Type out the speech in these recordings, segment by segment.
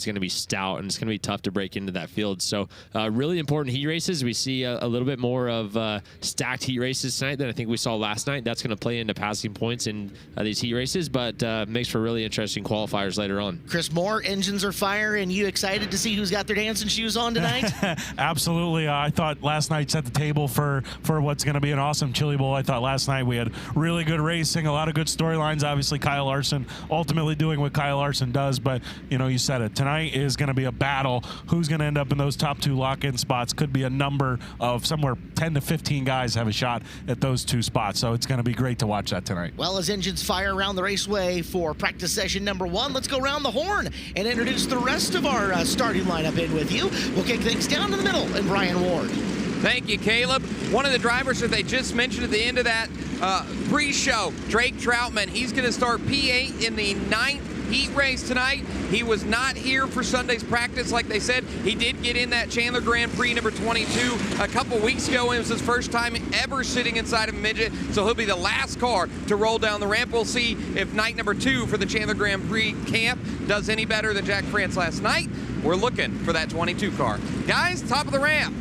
It's going to be stout, and it's going to be tough to break into that field. So really important heat races. We see a little bit more of stacked heat races tonight than I think we saw last night. That's going to play into passing points in these heat races, but makes for really interesting qualifiers later on. Chris Moore, engines are firing. You excited to see who's got their dancing shoes on tonight? Absolutely. I thought last night set the table for what's going to be an awesome Chili Bowl. I thought last night we had really good racing, a lot of good storylines. Obviously, Kyle Larson ultimately doing what Kyle Larson does, but you said it. Tonight is going to be a battle. Who's going to end up in those top 2 lock-in spots? Could be a number of somewhere 10 to 15 guys have a shot at those 2 spots. So it's going to be great to watch that tonight. Well, as engines fire around the raceway for practice session number 1, let's go around the horn and introduce the rest of our starting lineup in with you. We'll kick things down to the middle and Brian Ward. Thank you, Caleb. One of the drivers that they just mentioned at the end of that pre-show, Drake Troutman, he's going to start P8 in the 9th heat race tonight. He was not here for Sunday's practice, like they said. He did get in that Chandler Grand Prix number 22 a couple weeks ago. It was his first time ever sitting inside of a midget, so he'll be the last car to roll down the ramp. We'll see if night number 2 for the Chandler Grand Prix camp does any better than Jack France last night. We're looking for that 22 car. Guys, top of the ramp.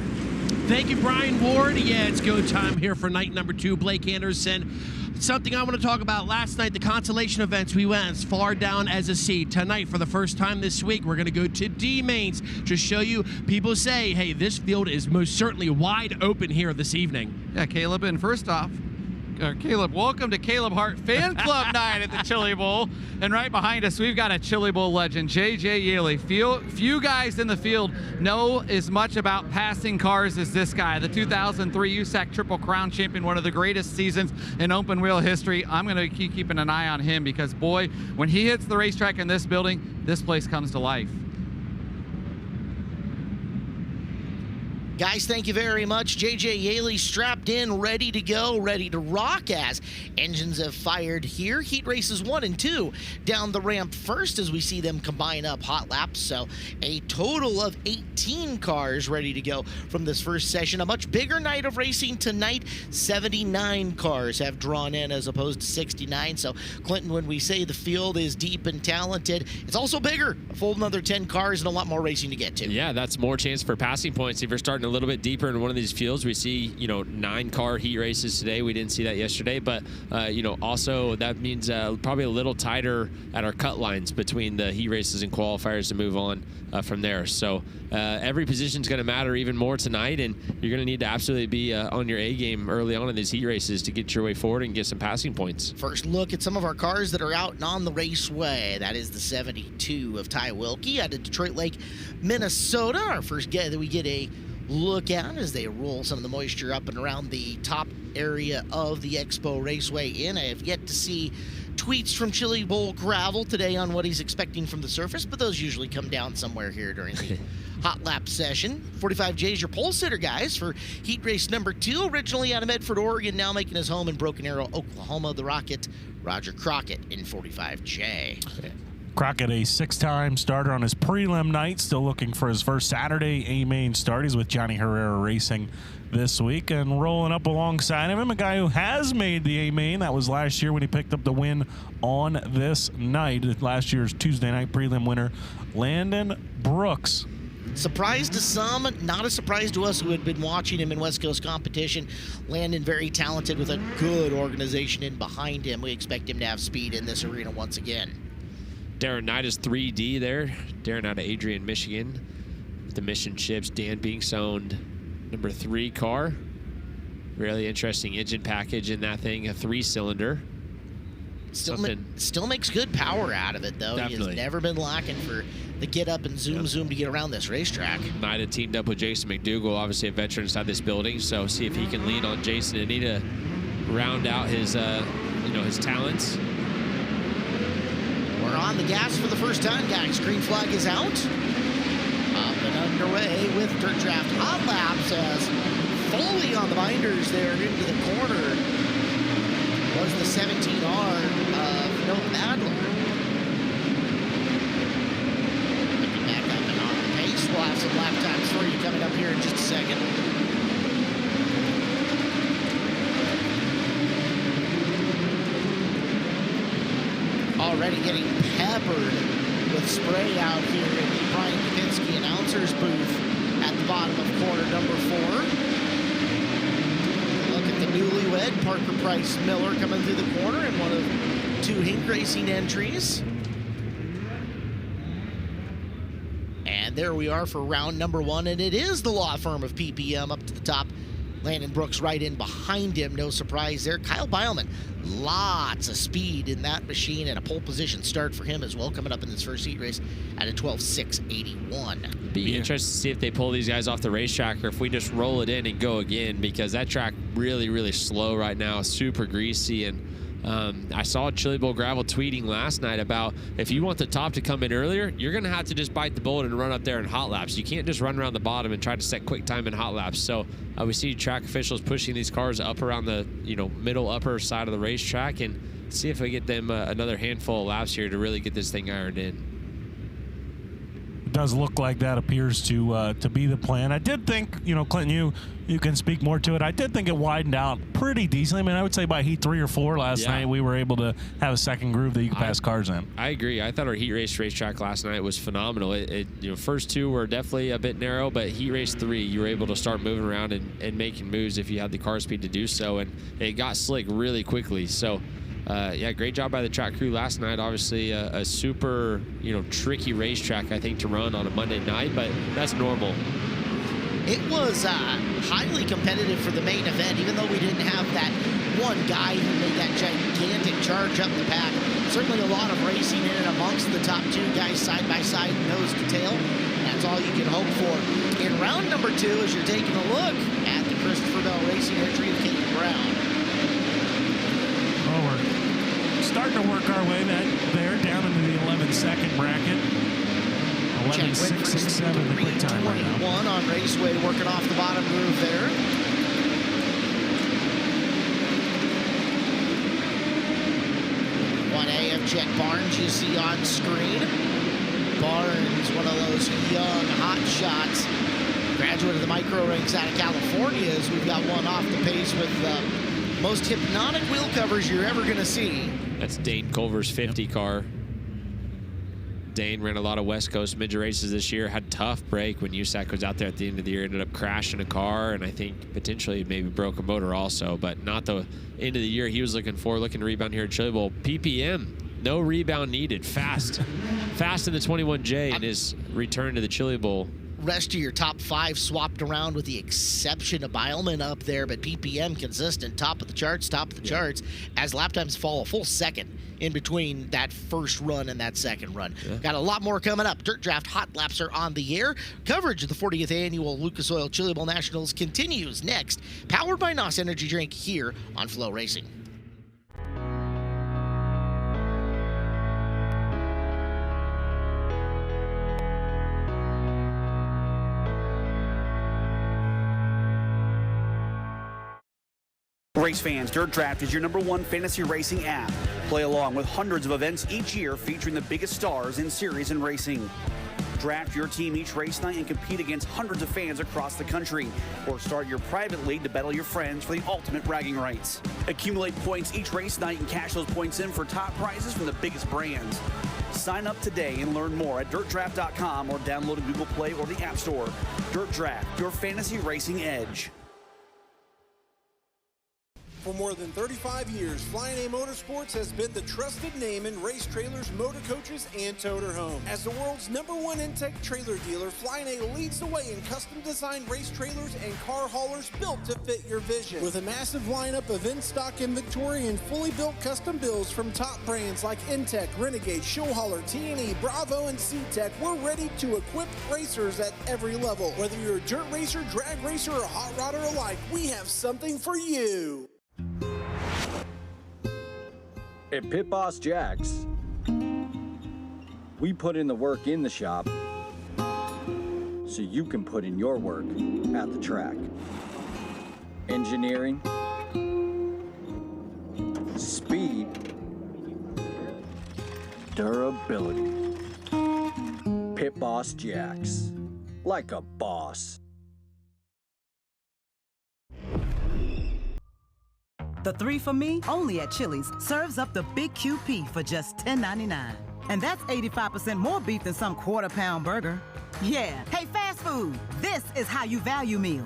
Thank you, Brian Ward. Yeah, it's go time here for night number 2. Blake Anderson. Something I want to talk about last night, the consolation events. We went as far down as a C. Tonight, for the first time this week, we're going to go to D mains to show you. People say, hey, this field is most certainly wide open here this evening. Yeah, Caleb, and first off, Caleb, welcome to Caleb Hart Fan Club night at the Chili Bowl. And right behind us, we've got a Chili Bowl legend, J.J. Yaley. Few guys in the field know as much about passing cars as this guy, the 2003 USAC Triple Crown champion, one of the greatest seasons in open wheel history. I'm going to keep keeping an eye on him because, boy, when he hits the racetrack in this building, this place comes to life. Guys, thank you very much. J.J. Yaley strapped in, ready to go, ready to rock as engines have fired here. Heat races 1 and 2 down the ramp first as we see them combine up hot laps. So a total of 18 cars ready to go from this first session. A much bigger night of racing tonight. 79 cars have drawn in as opposed to 69. So, Clinton, when we say the field is deep and talented, it's also bigger. A full another 10 cars and a lot more racing to get to. Yeah, that's more chance for passing points. If you're starting a little bit deeper in one of these fields, we see 9-car heat races today. We didn't see that yesterday, but also that means probably a little tighter at our cut lines between the heat races and qualifiers to move on from there. So every position is going to matter even more tonight, and you're going to need to absolutely be on your A game early on in these heat races to get your way forward and get some passing points. First look at some of our cars that are out and on the raceway. That is the 72 of Ty Wilkie out of Detroit Lake, Minnesota. Our first get that we get a look at as they roll some of the moisture up and around the top area of the Expo Raceway Inn. I have yet to see tweets from Chili Bowl Gravel today on what he's expecting from the surface, but those usually come down somewhere here during the hot lap session. 45J is your pole sitter, guys, for heat race number 2. Originally out of Medford, Oregon, now making his home in Broken Arrow, Oklahoma. The Rocket, Roger Crockett in 45J. Crockett, a 6-time starter on his prelim night, still looking for his first Saturday A-main start. He's with Johnny Herrera Racing this week, and rolling up alongside of him, a guy who has made the A-main. That was last year when he picked up the win on this night. Last year's Tuesday night prelim winner, Landon Brooks. Surprise to some, not a surprise to us who had been watching him in West Coast competition. Landon, very talented with a good organization in behind him. We expect him to have speed in this arena once again. Darren Knight is 3D there. Darren out of Adrian, Michigan. With the Mission Ships, Dan Binks owned number 3 car. Really interesting engine package in that thing, a 3-cylinder. Still makes good power out of it, though. Definitely. He has never been lacking for the get up and zoom to get around this racetrack. Knight had teamed up with Jason McDougall, obviously a veteran inside this building, so see if he can lean on Jason and need to round out his, his talents. We're on the gas for the first time, guys. Green flag is out. Up and underway with Dirt Draft hot laps as Foley on the binders there into the corner was the 17R of Noah Adler. Looking back up and on the pace. We'll have some lap times for you coming up here in just a second. Already getting peppered with spray out here in the booth at the bottom of corner number 4. Look at the newlywed, Parker Price Miller, coming through the corner in one of 2 Hink Racing entries. And there we are for round number 1, and it is the law firm of PPM up to the top. Landon Brooks right in behind him, no surprise there. Kyle Beilman, lots of speed in that machine, and a pole position start for him as well, coming up in this first heat race at a 12.681. Be interested to see if they pull these guys off the racetrack or if we just roll it in and go again, because that track really, really slow right now, super greasy. And I saw Chili Bowl Gravel tweeting last night about if you want the top to come in earlier, you're going to have to just bite the bullet and run up there in hot laps. You can't just run around the bottom and try to set quick time in hot laps. So we see track officials pushing these cars up around the middle upper side of the racetrack and see if we get them another handful of laps here to really get this thing ironed in. It does look like that appears to be the plan. I did think, Clinton, you can speak more to it. I did think it widened out pretty decently. I mean, I would say by heat 3 or 4 last night, we were able to have a second groove that you could pass cars in. I agree. I thought our heat racetrack last night was phenomenal. First 2 were definitely a bit narrow, but heat race 3, you were able to start moving around and making moves if you had the car speed to do so, and it got slick really quickly. So, great job by the track crew last night. Obviously, a super, tricky racetrack, I think, to run on a Monday night, but that's normal. It was highly competitive for the main event, even though we didn't have that one guy who made that gigantic charge up the pack. Certainly a lot of racing in and amongst the top 2 guys side by side, nose to tail. That's all you can hope for. In round number 2, as you're taking a look at the Christopher Bell Racing entry of Kate Brown. Oh, we're starting to work our way there down into the 11-second bracket. 11.667 the quick time right now. 21 on Raceway, working off the bottom groove there. Jet Barnes you see on screen. Barnes, one of those young hot shots. Graduate of the micro ranks out of California, as we've got one off the pace with the most hypnotic wheel covers you're ever going to see. That's Dane Culver's 50 car. Dane ran a lot of West Coast midget races this year, had a tough break when USAC was out there at the end of the year, ended up crashing a car, and I think potentially maybe broke a motor also, but not the end of the year he was looking for, looking to rebound here at Chili Bowl. PPM, no rebound needed, fast in the 21J in his return to the Chili Bowl. Rest of your top 5 swapped around with the exception of Beilman up there, but PPM consistent, top of the charts, as lap times fall a full second in between that first run and that second run. Got a lot more coming up. Dirt Draft Hot Laps are on the air. Coverage of the 40th annual Lucas Oil Chili Bowl Nationals continues next, powered by NOS Energy Drink here on FloRacing. Race fans, Dirt Draft is your #1 fantasy racing app. Play along with hundreds of events each year featuring the biggest stars in series and racing. Draft your team each race night and compete against hundreds of fans across the country. Or start your private league to battle your friends for the ultimate bragging rights. Accumulate points each race night and cash those points in for top prizes from the biggest brands. Sign up today and learn more at dirtdraft.com or download a Google Play or the App Store. Dirt Draft, your fantasy racing edge. For more than 35 years, Flying A Motorsports has been the trusted name in race trailers, motor coaches, and toter homes. As the world's #1 Intech trailer dealer, Flying A leads the way in custom-designed race trailers and car haulers built to fit your vision. With a massive lineup of in-stock inventory and fully built custom builds from top brands like Intech, Renegade, Showhauler, T&E, Bravo, and C-Tech, we're ready to equip racers at every level. Whether you're a dirt racer, drag racer, or hot rodder alike, we have something for you. At Pit Boss Jack's, we put in the work in the shop so you can put in your work at the track. Engineering, speed, durability. Pit Boss Jack's, like a boss. The 3 for Me, only at Chili's, serves up the Big QP for just $10.99. And that's 85% more beef than some quarter-pound burger. Yeah. Hey, fast fast food. This is how you value meal.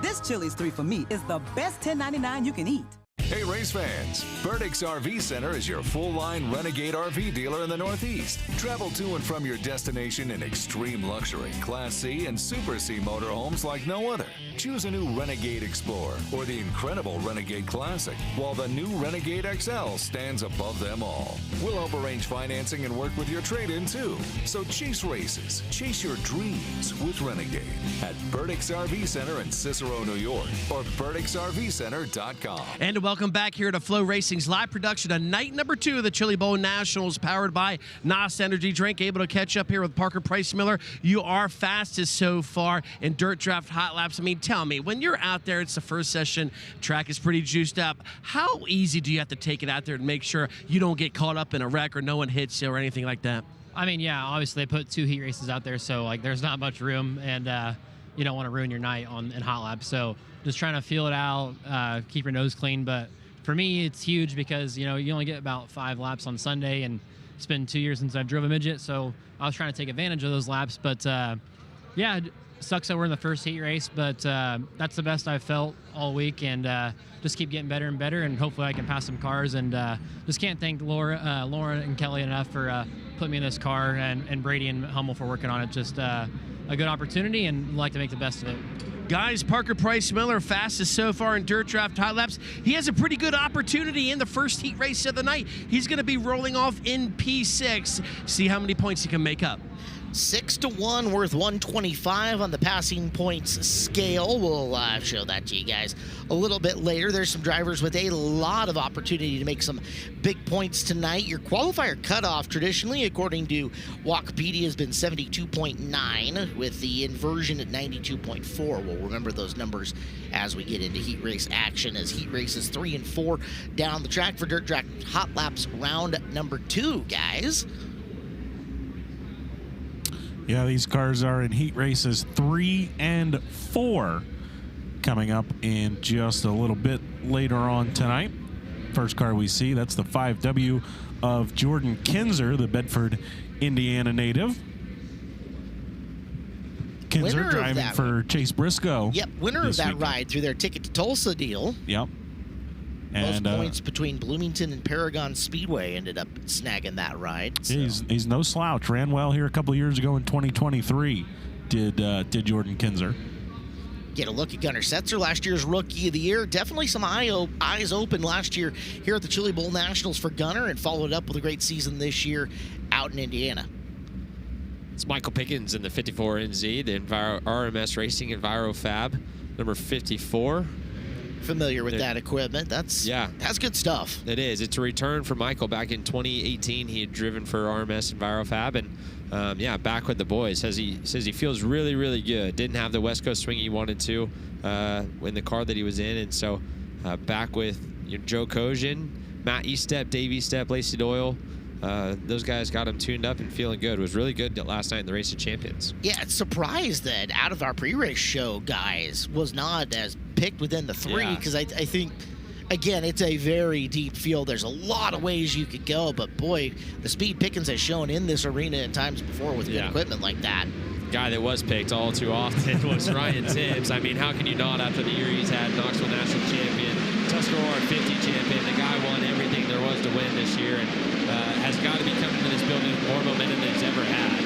This Chili's 3 for Me is the best $10.99 you can eat. Hey race fans, Burdick's RV Center is your full-line Renegade RV dealer in the Northeast. Travel to and from your destination in extreme luxury, Class C and Super C motorhomes like no other. Choose a new Renegade Explorer or the incredible Renegade Classic, while the new Renegade XL stands above them all. We'll help arrange financing and work with your trade-in too. So chase races, chase your dreams with Renegade at Burdick's RV Center in Cicero, New York, or burdicksrvcenter.com. And welcome back here to FloRacing's live production of night number 2 of the Chili Bowl Nationals, powered by NOS Energy Drink. Able to catch up here with Parker Price Miller. You are fastest so far in Dirt Draft Hot Laps. I mean, tell me, when you're out there, it's the first session, track is pretty juiced up. How easy do you have to take it out there to make sure you don't get caught up in a wreck or no one hits you or anything like that? I mean, yeah, obviously they put 2 heat races out there, so like there's not much room, and you don't want to ruin your night in hot laps. So just trying to feel it out, keep your nose clean. But for me, it's huge because, you only get about 5 laps on Sunday, and it's been 2 years since I've driven a midget, so I was trying to take advantage of those laps. But yeah, it sucks that we're in the first heat race, but that's the best I've felt all week, and just keep getting better and better, and hopefully I can pass some cars. And just can't thank Lauren and Kelly enough for putting me in this car, and Brady and Hummel for working on it. Just a good opportunity, and like to make the best of it. Guys, Parker Price Miller, fastest so far in Dirt Draft Hot Laps. He has a pretty good opportunity in the first heat race of the night. He's going to be rolling off in P6. See how many points he can make up. 6-1, worth 125 on the passing points scale. We'll show that to you guys a little bit later. There's some drivers with a lot of opportunity to make some big points tonight. Your qualifier cutoff, traditionally, according to Wikipedia, has been 72.9, with the inversion at 92.4. We'll remember those numbers as we get into heat race action, as heat races 3 and 4 down the track for Dirt Track Hot Laps round number 2, guys. Yeah, these cars are in heat races 3 and 4 coming up in just a little bit later on tonight. First car we see, that's the 5W of Jordan Kinzer, the Bedford, Indiana native. Kinzer driving for Chase Briscoe. Yep, winner of that ride through their Ticket to Tulsa deal. Yep. Most points between Bloomington and Paragon Speedway ended up snagging that ride. So. He's no slouch. Ran well here a couple of years ago in 2023. Did Jordan Kinzer. Get a look at Gunnar Setzer, last year's Rookie of the Year. Definitely some eyes open last year here at the Chili Bowl Nationals for Gunnar, and followed up with a great season this year out in Indiana. It's Michael Pickens in the 54NZ, the RMS Racing EnviroFab, number 54. Familiar with that equipment. That's good stuff. It is. It's a return for Michael. Back in 2018, he had driven for RMS EnviroFab, and back with the boys. Says he feels really, really good. Didn't have the West Coast swing he wanted to in the car that he was in, and so back with Joe Kosian, Matt Eastep, Dave Eastep, Lacey Doyle. Those guys got him tuned up and feeling good. It was really good last night in the Race of Champions. Yeah, it's surprised that out of our pre-race show, guys, was not as picked within the 3, because I think, again, it's a very deep field. There's a lot of ways you could go, but boy, the speed Pickens has shown in this arena in times before with good equipment like that. Guy that was picked all too often was Ryan Tibbs. I mean, how can you not after the year he's had? Knoxville National Champion, Tuscarora 50 champion. The guy won everything there was to win this year, and has got to be coming to this building with more momentum than he's ever had.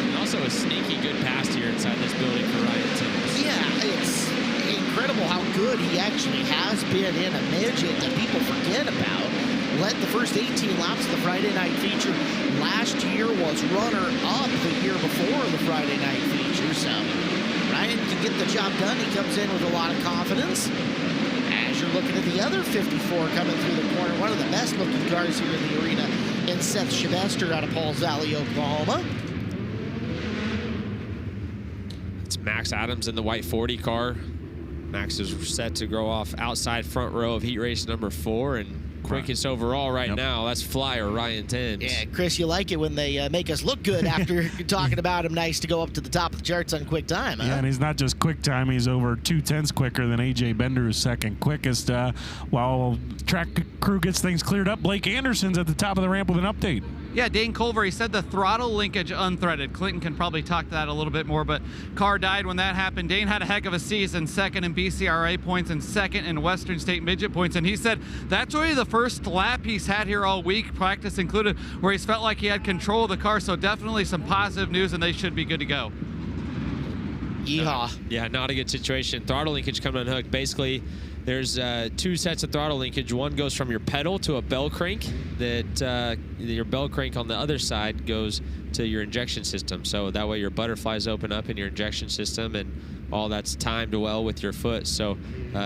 And also a sneaky good pass here inside this building for Ryan Tibbs. Yeah, it's incredible how good he actually has been in a midget that people forget about. Led the first 18 laps of the Friday night feature last year, was runner-up the year before the Friday night feature. So Ryan can get the job done. He comes in with a lot of confidence. As you're looking at the other 54 coming through the corner, one of the best looking cars here in the arena, in Seth Sylvester out of Pauls Valley, Oklahoma. It's Max Adams in the white 40 car. Max is set to go off outside front row of heat race number 4, and quickest overall right now. That's flyer Ryan Tibbs. Yeah, Chris, you like it when they make us look good after talking about him. Nice to go up to the top of the charts on quick time, huh? Yeah, and he's not just quick time. He's over 2/10 quicker than AJ Bender, who's second quickest. While track crew gets things cleared up, Blake Anderson's at the top of the ramp with an update. Yeah, Dane Culver, he said the throttle linkage unthreaded. Clinton can probably talk to that a little bit more, but car died when that happened. Dane had a heck of a season, second in BCRA points and second in Western State Midget points, and he said that's really the first lap he's had here all week, practice included, where he's felt like he had control of the car, so definitely some positive news, and they should be good to go. Yeehaw. Yeah, not a good situation. Throttle linkage coming unhooked. Basically, there's 2 sets of throttle linkage. One goes from your pedal to a bell crank. That your bell crank on the other side goes to your injection system. So that way your butterflies open up in your injection system, and all that's timed well with your foot. So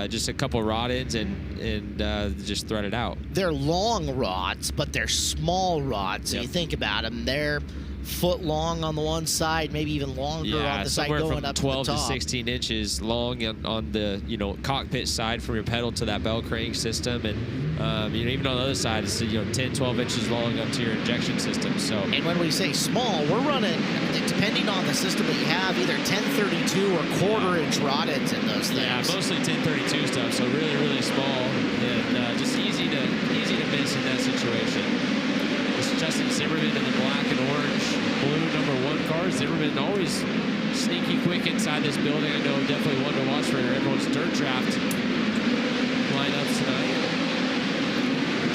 just a couple rod ends and just thread it out. They're long rods, but they're small rods. So Yep. you think about them, they're foot long on the one side, maybe even longer on the side going up to the top. 12 to 16 inches long on the cockpit side from your pedal to that bell crank system, and even on the other side it's 10, 12 inches long up to your injection system. So, and when we say small, we're running, depending on the system that you have, either 1032 or quarter-inch rod ends in those things. yeah, mostly 1032 stuff. So really small, and just easy to miss in that situation. It's Justin Zimmerman in the black and orange blue #1 car. Zimmerman always sneaky quick inside this building. I know definitely one to watch for everyone's dirt draft lineups tonight.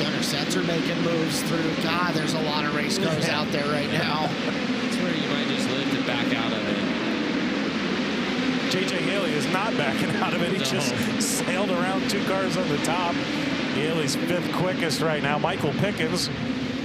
Gunnar Setzer making moves through. God, there's a lot of race cars out there right now. That's where you might just lift and back out of it. JJ Haley is not backing out of it. He just sailed around 2 cars on the top. Haley's 5th quickest right now. Michael Pickens.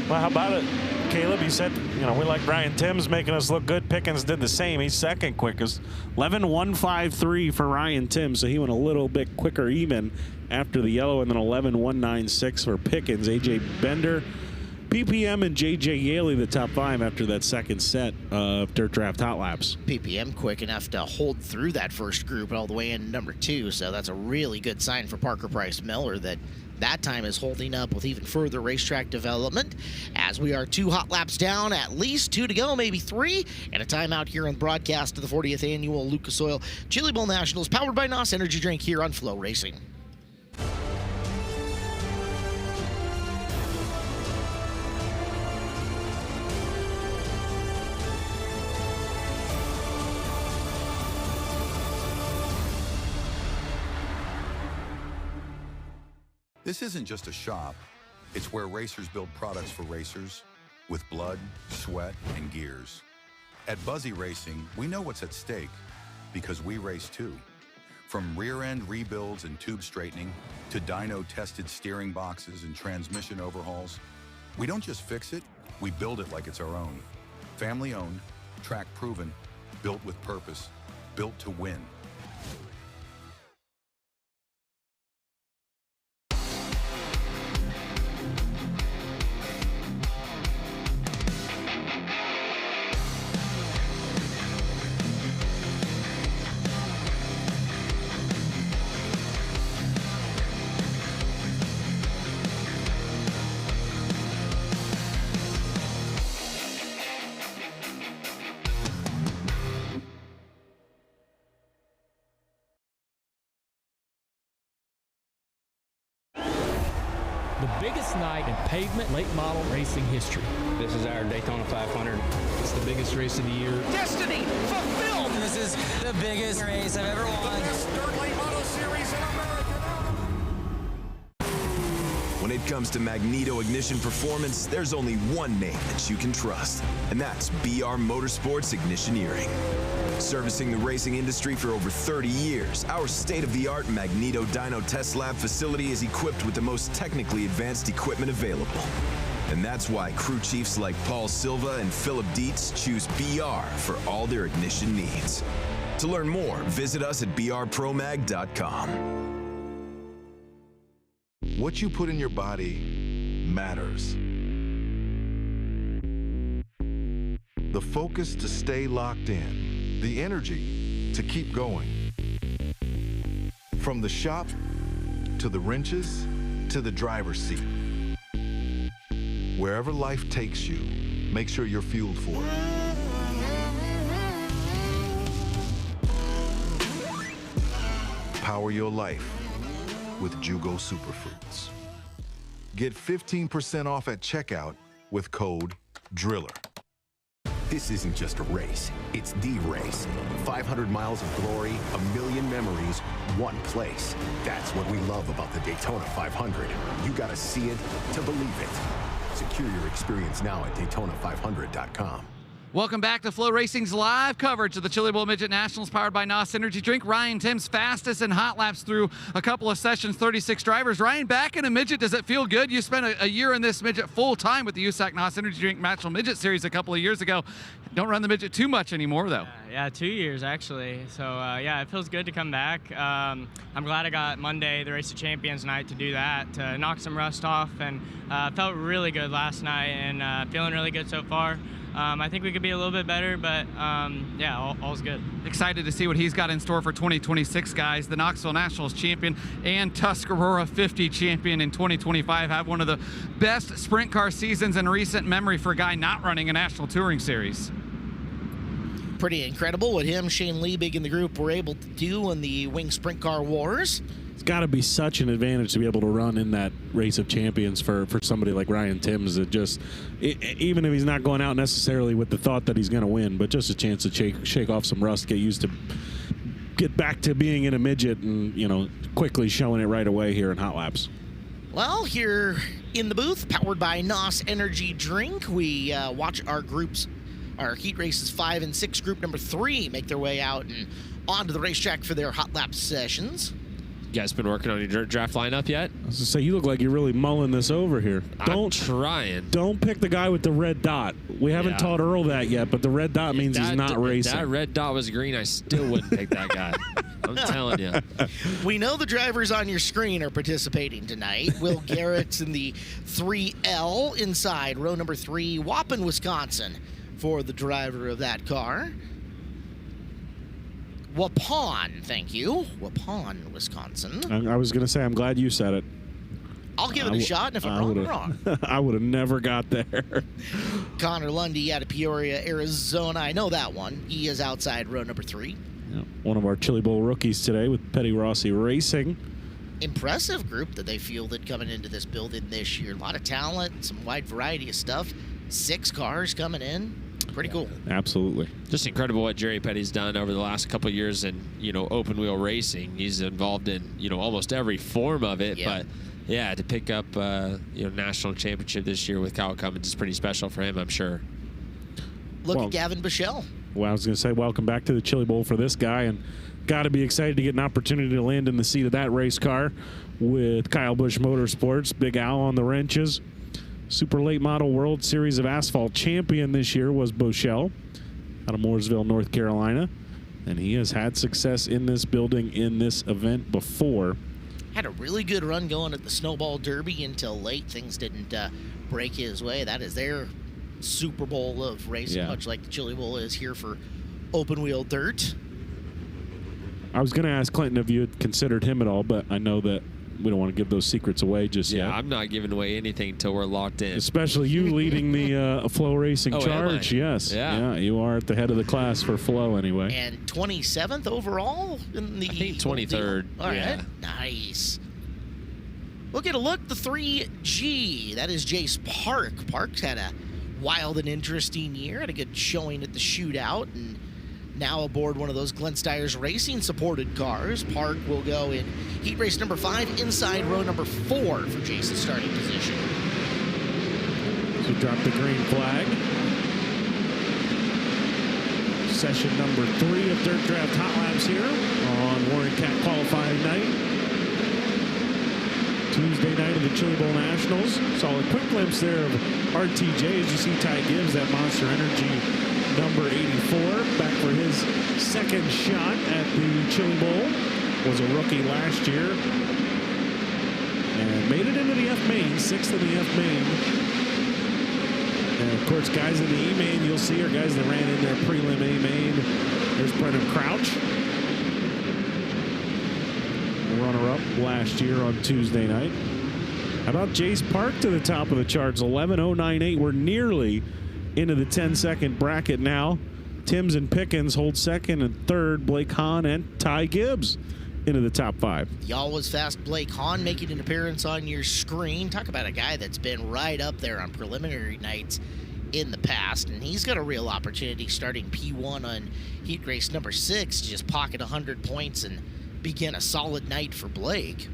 Well, how about it, Caleb? You said, we like Brian Timms making us look good. Pickens did the same. He's 2nd quickest. 11.153 for Ryan Timms, so he went a little bit quicker even after the yellow, and then 11.196 for Pickens. AJ Bender, PPM, and JJ Yaley the top 5 after that 2nd set of Dirt Draft Hot Laps. PPM quick enough to hold through that first group all the way in #2, so that's a really good sign for Parker Price Miller that time is holding up with even further racetrack development, as we are 2 hot laps down, at least 2 to go, maybe 3, and a timeout here on the broadcast of the 40th annual Lucas Oil Chili Bowl Nationals, powered by NOS Energy Drink here on FloRacing. This isn't just a shop. It's where racers build products for racers with blood, sweat, and gears. At Buzzy Racing, we know what's at stake because we race too. From rear-end rebuilds and tube straightening to dyno-tested steering boxes and transmission overhauls, we don't just fix it, we build it like it's our own. Family-owned, track-proven, built with purpose, built to win. The biggest night in pavement late model racing history. This is our Daytona 500. It's the biggest race of the year. Destiny fulfilled! This is the biggest race I've ever won. The best dirt late model series in America. When it comes to magneto ignition performance, there's only one name that you can trust, and that's BR Motorsports Ignitioneering. Servicing the racing industry for over 30 years, our state-of-the-art Magneto Dyno Test Lab facility is equipped with the most technically advanced equipment available. And that's why crew chiefs like Paul Silva and Philip Dietz choose BR for all their ignition needs. To learn more, visit us at brpromag.com. What you put in your body matters. The focus to stay locked in. The energy to keep going. From the shop to the wrenches to the driver's seat. Wherever life takes you, make sure you're fueled for it. Power your life with Jugo Superfruits. Get 15% off at checkout with code Driller. This isn't just a race, it's the race. 500 miles of glory, a million memories, one place. That's what we love about the Daytona 500. You gotta see it to believe it. Secure your experience now at Daytona500.com. Welcome back to FloRacing's live coverage of the Chili Bowl Midget Nationals powered by NOS Energy Drink. Ryan Timms fastest in hot laps through a couple of sessions, 36 drivers. Ryan, back in a midget, does it feel good? You spent a year in this midget full time with the USAC NOS Energy Drink National Midget Series a couple of years ago. Don't run the midget too much anymore, though. Yeah, 2 years actually. So yeah, it feels good to come back. I'm glad I got Monday, the Race of Champions night, to do that, to knock some rust off, and felt really good last night, and feeling really good so far. I think we could be a little bit better, but yeah, all's good. Excited to see what he's got in store for 2026, guys. The Knoxville Nationals champion and Tuscarora 50 champion in 2025 have one of the best sprint car seasons in recent memory for a guy not running a national touring series. Pretty incredible what him, Shane Liebig, and the group were able to do in the Wing Sprint Car Wars. It's got to be such an advantage to be able to run in that race of champions for somebody like Ryan Timms. That just, even if he's not going out necessarily with the thought that he's going to win, but just a chance to shake off some rust, get used to, get back to being in a midget, and quickly showing it right away here in hot laps. Well, here in the booth, powered by NOS Energy Drink, we watch our heat races 5 and 6, group number 3, make their way out and onto the racetrack for their hot lap sessions. You guys been working on your dirt draft lineup yet? I was going to say, you look like you're really mulling this over here. I'm trying. Don't pick the guy with the red dot. We haven't taught Earl that yet, but the red dot means he's not racing. If that red dot was green, I still wouldn't pick that guy. I'm telling you. We know the drivers on your screen are participating tonight. Will Garrett's in the 3L inside row number 3, Waupun, Wisconsin, for the driver of that car. Waupun, thank you. Waupun, Wisconsin. I was going to say, I'm glad you said it. I'll give it a shot, and if I'm wrong, I'm wrong. I would have never got there. Connor Lundy out of Peoria, Arizona. I know that one. He is outside row number 3. Yeah, one of our Chili Bowl rookies today with Petty Rossi Racing. Impressive group that they fielded coming into this building this year. A lot of talent, some wide variety of stuff. 6 cars coming in. Pretty cool. Absolutely. Just incredible what Jerry Petty's done over the last couple of years in, open wheel racing. He's involved in, almost every form of it. Yeah. But yeah, to pick up, national championship this year with Kyle Cummins is pretty special for him, I'm sure. Look at Gavin Bichelle. Well, I was going to say, welcome back to the Chili Bowl for this guy, and got to be excited to get an opportunity to land in the seat of that race car with Kyle Busch Motorsports. Big Al on the wrenches. Super Late Model World Series of Asphalt champion this year was Bochelle out of Mooresville, North Carolina. And he has had success in this building in this event before. Had a really good run going at the Snowball Derby until late. Things didn't break his way. That is their Super Bowl of racing, much like the Chili Bowl is here for open wheel dirt. I was going to ask Clinton if you had considered him at all, but I know that we don't want to give those secrets away just yet. Yeah, I'm not giving away anything until we're locked in. Especially you leading the FloRacing charge. Yes. Yeah, you are at the head of the class for Flo anyway. And 27th overall in the... I think 23rd. All right. Yeah. Nice. We'll get a look. The 3G. That is Jace Park. Park's had a wild and interesting year. Had a good showing at the shootout, and now aboard one of those Glenn Stiers Racing supported cars. Park will go in heat race number 5 inside row number 4 for Jason's starting position. So drop the green flag. Session number 3 of Dirt Draft Hot Laps here on Warren Cat qualifying night. Tuesday night of the Chili Bowl Nationals. Saw a quick glimpse there of RTJ as you see Ty Gibbs, that Monster Energy number 84, back for his second shot at the Chili Bowl. Was a rookie last year. And made it into the F main, 6th in the F main. And of course, guys in the E main you'll see are guys that ran in their prelim A main. There's Brennan Crouch, runner-up last year on Tuesday night. How about Jace Park to the top of the charts, 11.098. We're nearly into the 10-second bracket now. Timms and Pickens hold second and third. Blake Hahn and Ty Gibbs into the top 5. The always fast Blake Hahn making an appearance on your screen. Talk about a guy that's been right up there on preliminary nights in the past, and he's got a real opportunity starting P1 on heat race number 6 to just pocket 100 points and begin a solid night for Blake.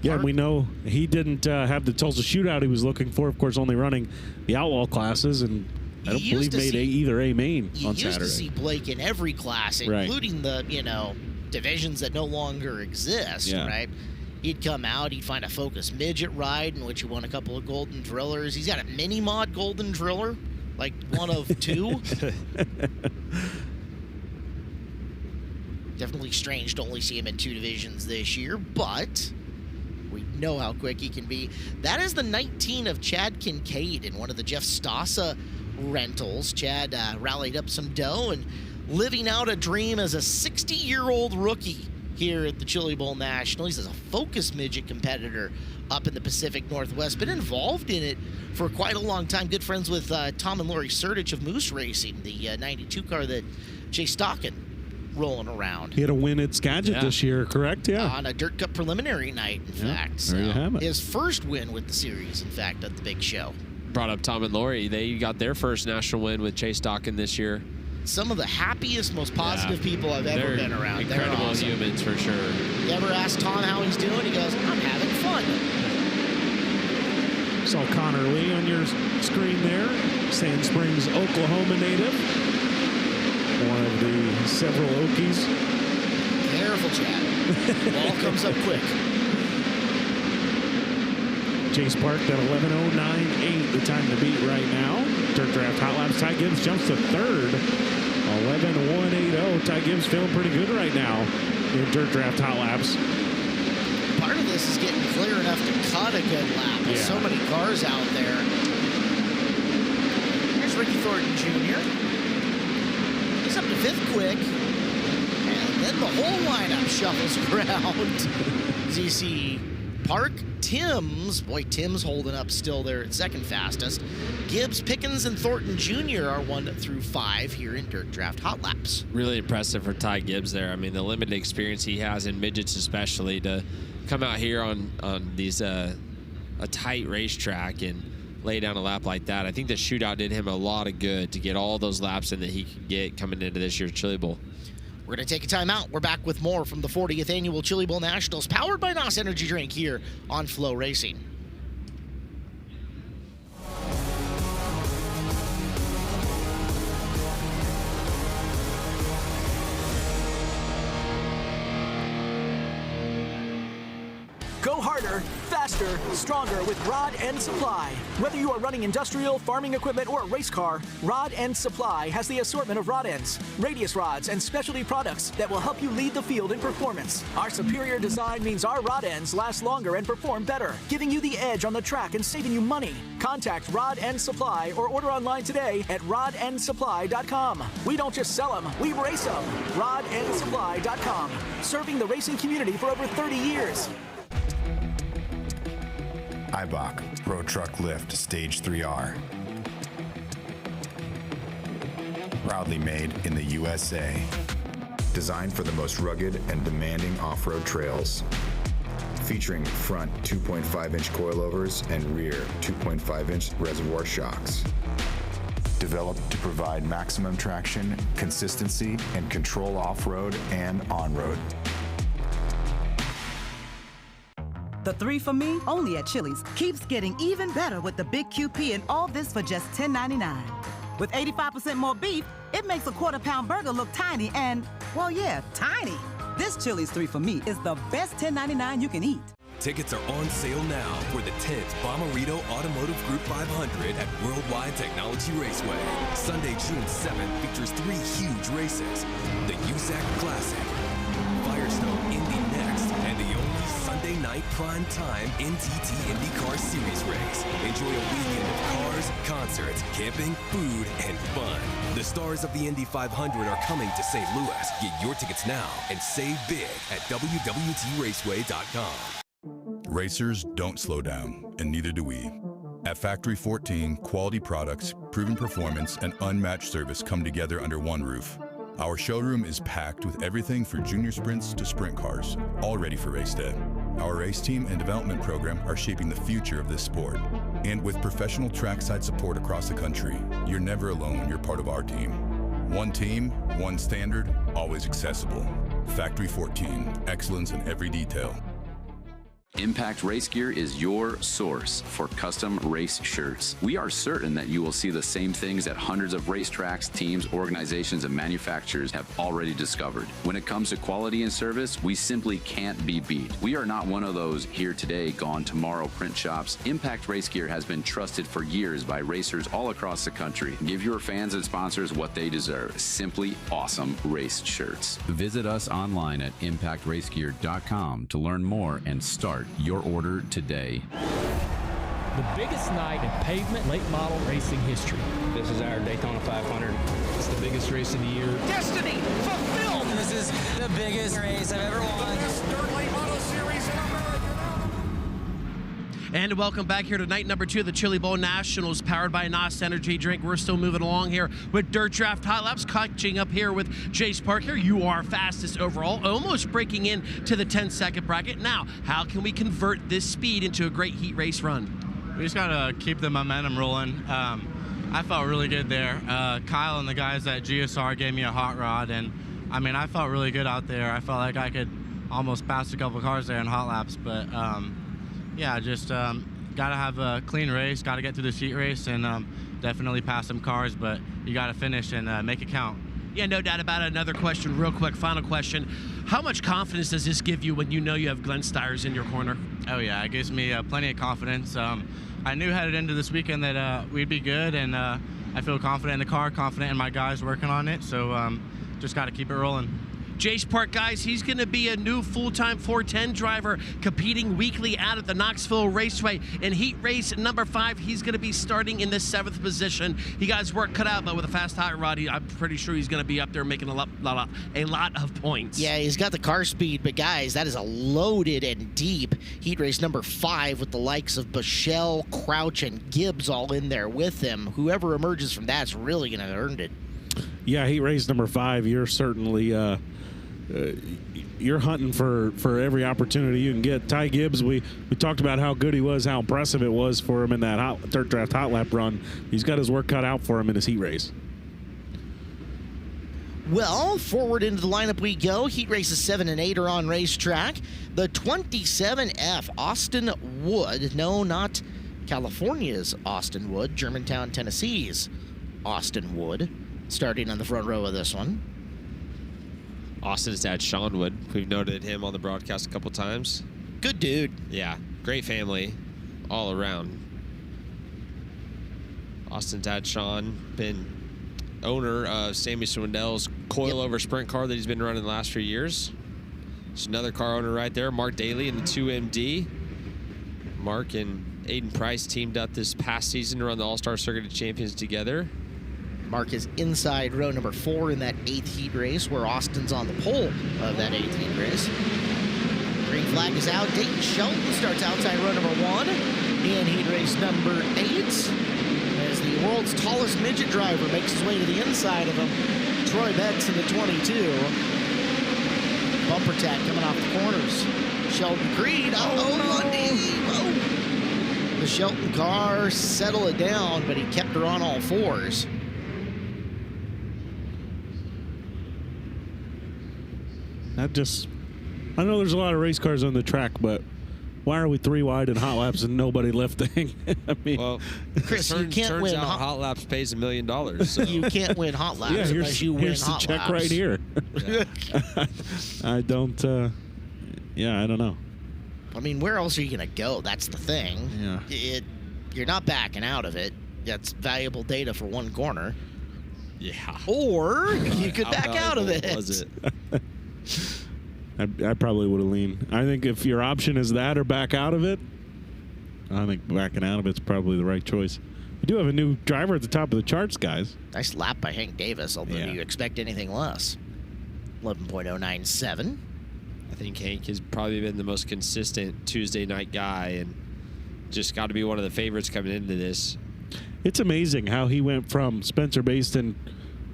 Yeah, and we know he didn't have the Tulsa shootout he was looking for, of course, only running the outlaw classes, and I don't believe made either A main on Saturday. You used to see Blake in every class, including the, divisions that no longer exist, right? He'd come out, he'd find a Focus midget ride in which he won a couple of golden drillers. He's got a mini mod golden driller, like one of 2. Definitely strange to only see him in 2 divisions this year, but we know how quick he can be. That is the 19 of Chad Kincaid in one of the Jeff Stassa rentals. Chad rallied up some dough and living out a dream as a 60-year-old rookie here at the Chili Bowl National. He's a Focus midget competitor up in the Pacific Northwest. Been involved in it for quite a long time. Good friends with Tom and Lori Sertich of Moose Racing, the 92 car that Chase Stockin rolling around. He had a win at Skagit this year, correct? Yeah. On a Dirt Cup preliminary night, in fact. There you have it. His first win with the series, in fact, at the big show. Brought up Tom and Lori. They got their first national win with Chase Stockin this year. Some of the happiest, most positive people I've ever been around. Incredible They're awesome. humans, for sure. You ever ask Tom how he's doing? He goes, I'm having fun. Saw Connor Lee on your screen there. Sand Springs, Oklahoma native. One of the several Okies. Careful, Chad. Ball comes up quick. Chase Park at 11:09.8, the time to beat right now. Dirt Draft Hot Laps. Ty Gibbs jumps to 3rd. 11:180. Ty Gibbs feeling pretty good right now in Dirt Draft Hot Laps. Part of this is getting clear enough to cut a good lap. There's so many cars out there. Here's Ricky Thornton Jr. He's up to 5th quick. And then the whole lineup shuffles around. As you see Park, Timms, boy, Timms holding up still there at 2nd fastest. Gibbs, Pickens, and Thornton Jr. are 1 through 5 here in Dirt Draft Hot Laps. Really impressive for Ty Gibbs there. I mean, the limited experience he has in midgets especially, to come out here on these a tight racetrack and lay down a lap like that. I think the shootout did him a lot of good to get all those laps in that he could get coming into this year's Chili Bowl. We're going to take a time out. We're back with more from the 40th Annual Chili Bowl Nationals, powered by NOS Energy Drink here on FloRacing. Go harder, faster, stronger with Rod End Supply. Whether you are running industrial, farming equipment, or a race car, Rod End Supply has the assortment of rod ends, radius rods, and specialty products that will help you lead the field in performance. Our superior design means our rod ends last longer and perform better, giving you the edge on the track and saving you money. Contact Rod End Supply or order online today at rodendsupply.com. We don't just sell them, we race them. rodendsupply.com. Serving the racing community for over 30 years. Ibach Road Truck Lift Stage 3R. Proudly made in the USA. Designed for the most rugged and demanding off-road trails. Featuring front 2.5-inch coilovers and rear 2.5-inch reservoir shocks. Developed to provide maximum traction, consistency, and control off-road and on-road. The 3 for Me, only at Chili's, keeps getting even better with the Big QP, and all this for just $10.99. With 85% more beef, it makes a quarter-pound burger look tiny and, well, yeah, tiny. This Chili's 3 for Me is the best $10.99 you can eat. Tickets are on sale now for the 10th Bommarito Automotive Group 500 at Worldwide Technology Raceway. Sunday, June 7th features 3 huge races. The USAC Classic, Firestone Indy next, and the only Sunday night prime time NTT IndyCar Series race. Enjoy a weekend of cars, concerts, camping, food, and fun. The stars of the Indy 500 are coming to St. Louis. Get your tickets now and save big at WWTRaceway.com. Racers don't slow down, and neither do we. At Factory 14, quality products, proven performance, and unmatched service come together under one roof. Our showroom is packed with everything for junior sprints to sprint cars, all ready for race day. Our race team and development program are shaping the future of this sport. And with professional trackside support across the country, you're never alone when you're part of our team. One team, one standard, always accessible. Factory 14, excellence in every detail. Impact Race Gear is your source for custom race shirts. We are certain that you will see the same things that hundreds of racetracks, teams, organizations, and manufacturers have already discovered. When it comes to quality and service, we simply can't be beat. We are not one of those here today, gone tomorrow print shops. Impact Race Gear has been trusted for years by racers all across the country. Give your fans and sponsors what they deserve. Simply awesome race shirts. Visit us online at impactracegear.com to learn more and start your order today. The biggest night in pavement late model racing history. This is our Daytona 500. It's the biggest race of the year. Destiny fulfilled! This is the biggest race I've ever won. The best dirt late model series in America. And welcome back here to night number 2 of the Chili Bowl Nationals, powered by NOS Energy Drink. We're still moving along here with Dirt Draft Hot Laps, catching up here with Jace Parker. You are fastest overall, almost breaking into the 10-second bracket. Now, how can we convert this speed into a great heat race run? We just gotta keep the momentum rolling. I felt really good there. Kyle and the guys at GSR gave me a hot rod, and I mean, I felt really good out there. I felt like I could almost pass a couple cars there in hot laps, but yeah, just gotta have a clean race, gotta get through this heat race, and definitely pass some cars, but you gotta finish and make it count. Yeah, no doubt about it. Another question, real quick, final question. How much confidence does this give you when you know you have Glenn Stiers in your corner? Oh yeah, it gives me plenty of confidence. I knew headed into this weekend that we'd be good, and I feel confident in the car, confident in my guys working on it, so just gotta keep it rolling. Jace Park, guys, he's going to be a new full-time 410 driver competing weekly out at the Knoxville Raceway. In heat race number 5, he's going to be starting in the 7th position. He got his work cut out, but with a fast hot rod, I'm pretty sure he's going to be up there making a lot of points. Yeah, he's got the car speed, but guys, that is a loaded and deep heat race number 5 with the likes of Bichelle, Crouch, and Gibbs all in there with him. Whoever emerges from that's really going to have earned it. Yeah, heat race number 5, you're certainly you're hunting for every opportunity you can get. Ty Gibbs, we talked about how good he was, how impressive it was for him in that Dirt Draft Hot Lap run. He's got his work cut out for him in his heat race. Well, forward into the lineup we go. Heat races 7 and 8 are on racetrack. The 27F, Austin Wood. No, not California's Austin Wood. Germantown, Tennessee's Austin Wood. Starting on the front row of this one. Austin's dad, Sean Wood. We've noted him on the broadcast a couple times. Good dude. Yeah, great family all around. Austin's dad, Sean, been owner of Sammy Swindell's coilover sprint car that he's been running the last few years. There's another car owner right there, Mark Daly in the 2MD. Mark and Aiden Price teamed up this past season to run the All-Star Circuit of Champions together. Mark is inside row number 4 in that 8th heat race, where Austin's on the pole of that 8th heat race. Green flag is out. Dayton Shelton starts outside row number 1 in heat race number 8. As the world's tallest midget driver makes his way to the inside of him, Troy Betts in the 22. Bumper tack coming off the corners. Shelton Creed. The Shelton car settled it down, but he kept her on all 4s. I know there's a lot of race cars on the track, but why are we 3 wide in hot laps and nobody lifting? I mean, well, Chris, you can't win. Hot laps pays $1 million. So. You can't win hot laps unless you win here's hot the check laps. right here. I don't. I don't know. I mean, where else are you going to go? That's the thing. Yeah. You're not backing out of it. That's valuable data for one corner. Yeah. Or you could back out of it. Was it? I probably would have leaned. I think if your option is that or back out of it, I think backing out of it's probably the right choice. We do have a new driver at the top of the charts, guys. Nice lap by Hank Davis, although do you expect anything less? 11.097. I think Hank has probably been the most consistent Tuesday night guy and just got to be one of the favorites coming into this. It's amazing how he went from Spencer Baston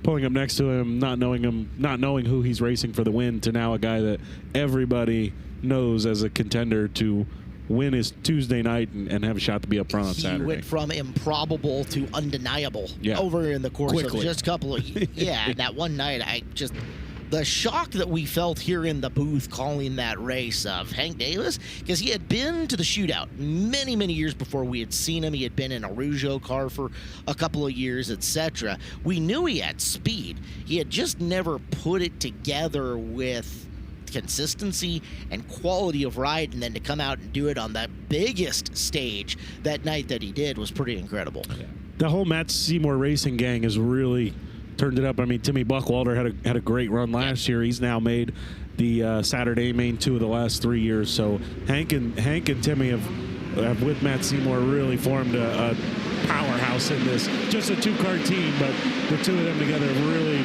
pulling up next to him, not knowing who he's racing for the win, to now a guy that everybody knows as a contender to win his Tuesday night and have a shot to be up front on He Saturday. went from improbable to undeniable over in the course Quickly. of just a couple of that one night. The shock that we felt here in the booth calling that race of Hank Davis, because he had been to the shootout many, many years before we had seen him. He had been in a Rougeau car for a couple of years, etc. We knew he had speed. He had just never put it together with consistency and quality of ride, and then to come out and do it on that biggest stage that night that he did was pretty incredible. The whole Matt Seymour Racing gang has really turned it up. I mean, Timmy Buckwalter had a great run last year. He's now made the Saturday main 2 of the last 3 years. So Hank and Timmy have with Matt Seymour really formed a powerhouse in this. Just a 2-car team, but the two of them together have really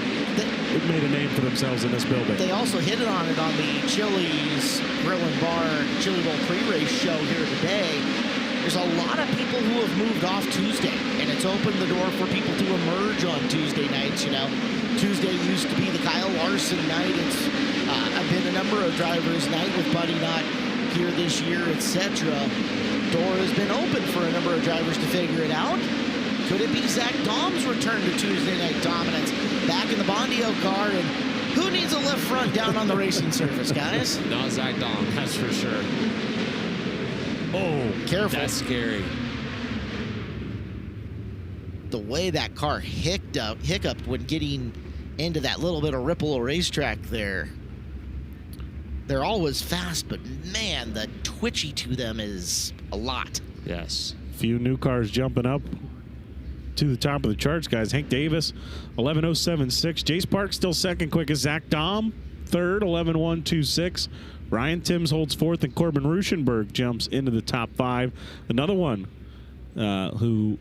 made a name for themselves in this building. They also hit it on the Chili's Grill and Bar Chili Bowl pre-race show here today. There's a lot of people who have moved off Tuesday, and it's opened the door for people to emerge on Tuesday nights. Tuesday used to be the Kyle Larson night. It's been a number of drivers' night with Buddy not here this year, etc. Door has been open for a number of drivers to figure it out. Could it be Zach Dom's return to Tuesday night dominance? Back in the Bondio car, and who needs a left front down on the racing surface, guys? Not Zach Dom, that's for sure. Oh, careful. That's scary. The way that car hiccuped when getting into that little bit of Ripple racetrack there. They're always fast, but man, the twitchy to them is a lot. Yes. Few new cars jumping up to the top of the charts, guys. Hank Davis, 11:07.6. Jace Park still second quickest. Zach Dom, third, 11:1.26. Ryan Timms holds fourth, and Corbin Ruschenberg jumps into the top 5. Another one who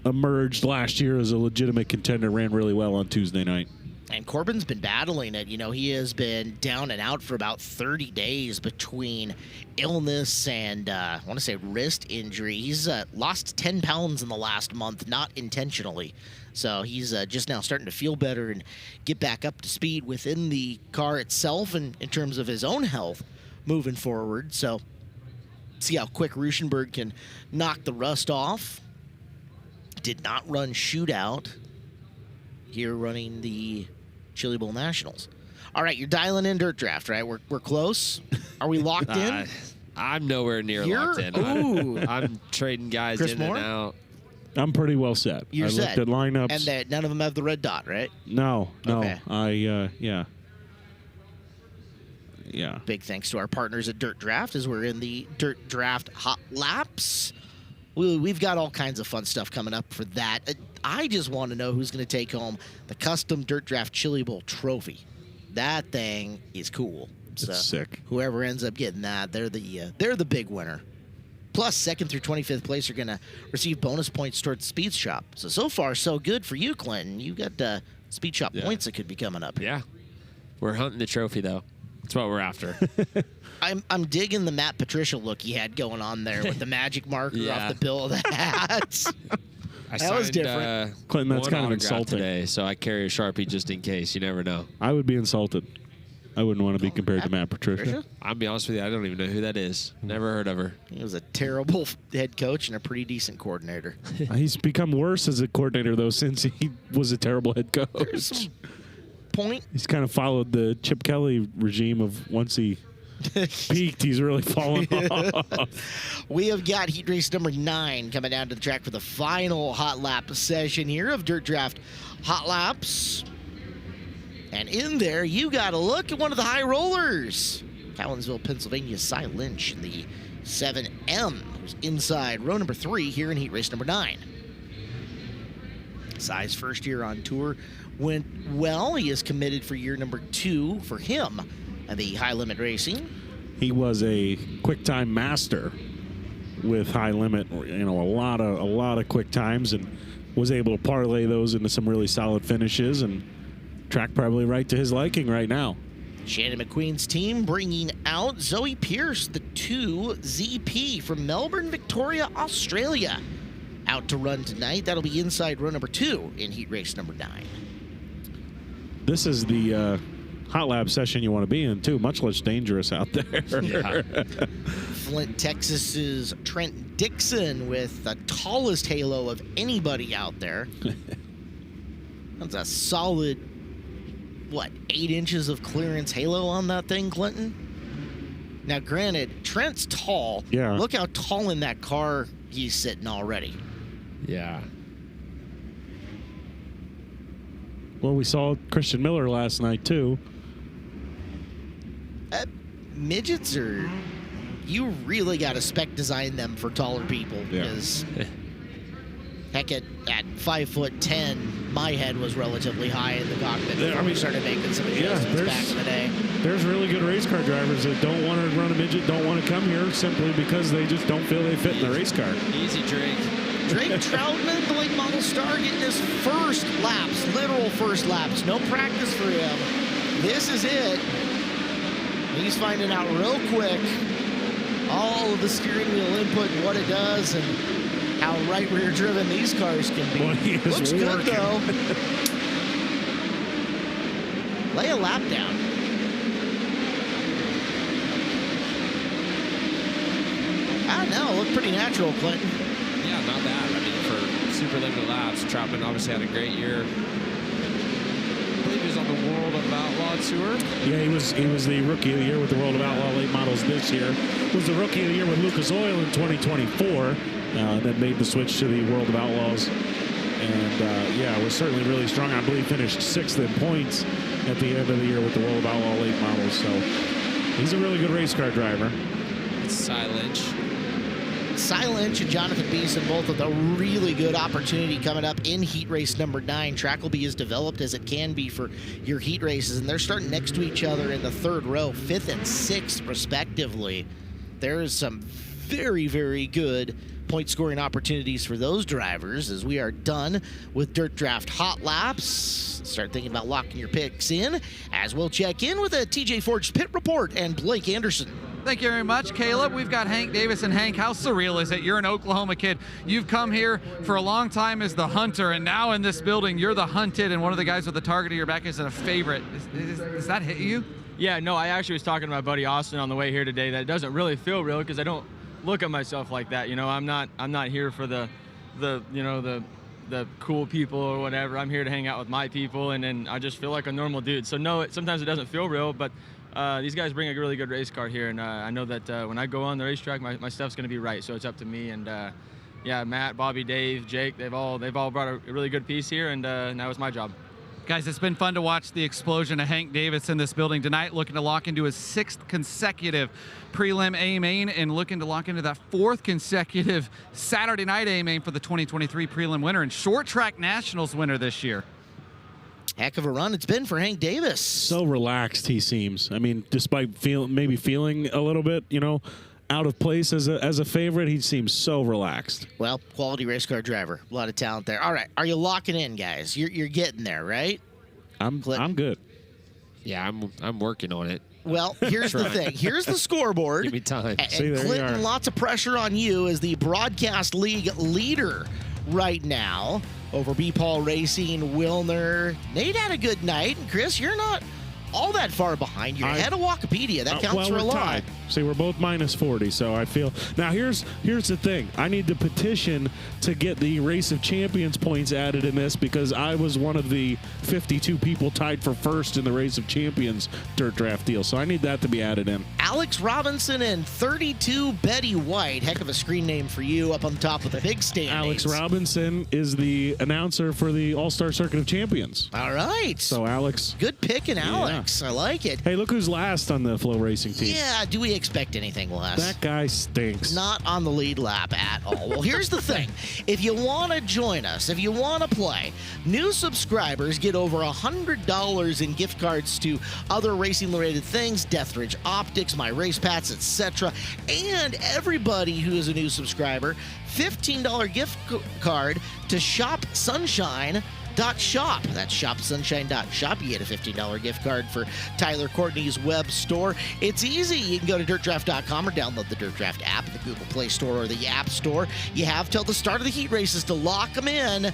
emerged last year as a legitimate contender, ran really well on Tuesday night. And Corbin's been battling it. He has been down and out for about 30 days between illness and, I want to say, wrist injury. He's lost 10 pounds in the last month, not intentionally. So he's just now starting to feel better and get back up to speed within the car itself and in terms of his own health moving forward. So see how quick Ruschenberg can knock the rust off. Did not run shootout here running the Chili Bowl Nationals. All right, you're dialing in Dirt Draft, right? We're close. Are we locked in? I'm nowhere near Here? locked in. Ooh. I'm trading guys Chris in Moore? and out. I'm pretty well set. You're I set. looked at lineups. And that none of them have the red dot, right? No. Okay. Yeah. Big thanks to our partners at Dirt Draft as we're in the Dirt Draft Hot Laps. We've got all kinds of fun stuff coming up for that. I just want to know who's going to take home the custom Dirt Draft Chili Bowl trophy. That thing is cool. It's sick. Whoever ends up getting that, they're the big winner. Plus, 2nd through 25th place are going to receive bonus points towards Speed Shop. So far, so good for you, Clinton. You got Speed Shop points that could be coming up. Yeah. We're hunting the trophy, though. That's what we're after. I'm digging the Matt Patricia look he had going on there with the magic marker off the bill of the hat. That was different. Clinton, that's kind of insulting. Today, so I carry a Sharpie just in case. You never know. I would be insulted. I wouldn't want to be compared to Matt Patricia. I'll be honest with you, I don't even know who that is. Never heard of her. He was a terrible head coach and a pretty decent coordinator. He's become worse as a coordinator, though, since he was a terrible head coach. There's some point. He's kind of followed the Chip Kelly regime of once he peaked, he's really fallen off. We have got heat race number 9 coming down to the track for the final hot lap session here of Dirt Draft Hot Laps. And in there, you got to look at one of the high rollers. Collinsville, Pennsylvania, Cy Lynch in the 7M, who's inside row number 3 here in heat race number 9. Cy's first year on tour went well. He is committed for year number 2 for him at the High Limit Racing. He was a quick time master with High Limit, a lot of quick times, and was able to parlay those into some really solid finishes, and track probably right to his liking right now. Shannon McQueen's team bringing out Zoe Pierce, the 2 ZP from Melbourne, Victoria, Australia. Out to run tonight. That'll be inside row number 2 in heat race number 9. This is the hot lap session you want to be in, too. Much less dangerous out there. Yeah. Flint, Texas's Trent Dixon with the tallest halo of anybody out there. That's a solid, 8 inches of clearance halo on that thing, Clinton? Now, granted, Trent's tall. Yeah. Look how tall in that car he's sitting already. Yeah. Well, we saw Christian Miller last night, too. Midgets are, you really got to spec design them for taller people. Because, heck, at 5'10", my head was relatively high in the cockpit before we started making some adjustments back in the day. There's really good race car drivers that don't want to run a midget, don't want to come here simply because they just don't feel they fit in the race car. Easy, Drake. Drake Troutman, the late model star, getting his first laps, literal first laps. No practice for him. This is it. He's finding out real quick all of the steering wheel input and what it does and how right rear driven these cars can be. Well, he is Looks good, working. though. Lay a lap down. I don't know. Looked pretty natural, Clinton. Yeah, not bad. I mean, for super limited laps, Troutman obviously had a great year. I believe he was on the World of Outlaw Tour. Yeah, he was the Rookie of the Year with the World of Outlaw late models this year. Was the Rookie of the Year with Lucas Oil in 2024. Then made the switch to the World of Outlaws. And, yeah, was certainly really strong. I believe finished 6th in points at the end of the year with the World of Outlaw late models. So he's a really good race car driver. Cy Lynch. Cy Lynch and Jonathan Beeson both with a really good opportunity coming up in heat race number 9. Track will be as developed as it can be for your heat races, and they're starting next to each other in the 3rd row, 5th and 6th respectively. There is some very, very good point scoring opportunities for those drivers as we are done with Dirt Draft Hot Laps. Start thinking about locking your picks in as we'll check in with a TJ Forged Pit Report and Blake Anderson. Thank you very much, Caleb. We've got Hank Davis. And Hank, how surreal is it? You're an Oklahoma kid. You've come here for a long time as the hunter, and now in this building, you're the hunted, and one of the guys with the target of your back is a favorite. Does that hit you? Yeah, no, I actually was talking to my buddy Austin on the way here today that it doesn't really feel real because I don't look at myself like that. You know, I'm not here for the cool people or whatever. I'm here to hang out with my people, and then I just feel like a normal dude. So no, sometimes it doesn't feel real, but these guys bring a really good race car here, and I know that when I go on the racetrack, my stuff's going to be right. So it's up to me, and yeah, Matt, Bobby, Dave, Jake, they've all brought a really good piece here, and now it's my job. Guys, it's been fun to watch the explosion of Hank Davis in this building tonight, looking to lock into his 6th consecutive prelim A-main and looking to lock into that 4th consecutive Saturday night A-main for the 2023 prelim winner and short track nationals winner this year. Heck of a run it's been for Hank Davis. So relaxed he seems. I mean, despite maybe feeling a little bit, out of place as a favorite, he seems so relaxed. Well, quality race car driver. A lot of talent there. All right, are you locking in, guys? You're getting there, right? I'm good. Yeah, I'm working on it. Well, here's the thing. Here's the scoreboard. Give me time. And See, there Clinton, you are. lots of pressure on you as the Broadcast League leader right now over B. Paul Racing, Wilner. Nate had a good night, and Chris, you're not all that far behind. You're ahead of Wikipedia. That counts for a lot. Tied. See, we're both minus 40, so I feel... Now, here's the thing. I need to petition to get the Race of Champions points added in this because I was one of the 52 people tied for first in the Race of Champions dirt draft deal, so I need that to be added in. Alex Robinson and 32 Betty White. Heck of a screen name for you up on top of the big standings. Alex Robinson is the announcer for the All-Star Circuit of Champions. All right. So, Alex... Good pick in Alex. I like it. Hey, look who's last on the FloRacing team. Yeah, do we expect anything less? That guy stinks. Not on the lead lap at all. Well, here's the thing. If you want to join us, if you want to play, new subscribers get over $100 in gift cards to other racing-related things, Deathridge Optics, My Race Pats, etc. And everybody who is a new subscriber, $15 gift card to Shop Sunshine. .shop. That's shopsunshine.shop. You get a $15 gift card for Tyler Courtney's web store. It's easy. You can go to dirtdraft.com or download the Dirt Draft app at the Google Play Store or the App Store. You have till the start of the heat races to lock them in.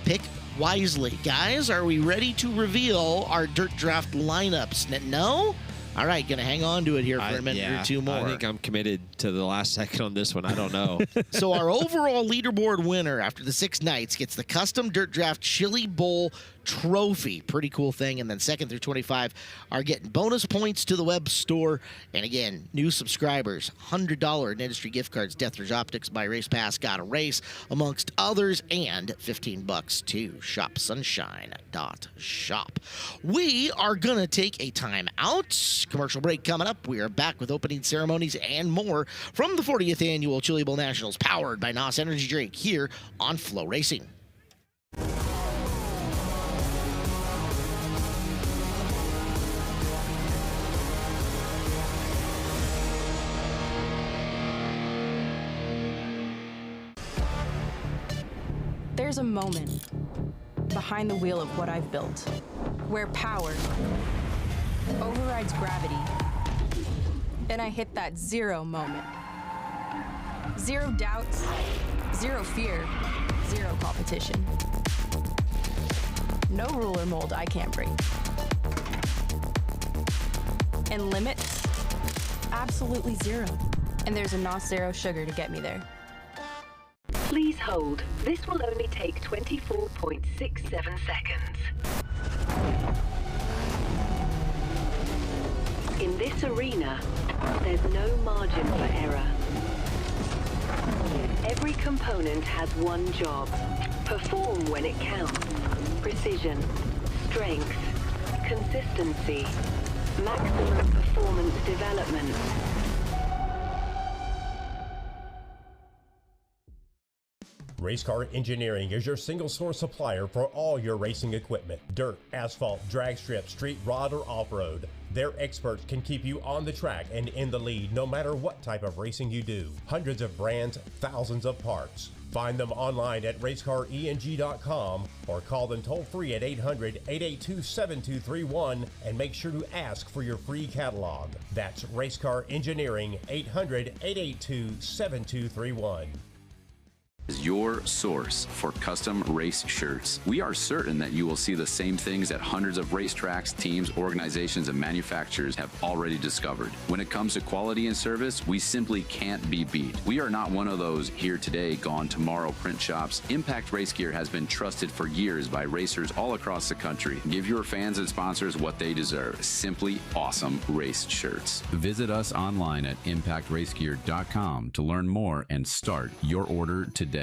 Pick wisely. Guys, are we ready to reveal our Dirt Draft lineups? No? All right, going to hang on to it here for a minute or two more. I think I'm committed to the last second on this one. I don't know. So our overall leaderboard winner after the 6 nights gets the custom Dirt Draft Chili Bowl trophy. Pretty cool thing. And then 2nd through 25 are getting bonus points to the web store. And again, new subscribers, $100 in industry gift cards, Deathridge Optics, Buy Race Pass, Got a Race, amongst others, and $15 to shopsunshine.shop. We are going to take a time out. Commercial break coming up. We are back with opening ceremonies and more from the 40th Annual Chili Bowl Nationals, powered by NOS Energy Drink here on FloRacing. There's a moment behind the wheel of what I've built, where power overrides gravity, and I hit that zero moment. Zero doubts, zero fear, zero competition. No rule or mold I can't break. And limits, absolutely zero. And there's a NOS Zero sugar to get me there. Please hold. This will only take 24.67 seconds. In this arena, there's no margin for error. Every component has one job. Perform when it counts. Precision, strength, consistency, maximum performance development. Racecar Engineering is your single source supplier for all your racing equipment. Dirt, asphalt, drag strip, street rod, or off-road. Their experts can keep you on the track and in the lead no matter what type of racing you do. Hundreds of brands, thousands of parts. Find them online at racecareng.com or call them toll free at 800-882-7231 and make sure to ask for your free catalog. That's Racecar Engineering, 800-882-7231. Is your source for custom race shirts. We are certain that you will see the same things that hundreds of racetracks, teams, organizations, and manufacturers have already discovered. When it comes to quality and service, we simply can't be beat. We are not one of those here today, gone tomorrow print shops. Impact Race Gear has been trusted for years by racers all across the country. Give your fans and sponsors what they deserve. Simply awesome race shirts. Visit us online at impactracegear.com to learn more and start your order today.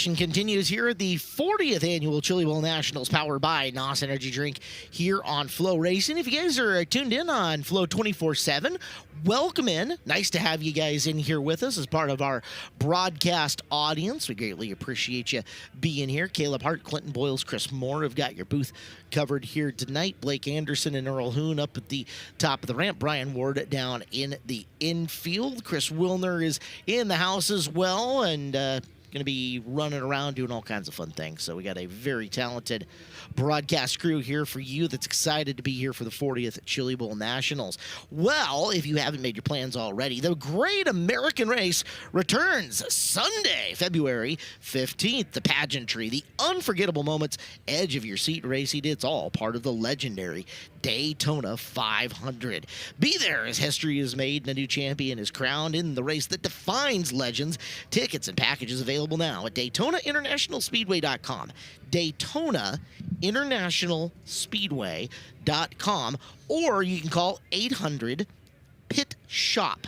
action continues here at the 40th Annual Chili Bowl Nationals, powered by NOS Energy Drink here on FloRacing. If you guys are tuned in on Flow 24/7, welcome in. Nice to have you guys in here with us as part of our broadcast audience. We greatly appreciate you being here. Caleb Hart, Clinton Boyles, Chris Moore have got your booth covered here tonight. Blake Anderson and Earl Hoon up at the top of the ramp. Brian Ward down in the infield. Chris Wilner is in the house as well, and going to be running around doing all kinds of fun things. So we got a very talented broadcast crew here for you that's excited to be here for the 40th Chili Bowl Nationals. Well, if you haven't made your plans already, the Great American Race returns Sunday, February 15th. The pageantry, the unforgettable moments, edge of your seat racing, it's all part of the legendary Daytona 500. Be there as history is made and a new champion is crowned in the race that defines legends. Tickets and packages available now at DaytonaInternationalSpeedway.com. DaytonaInternationalSpeedway.com, or you can call 800-PIT-SHOP.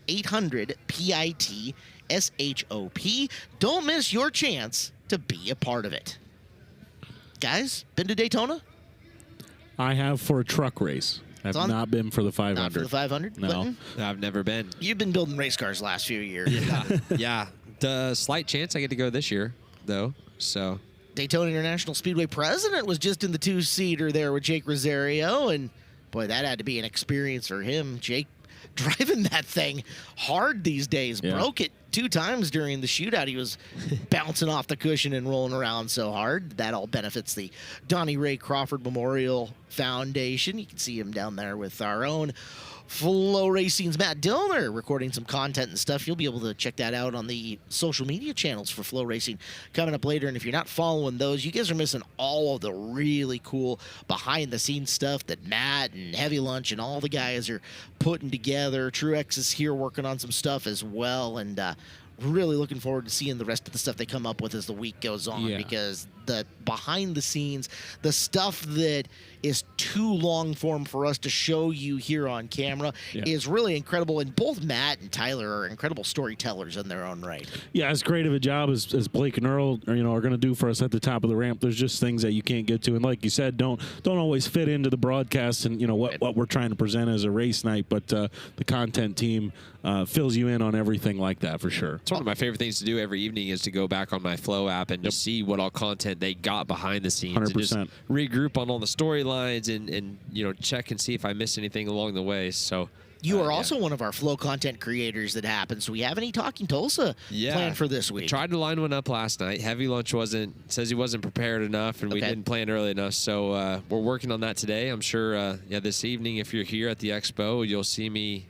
800-PIT-SHOP. Don't miss your chance to be a part of it. Guys, been to Daytona? I have for a truck race. I've not been for the 500. Not for the 500? No. Clinton? I've never been. You've been building race cars the last few years. Yeah. The slight chance I get to go this year, though. So Daytona International Speedway president was just in the two-seater there with Jake Rosario, and boy, that had to be an experience for him. Jake driving that thing hard these days. Yeah. Broke it 2 times during the shootout. He was bouncing off the cushion and rolling around so hard. That all benefits the Donnie Ray Crawford Memorial Foundation. You can see him down there with our own FloRacing's Matt Dillner recording some content and stuff. You'll be able to check that out on the social media channels for FloRacing coming up later. And if you're not following those, you guys are missing all of the really cool behind-the-scenes stuff that Matt and Heavy Lunch and all the guys are putting together. Truex is here working on some stuff as well, and really looking forward to seeing the rest of the stuff they come up with as the week goes on, because the behind the scenes, the stuff that is too long form for us to show you here on camera is really incredible. And both Matt and Tyler are incredible storytellers in their own right. Yeah, as great of a job as Blake and Earl are going to do for us at the top of the ramp, there's just things that you can't get to. And like you said, don't always fit into the broadcast and what we're trying to present as a race night, but the content team fills you in on everything like that for sure. It's one of my favorite things to do every evening is to go back on my Flow app and just see what all content they got behind the scenes. 100%. And just regroup on all the storylines and check and see if I missed anything along the way. So you are also one of our Flow content creators that happens. Do we have any Talking Tulsa planned for this week? We tried to line one up last night. Heavy Lunch says he wasn't prepared enough, and we didn't plan early enough. So we're working on that today. I'm sure this evening, if you're here at the expo, you'll see me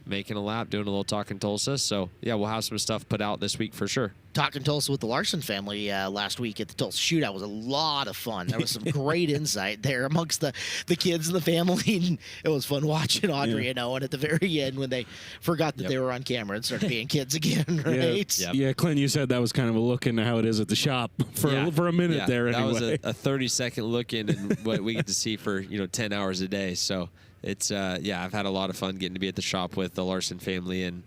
making a lap, doing a little Talking Tulsa. So, we'll have some stuff put out this week for sure. Talking Tulsa with the Larson family last week at the Tulsa Shootout was a lot of fun. There was some great insight there amongst the kids and the family. And it was fun watching Audrey and Owen at the very end when they forgot that they were on camera and started being kids again, right? Yeah, Clint, you said that was kind of a look into how it is at the shop for a minute there anyway. That was a 30-second look in and what we get to see for 10 hours a day. So it's I've had a lot of fun getting to be at the shop with the Larson family and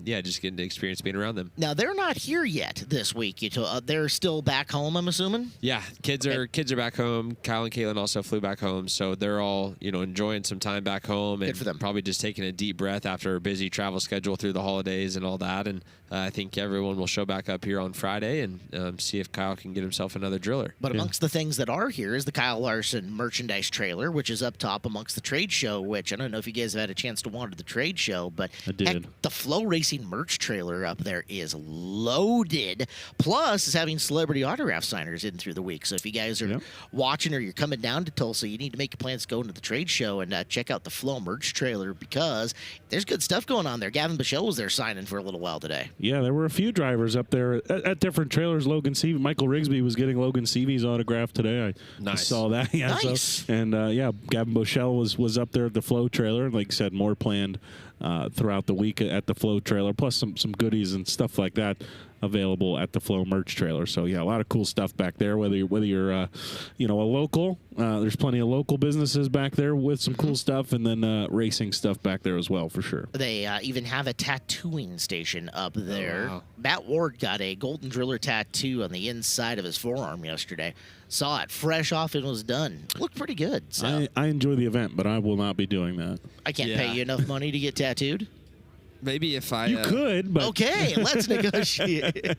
just getting to experience being around them. Now they're not here yet this week. They're still back home, I'm assuming. Yeah, kids are back home. Kyle and Caitlin also flew back home, so they're all enjoying some time back home and for them. Probably just taking a deep breath after a busy travel schedule through the holidays and all that. And I think everyone will show back up here on Friday and see if Kyle can get himself another driller. But amongst the things that are here is the Kyle Larson merchandise trailer, which is up top amongst the trade show. Which I don't know if you guys have had a chance to wander the trade show, but I did. The FloRacing merch trailer up there is loaded. Plus, is having celebrity autograph signers in through the week. So if you guys are watching or you're coming down to Tulsa, you need to make your plans to go into the trade show and check out the Flo merch trailer because there's good stuff going on there. Gavin Bichelle was there signing for a little while today. Yeah, there were a few drivers up there at different trailers. Logan Seavey, Michael Rigsby was getting Logan Seavey's autograph today. I saw that. Yeah, nice. So, and Gavin Bichelle was up there at the Flo trailer. Like I said, more planned throughout the week at the Flo trailer, plus some goodies and stuff like that. available at the Flow merch trailer. So yeah, a lot of cool stuff back there. Whether you're a local, there's plenty of local businesses back there with some cool stuff, and then racing stuff back there as well, for sure. They even have a tattooing station up there. Oh, wow. Matt Ward got a Golden Driller tattoo on the inside of his forearm yesterday. Saw it fresh off and was done. Looked pretty good. So I enjoy the event, but I will not be doing that. I can't pay you enough money to get tattooed. Maybe if I... You could, but... Okay, let's negotiate.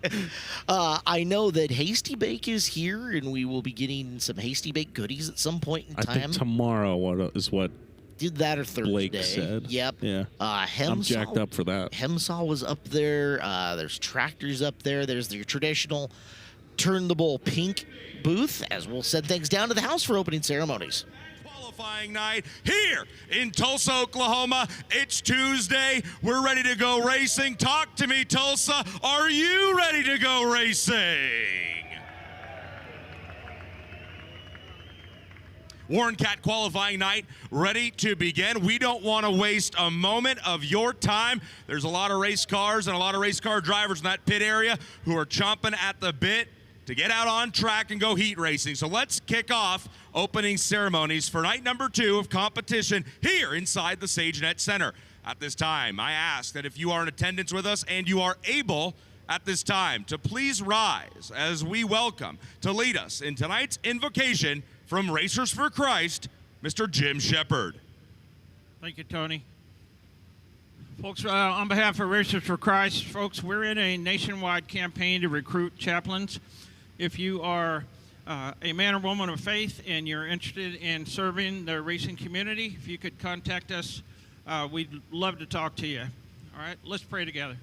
I know that Hasty Bake is here, and we will be getting some Hasty Bake goodies at some point in time. I think tomorrow is what did that or Thursday. Blake said. Yep. Yeah. I'm jacked up for that. Hemsaw was up there. There's tractors up there. There's the traditional Turn the Bull pink booth, as we'll send things down to the house for opening ceremonies. Qualifying night here in Tulsa, Oklahoma. It's Tuesday. We're ready to go racing. Talk to me, Tulsa. Are you ready to go racing? Warren Cat qualifying night ready to begin. We don't want to waste a moment of your time. There's a lot of race cars and a lot of race car drivers in that pit area who are chomping at the bit to get out on track and go heat racing. So let's kick off opening ceremonies for night number 2 of competition here inside the SageNet Center. At this time, I ask that if you are in attendance with us and you are able at this time to please rise as we welcome to lead us in tonight's invocation from Racers for Christ, Mr. Jim Shepard. Thank you, Tony. Folks, on behalf of Racers for Christ, folks, we're in a nationwide campaign to recruit chaplains. If you are a man or woman of faith and you're interested in serving the racing community, if you could contact us, we'd love to talk to you. All right, let's pray together.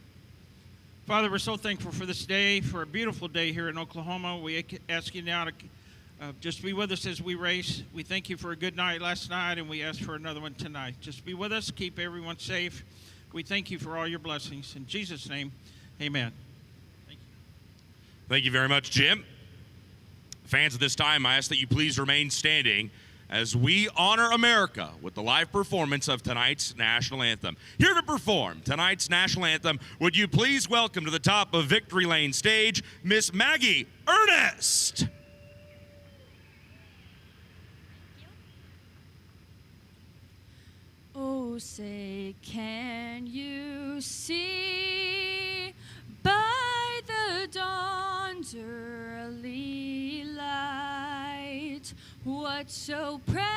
Father, we're so thankful for this day, for a beautiful day here in Oklahoma. We ask you now to just be with us as we race. We thank you for a good night last night, and we ask for another one tonight. Just be with us, keep everyone safe. We thank you for all your blessings. In Jesus' name, amen. Thank you very much, Jim. Fans, at this time, I ask that you please remain standing as we honor America with the live performance of tonight's national anthem. Here to perform tonight's national anthem, would you please welcome to the top of Victory Lane stage, Miss Maggie Ernest. Oh, say, can you see by the dawn's early light what so proudly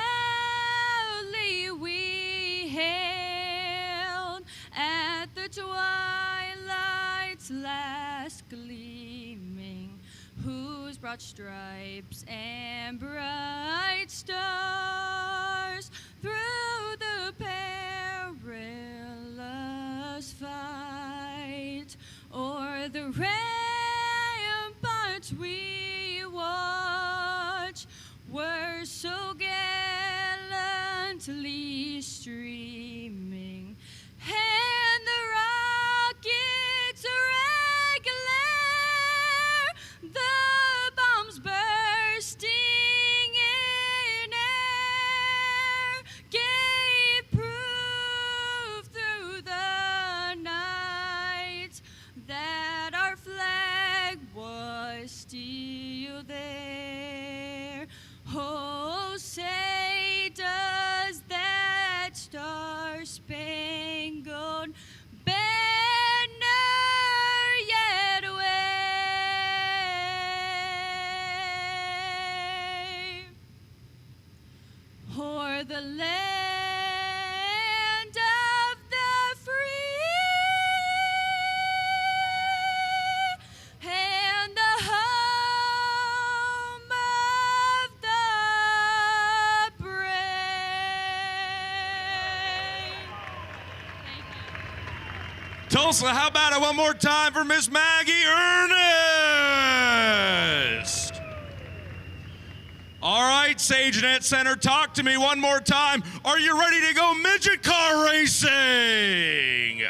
we hailed at the twilight's last gleaming, whose broad stripes and bright stars through the perilous fight o'er the ramparts we watch were so gallantly streaming, and the rockets regular, the bombs bursting in air, gave proof through the night that our flag was still there. Oh, say does that star-spangled banner yet wave o'er the land of the free and the home of the brave. Tulsa, how about it one more time for Miss Maggie Ernest? All right, SageNet Center, talk to me one more time. Are you ready to go midget car racing?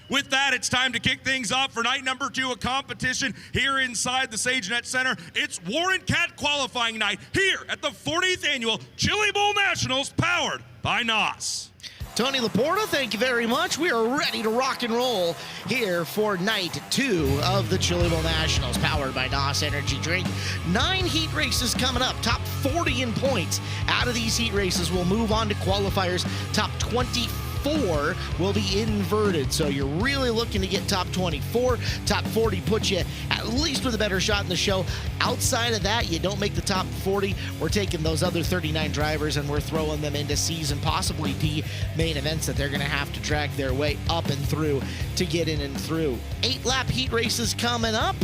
With that, it's time to kick things off for night number 2 of competition here inside the SageNet Center. It's Warren Cat qualifying night here at the 40th annual Chili Bowl Nationals, powered by NOS. Tony Laporta, thank you very much. We are ready to rock and roll here for night 2 of the Chili Bowl Nationals, powered by NOS Energy Drink. 9 heat races coming up. Top 40 in points out of these heat races will move on to qualifiers. Top 24 will be inverted. So you're really looking to get top 24. Top 40 puts you at least with a better shot in the show. Outside of that, you don't make the top 40. We're taking those other 39 drivers and we're throwing them into C's and possibly D main events that they're going to have to drag their way up and through to get in and through. 8-lap heat races coming up.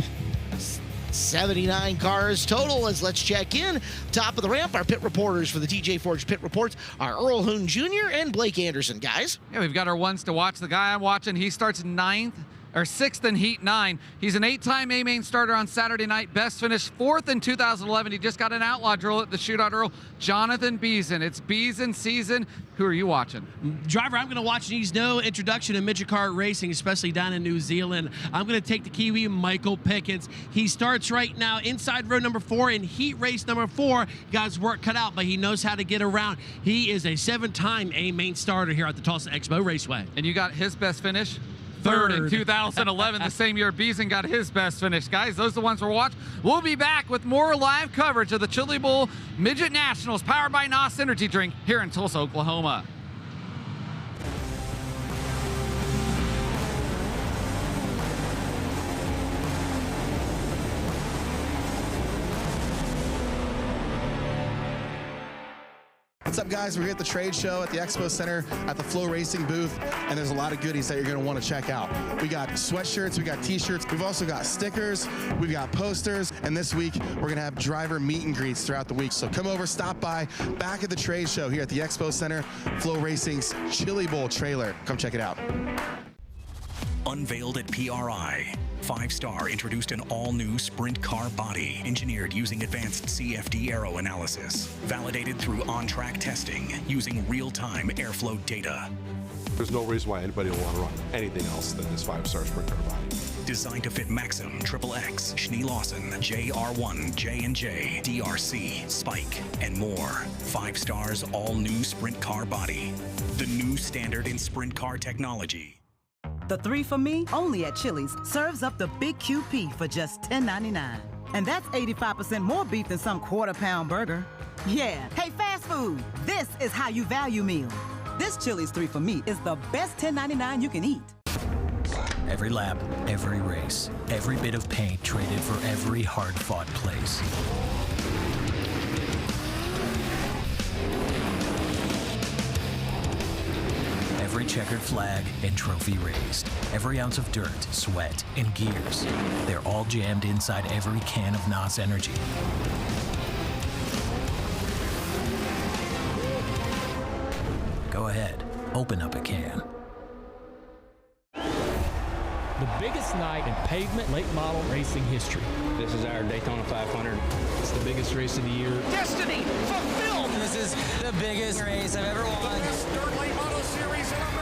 79 cars total as let's check in. Top of the ramp, our pit reporters for the TJ Forge Pit Reports are Earl Hoon Jr. and Blake Anderson, guys. Yeah, we've got our ones to watch. The guy I'm watching, he starts 6th in Heat 9. He's an 8-time A-Main starter on Saturday night. Best finish 4th in 2011. He just got an outlaw drill at the Shootout Earl. Jonathan Beeson. It's Beeson season. Who are you watching? Driver I'm going to watch needs no introduction to midget car racing, especially down in New Zealand. I'm going to take the Kiwi, Michael Pickens. He starts right now inside row number 4 in heat race number 4. Got his work cut out, but he knows how to get around. He is a 7-time A-Main starter here at the Tulsa Expo Raceway. And you got his best finish? Third in 2011, the same year Beeson got his best finish. Guys, those are the ones we're watching. We'll be back with more live coverage of the Chili Bowl Midget Nationals, powered by NOS Energy Drink here in Tulsa, Oklahoma. What's up, guys? We're here at the trade show at the Expo Center at the FloRacing booth, and there's a lot of goodies that you're going to want to check out. We got sweatshirts, we got t-shirts, we've also got stickers, we've got posters, and this week we're going to have driver meet and greets throughout the week. So come over, stop by, back at the trade show here at the Expo Center, FloRacing's Chili Bowl trailer. Come check it out. Unveiled at PRI, 5-Star introduced an all-new sprint car body engineered using advanced CFD aero analysis, validated through on-track testing using real-time airflow data. There's no reason why anybody will want to run anything else than this 5-star sprint car body. Designed to fit Maxim, XXX, Schnee Lawson, JR1, J&J, DRC, Spike, and more. 5-Star's all-new sprint car body. The new standard in sprint car technology. The 3 for Me, only at Chili's, serves up the Big QP for just $10.99. And that's 85% more beef than some quarter-pound burger. Yeah, hey, fast food, this is how you value meal. This Chili's 3 for Me is the best $10.99 you can eat. Every lap, every race, every bit of paint traded for every hard-fought place. Every checkered flag and trophy raised. Every ounce of dirt, sweat, and gears. They're all jammed inside every can of NOS Energy. Go ahead, open up a can. The biggest night in pavement late model racing history. This is our Daytona 500. It's the biggest race of the year. Destiny fulfilled! This is the biggest race I've ever won. The best dirt late model series in America.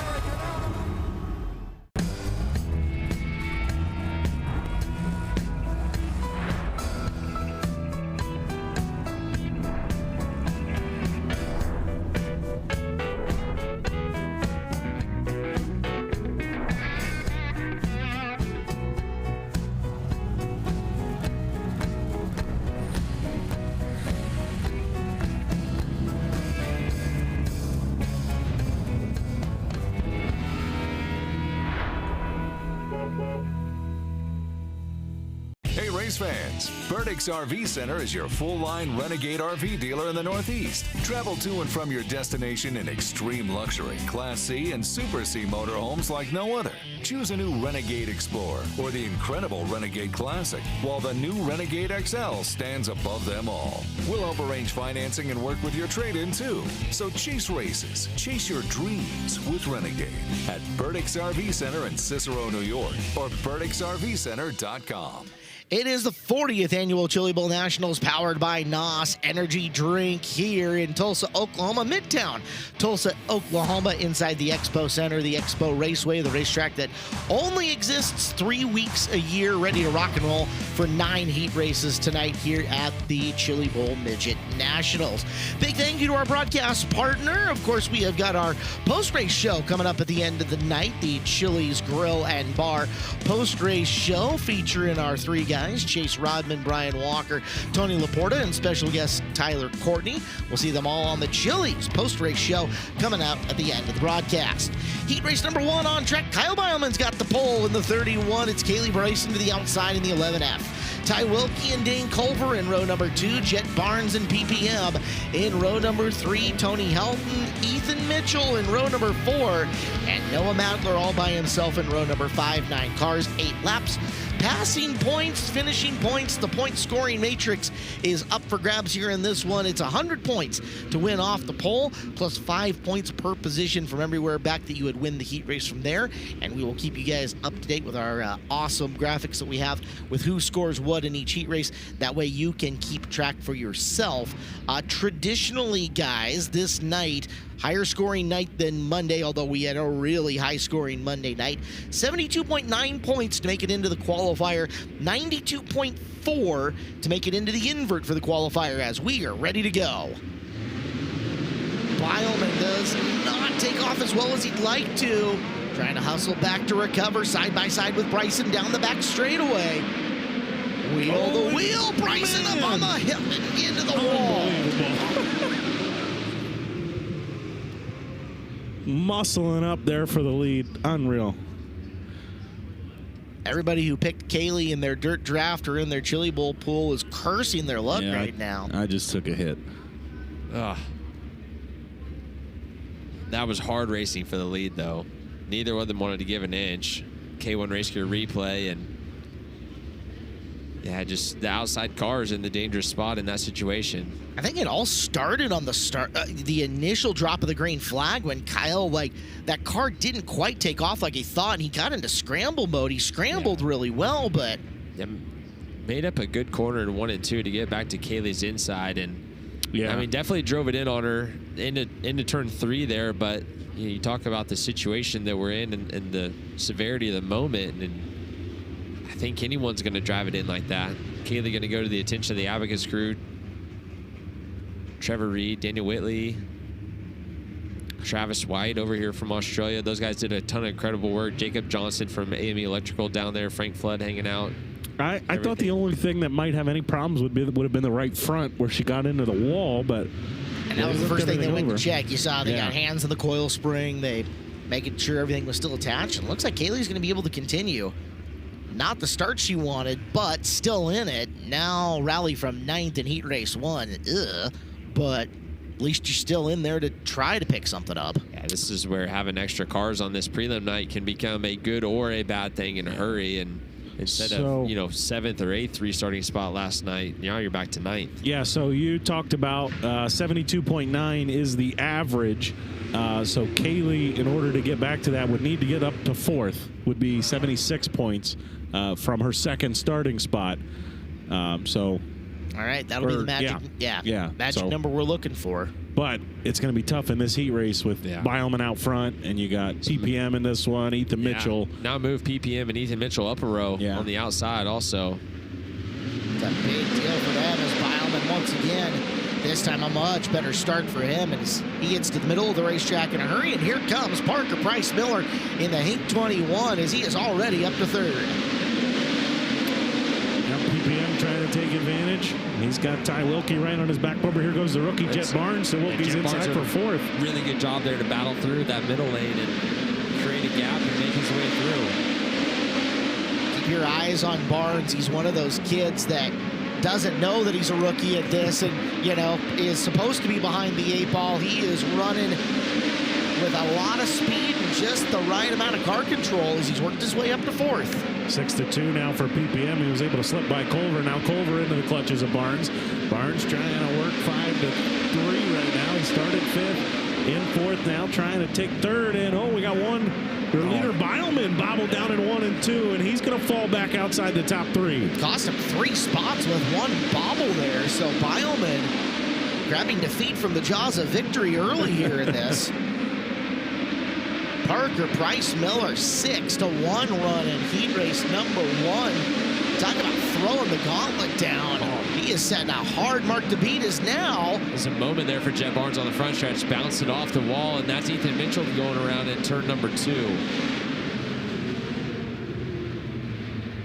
Fans, Burdick's RV Center is your full-line Renegade RV dealer in the Northeast. Travel to and from your destination in extreme luxury, Class C and Super C motorhomes like no other. Choose a new Renegade Explorer or the incredible Renegade Classic, while the new Renegade XL stands above them all. We'll help arrange financing and work with your trade-in too. So chase races, chase your dreams with Renegade at Burdick's RV Center in Cicero, New York, or Burdick'sRVCenter.com. It is the 40th annual Chili Bowl Nationals powered by NOS Energy Drink here in Tulsa, Oklahoma, Midtown Tulsa, Oklahoma, inside the Expo Center, the Expo Raceway, the racetrack that only exists 3 weeks a year, ready to rock and roll for 9 heat races tonight here at the Chili Bowl Midget Nationals. Big thank you to our broadcast partner. Of course, we have got our post-race show coming up at the end of the night, the Chili's Grill and Bar post-race show featuring our 3 guys. Chase Rodman, Brian Walker, Tony Laporta, and special guest Tyler Courtney. We'll see them all on the Chili's post-race show coming out at the end of the broadcast. Heat race number 1 on track. Kyle Beilman's got the pole in the 31. It's Kaylee Bryson to the outside in the 11F. Ty Wilkie and Dane Culver in row number 2. Jet Barnes and PPM in row number 3. Tony Helton, Ethan Mitchell in row number 4. And Noah Madler all by himself in row number 5. 9 cars, 8 laps. Passing points, finishing points, the point scoring matrix is up for grabs here in this one. It's 100 points to win off the pole, plus 5 points per position from everywhere back that you would win the heat race from there. And we will keep you guys up to date with our awesome graphics that we have with who scores what in each heat race. That way you can keep track for yourself. Traditionally, guys, this night, higher scoring night than Monday, although we had a really high scoring Monday night. 72.9 points to make it into the qualifier, 92.4 to make it into the invert for the qualifier as we are ready to go. Beilman does not take off as well as he'd like to. Trying to hustle back to recover side by side with Bryson down the back straightaway. Wheel the wheel, Bryson up on the hill and into the wall. Muscling up there for the lead. Unreal. Everybody who picked Kaylee in their dirt draft or in their Chili Bowl pool is cursing their luck right now. I just took a hit. Ugh. That was hard racing for the lead, though. Neither one of them wanted to give an inch. K1 Race Gear replay, and yeah, just the outside cars in the dangerous spot in that situation. I think it all started on the initial drop of the green flag when Kyle, that car didn't quite take off like he thought, and he got into scramble mode. He scrambled really well, but yeah, made up a good corner in 1 and 2 to get back to Kaylee's inside, and I mean, definitely drove it in on her into turn 3 there. But you talk about the situation that we're in and the severity of the moment, and I think anyone's going to drive it in like that. Kaylee going to go to the attention of the Abacus crew. Trevor Reed, Daniel Whitley, Travis White over here from Australia. Those guys did a ton of incredible work. Jacob Johnson from AME Electrical down there. Frank Flood hanging out. I thought the only thing that might have any problems would have been the right front where she got into the wall, but and that was the first thing they went to check. You saw they got hands on the coil spring. They making sure everything was still attached. And it looks like Kaylee's going to be able to continue. Not the start she wanted, but still in it. Now rally from 9th in heat race 1. But at least you're still in there to try to pick something up. Yeah, this is where having extra cars on this prelim night can become a good or a bad thing in a hurry. And instead of 7th or 8th restarting spot last night, now you're back to 9th. Yeah, so you talked about 72.9 is the average. So Kaylee, in order to get back to that, would need to get up to 4th, would be 76 points from her 2nd starting spot. All right, that'll be the magic. Magic number we're looking for. But it's going to be tough in this heat race with Beilman out front, and you got PPM in this one, Ethan Mitchell. Now move PPM and Ethan Mitchell up a row on the outside also. It's a big deal for them as Beilman once again. This time a much better start for him as he gets to the middle of the racetrack in a hurry. And here comes Parker Price Miller in the Hink 21 as he is already up to 3rd. PPM trying to take advantage. He's got Ty Wilkie right on his back bumper. Here goes the rookie Jet Barnes. So Wilkie's inside for 4th. Really good job there to battle through that middle lane and create a gap and make his way through. Keep your eyes on Barnes. He's one of those kids that doesn't know that he's a rookie at this and, is supposed to be behind the 8 ball. He is running with a lot of speed and just the right amount of car control as he's worked his way up to 4th. 6-2 now for PPM. He was able to slip by Culver. Now Culver into the clutches of Barnes. Barnes trying to work 5-3 right now. He started 5th, in 4th now, trying to take 3rd. And we got one Their leader, Beilman, bobbled down in 1 and 2, and he's going to fall back outside the top 3. Cost him 3 spots with 1 bobble there. So Beilman grabbing defeat from the jaws of victory early here in this. Parker Price Miller 6-1 run in heat race number 1. Talk about throwing the gauntlet down. He is setting a hard mark to beat is now. There's a moment there for Jet Barnes on the front stretch, bounced it off the wall, and that's Ethan Mitchell going around in turn number 2.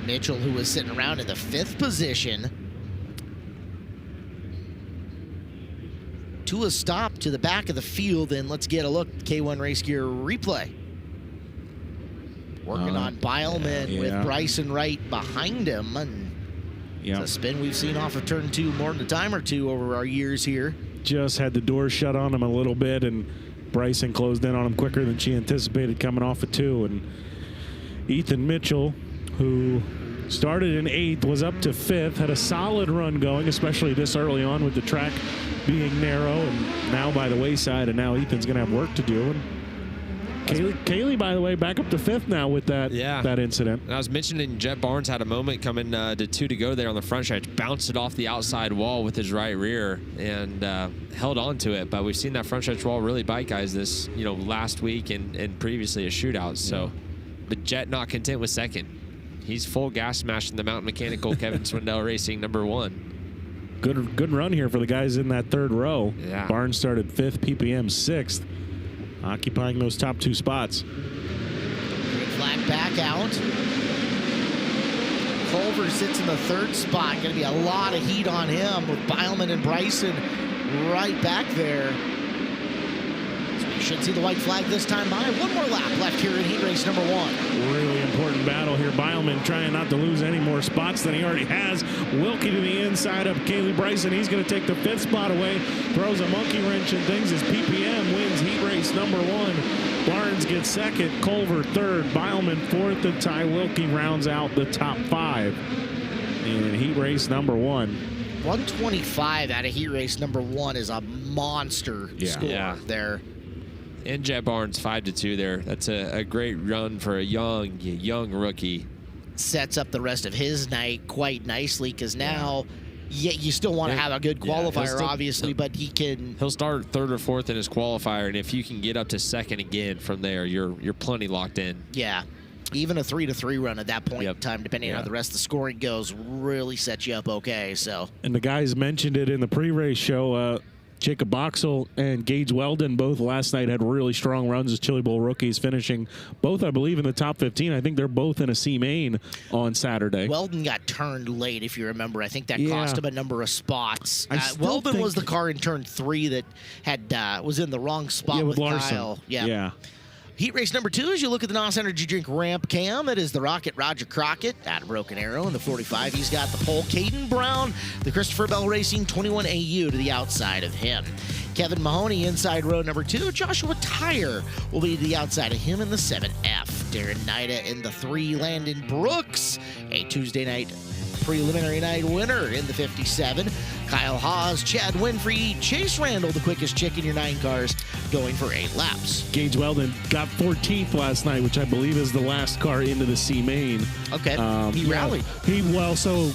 Mitchell, who was sitting around in the 5th position, to a stop to the back of the field, and let's get a look at K1 Race Gear replay. Working on Beilman with Bryson Wright behind him, and it's a spin we've seen off of turn 2 more than a time or two over our years here. Just had the door shut on him a little bit, and Bryson closed in on him quicker than she anticipated coming off of 2. And Ethan Mitchell, who started in 8th, was up to 5th, had a solid run going, especially this early on with the track being narrow and now by the wayside, and now Ethan's going to have work to do. And Kaylee, by the way, back up to 5th now with that incident. And I was mentioning Jet Barnes had a moment coming to 2 to go there on the front stretch, bounced it off the outside wall with his right rear and held on to it. But we've seen that front stretch wall really bite guys this, last week and previously a shootout. So, but Jet not content with 2nd. He's full gas smashing the Mountain Mechanical Kevin Swindell Racing number 1. Good run here for the guys in that 3rd row. Yeah. Barnes started 5th, PPM 6th. Occupying those top 2 spots. Green flag back out. Culver sits in the 3rd spot. Going to be a lot of heat on him with Beilman and Bryson right back there. So we should see the white flag this time by. 1 more lap left here in heat race number 1. Really important battle here. Beilman trying not to lose any more spots than he already has. Wilkie to the inside of Kaylee Bryson. He's going to take the 5th spot away. Throws a monkey wrench and things as PPM wins heat race number 1. Barnes gets 2nd. Culver 3rd. Beilman 4th. And Ty Wilkie rounds out the top 5 in heat race number 1. 125 out of heat race number 1 is a monster score there. And Jet Barnes 5-2 there. That's a great run for a young rookie. Sets up the rest of his night quite nicely because now you still want to have a good qualifier, obviously, but he'll start 3rd or 4th in his qualifier, and if you can get up to 2nd again from there, you're plenty locked in. Yeah. Even a 3-3 run at that point in time, depending on how the rest of the scoring goes, really sets you up okay. So. And the guys mentioned it in the pre-race show. Jacob Boxell and Gage Weldon both last night had really strong runs as Chili Bowl rookies, finishing both, I believe, in the top 15. I think they're both in a C main on Saturday. Weldon got turned late, if you remember. I think that cost him a number of spots. Weldon was the car in turn 3 that had was in the wrong spot with Larson. Kyle. Yeah. Heat race number 2, as you look at the NOS Energy Drink ramp cam, it is the Rocket Roger Crockett out of Broken Arrow in the 45. He's got the pole. Caden Brown, the Christopher Bell Racing 21AU to the outside of him. Kevin Mahoney inside row number 2. Joshua Tyre will be to the outside of him in the 7F. Darren Nida in the 3. Landon Brooks, a Tuesday night preliminary night winner in the 57. Kyle Haas, Chad Winfrey, Chase Randall, the quickest chick in your 9 cars, going for 8 laps. Gage Weldon got 14th last night, which I believe is the last car into the C main. Okay, he rallied. So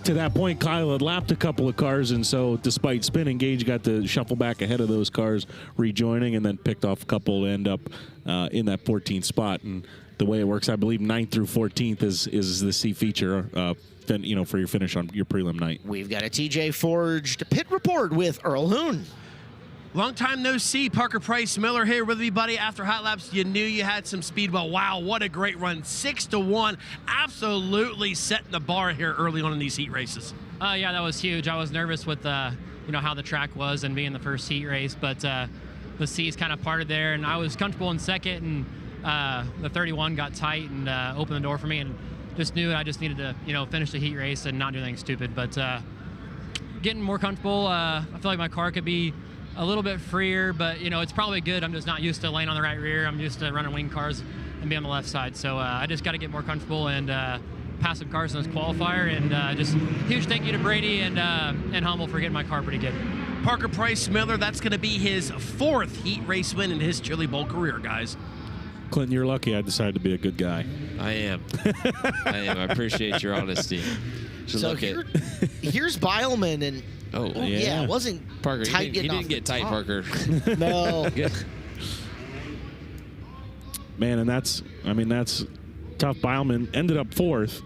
to that point, Kyle had lapped a couple of cars, and so despite spinning, Gage got to shuffle back ahead of those cars, rejoining, and then picked off a couple to end up in that 14th spot. And the way it works, I believe 9th through 14th is the C feature. For your finish on your prelim night. We've got a TJ Forged pit report with Earl Hoon. Long time no see. Parker Price Miller here with me, buddy. After hot laps, you knew you had some speed, but wow, what a great run. 6-1. Absolutely setting the bar here early on in these heat races. Yeah, that was huge. I was nervous with how the track was and being the first heat race, but the C's kind of parted there, and I was comfortable in 2nd, and the 31 got tight and opened the door for me, and just knew I just needed to, finish the heat race and not do anything stupid. But getting more comfortable. I feel like my car could be a little bit freer, but it's probably good. I'm just not used to laying on the right rear. I'm used to running wing cars and be on the left side. So I just got to get more comfortable and pass some cars in this qualifier. And just huge thank you to Brady and Hummel for getting my car pretty good. Parker Price Miller, that's going to be his 4th heat race win in his Chili Bowl career, guys. Clinton, you're lucky I decided to be a good guy. I am. I am. I appreciate your honesty. So here's Beilman, and yeah, it wasn't Parker. tight. He didn't get tight, top. Parker. No. Man, and that's tough. Beilman ended up 4th,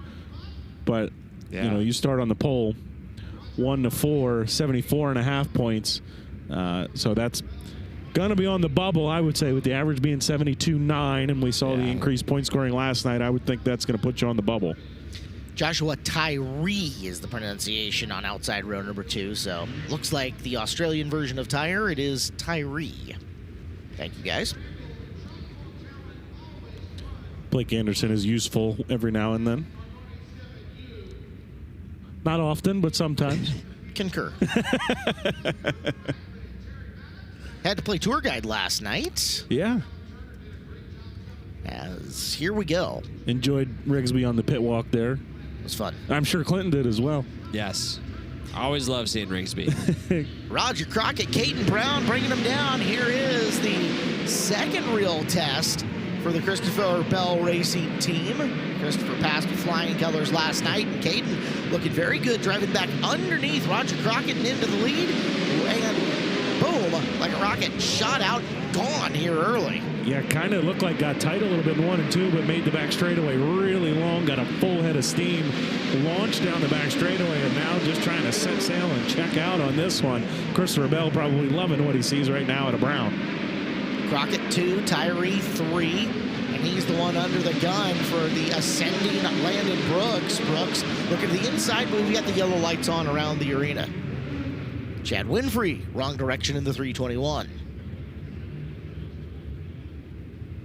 but you start on the pole, 1 to 4, 74.5 points. So that's gonna be on the bubble, I would say, with the average being 72.9, and we saw the increased point scoring last night. I would think that's gonna put you on the bubble. Joshua Tyree is the pronunciation on outside row number 2. So looks like the Australian version of Tyre. It is Tyree. Thank you, guys. Blake Anderson is useful every now and then. Not often, but sometimes. Concur. Had to play tour guide last night. Yeah. As here we go. Enjoyed Rigsby on the pit walk there. It was fun. I'm sure Clinton did as well. Yes. I always love seeing Rigsby. Roger Crockett, Caden Brown bringing them down. Here is the second real test for the Christopher Bell Racing team. Christopher passed with flying colors last night, and Caden looking very good, driving back underneath Roger Crockett and into the lead. And boom, like a rocket, shot out, gone here early. Yeah, kind of looked like got tight a little bit in 1 and 2, but made the back straightaway really long, got a full head of steam, launched down the back straightaway, and now just trying to set sail and check out on this one. Christopher Bell probably loving what he sees right now at a Brown. Crockett 2, Tyree 3, and he's the one under the gun for the ascending Landon Brooks. Brooks looking to the inside, but we've got the yellow lights on around the arena. Chad Winfrey, wrong direction in the 321.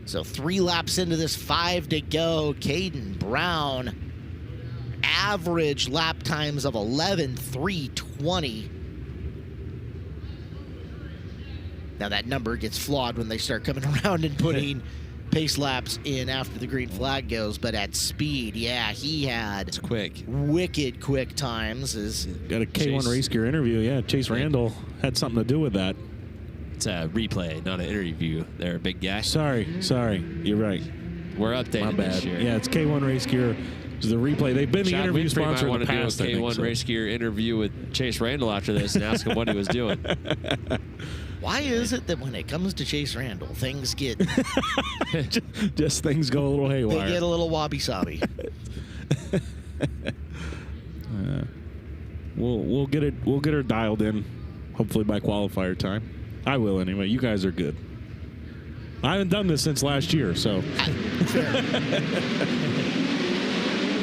So 3 laps into this, 5 to go. Caden Brown, average lap times of 11:3:20. Now that number gets flawed when they start coming around and putting pace laps in after the green flag goes, but at speed, yeah, he had wicked quick times. Got a K1 race gear interview. Yeah, Chase Randall had something to do with that. It's a replay, not an interview there, big guy. Sorry. You're right. We're updating My bad. this year. Yeah, it's K1 race gear. It's the replay. They've been the interview sponsor in the past. I want to do a K1 race gear interview with Chase Randall after this and ask him what he was doing. Why is it that when it comes to Chase Randall, things get just things go a little haywire? They get a little wabi-sabi. We'll get her dialed in, hopefully by qualifier time. I will anyway. You guys are good. I haven't done this since last year, so. Fair.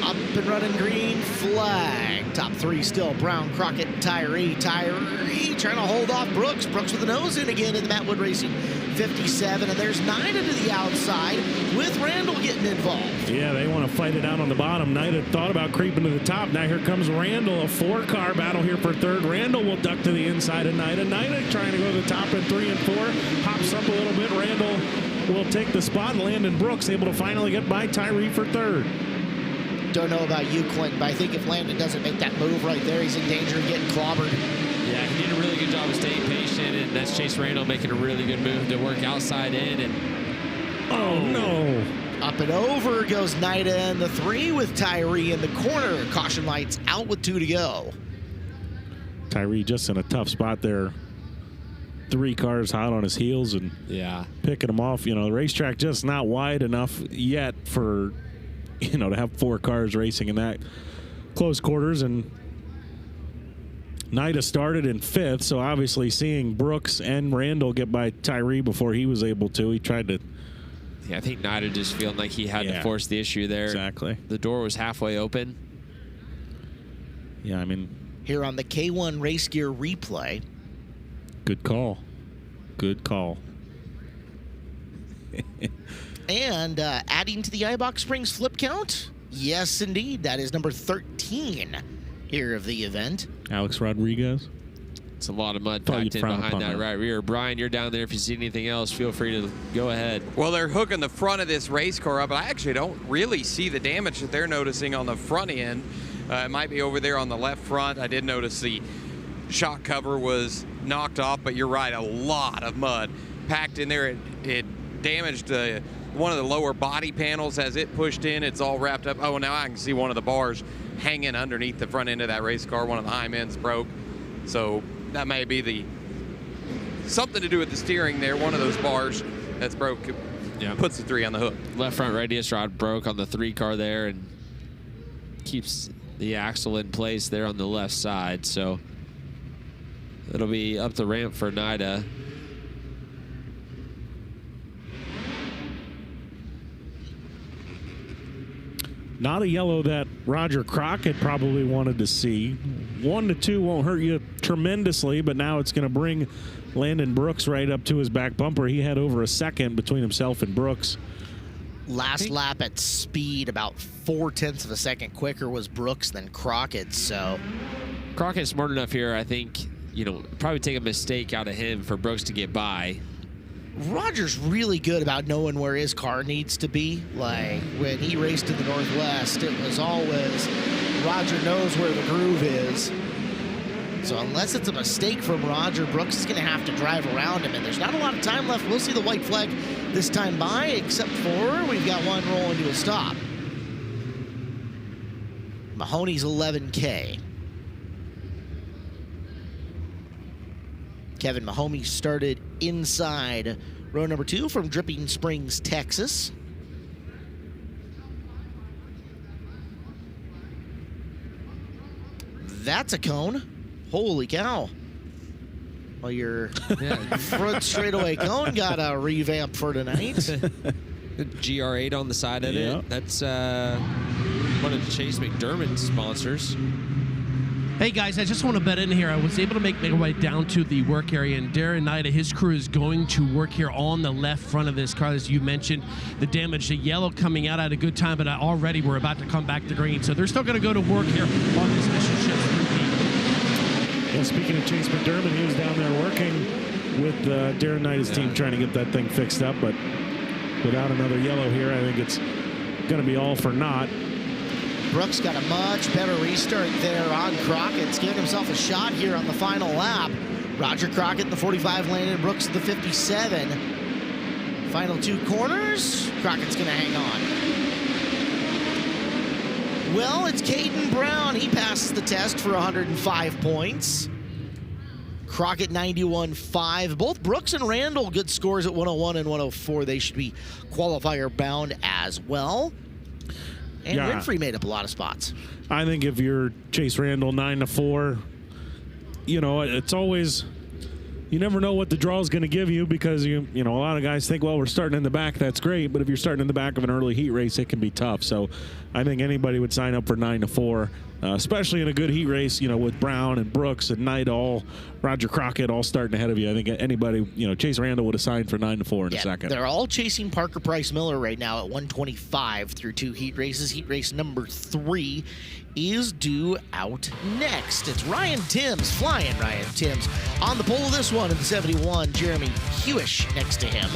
Up and running, green flag. Top 3 still Brown, Crockett, Tyree. Tyree trying to hold off Brooks. Brooks with the nose in again in the Matt Wood Racing 57. And there's Nida to the outside with Randall getting involved. Yeah, they want to fight it out on the bottom. Nida thought about creeping to the top. Now here comes Randall. A 4-car battle here for 3rd. Randall will duck to the inside of Nida. Nida trying to go to the top in 3 and 4. Hops up a little bit. Randall will take the spot. Landon Brooks able to finally get by Tyree for 3rd. Don't know about you, Clinton, but I think if Landon doesn't make that move right there, he's in danger of getting clobbered. Yeah, he did a really good job of staying patient, and that's Chase Randall making a really good move to work outside in. And oh no! Up and over goes Nida in the 3 with Tyree in the corner. Caution lights out with 2 to go. Tyree just in a tough spot there. 3 cars hot on his heels and picking them off. You know, the racetrack just not wide enough yet for, to have 4 cars racing in that close quarters. And Nida started in 5th, so obviously seeing Brooks and Randall get by Tyree before he was able to, he tried to. Yeah, I think Nida just feeling like he had to force the issue there. Exactly. The door was halfway open. Yeah, I mean. Here on the K1 Race Gear replay. Good call. Good call. And adding to the iBox Springs flip count? Yes, indeed. That is number 13 here of the event. Alex Rodriguez. It's a lot of mud packed in behind that right rear. Brian, you're down there. If you see anything else, feel free to go ahead. Well, they're hooking the front of this race car up, but I actually don't really see the damage that they're noticing on the front end. It might be over there on the left front. I did notice the shock cover was knocked off, but you're right, a lot of mud packed in there. It damaged the one of the lower body panels as it pushed in. It's all wrapped up. Oh, now I can see one of the bars hanging underneath the front end of that race car. One of the high ends broke. So that may be something to do with the steering there. One of those bars that's broke puts the 3 on the hook. Left front radius rod broke on the 3 car there and keeps the axle in place there on the left side. So it'll be up the ramp for NIDA. Not a yellow that Roger Crockett probably wanted to see. 1 to 2 won't hurt you tremendously, but now it's going to bring Landon Brooks right up to his back bumper. He had over a second between himself and Brooks. Last lap at speed, about 0.4 of a second quicker was Brooks than Crockett. So Crockett's smart enough here, I think, probably take a mistake out of him for Brooks to get by. Roger's really good about knowing where his car needs to be. Like when he raced in the Northwest, it was always Roger knows where the groove is. So unless it's a mistake from Roger, Brooks is going to have to drive around him, and there's not a lot of time left. We'll see the white flag this time by, except for we've got one rolling to a stop. Mahoney's 11K. Kevin Mahoney started inside row number 2 from Dripping Springs, Texas. That's a cone. Holy cow. Well, your front straightaway cone got a revamp for tonight. GR8 on the side of it. That's one of Chase McDermott's sponsors. Hey guys, I just want to bet in here. I was able to make my way down to the work area, and Darren Knight and his crew is going to work here on the left front of this car. As you mentioned, the damage, the yellow coming out at a good time, but already we're about to come back to green. So they're still going to go to work here on this mission shift. Well, speaking of Chase McDermott, he was down there working with Darren Knight's team trying to get that thing fixed up, but without another yellow here, I think it's going to be all for naught. Brooks got a much better restart there on Crockett. He's giving himself a shot here on the final lap. Roger Crockett in the 45, Landon Brooks in the 57. Final 2 corners. Crockett's going to hang on. Well, it's Caden Brown. He passes the test for 105 points. Crockett 91.5. Both Brooks and Randall good scores at 101 and 104. They should be qualifier bound as well. And Winfrey made up a lot of spots. I think if you're Chase Randall 9-4, it's always, you never know what the draw is going to give you, because a lot of guys think, well, we're starting in the back, that's great, but if you're starting in the back of an early heat race, it can be tough. So I think anybody would sign up for 9-4, especially in a good heat race, with Brown and Brooks and Knight, Roger Crockett all starting ahead of you. I think anybody, Chase Randall would have signed for 9-4 in a second. They're all chasing Parker Price Miller right now at 125 through 2 heat races. Heat race number 3 is due out next. It's Ryan Timms, flying Ryan Timms, on the pole of this one in the 71. Jeremy Hewish next to him.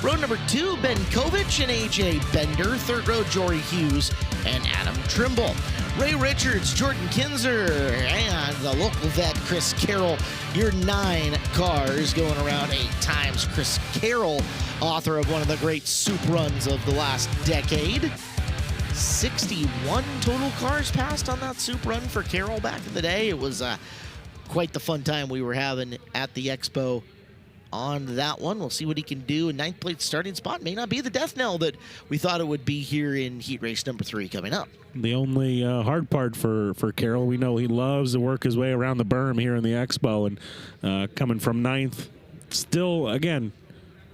Row number 2, Ben Kovich and AJ Bender. Third row, Jory Hughes and Adam Trimble. Ray Richards, Jordan Kinzer, and the local vet, Chris Carroll. Your 9 cars going around 8 times. Chris Carroll, author of one of the great soup runs of the last decade. 61 total cars passed on that soup run for Carroll back in the day. It was quite the fun time we were having at the Expo on that one. We'll see what he can do. A 9th place starting spot may not be the death knell that we thought it would be here in heat race number 3 coming up. The only hard part for Carroll, we know he loves to work his way around the berm here in the Expo, and coming from 9th, still, again,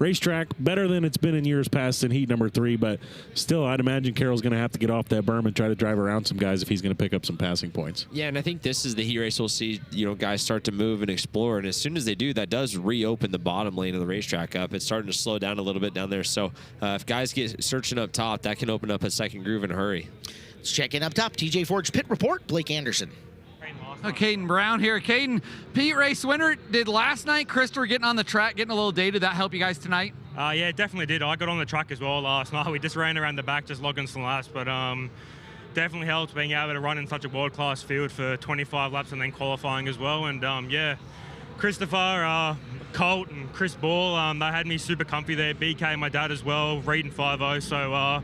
racetrack better than it's been in years past in heat number 3, but still, I'd imagine Carroll's going to have to get off that berm and try to drive around some guys if he's going to pick up some passing points. Yeah, and I think this is the heat race we'll see, guys start to move and explore, and as soon as they do, that does reopen the bottom lane of the racetrack up. It's starting to slow down a little bit down there, so if guys get searching up top, that can open up a second groove in a hurry. Let's check in up top. TJ Forge Pit Report, Blake Anderson. Caden Brown here. Caden, Pete race winner did last night. Christopher getting on the track, getting a little day. Did that help you guys tonight? Yeah, it definitely did. I got on the track as well last night. We just ran around the back, just logging some laps, but definitely helped being able to run in such a world-class field for 25 laps and then qualifying as well. And yeah, Christopher, Colt and Chris Ball, they had me super comfy there. BK, my dad as well, Reed and 5-0. So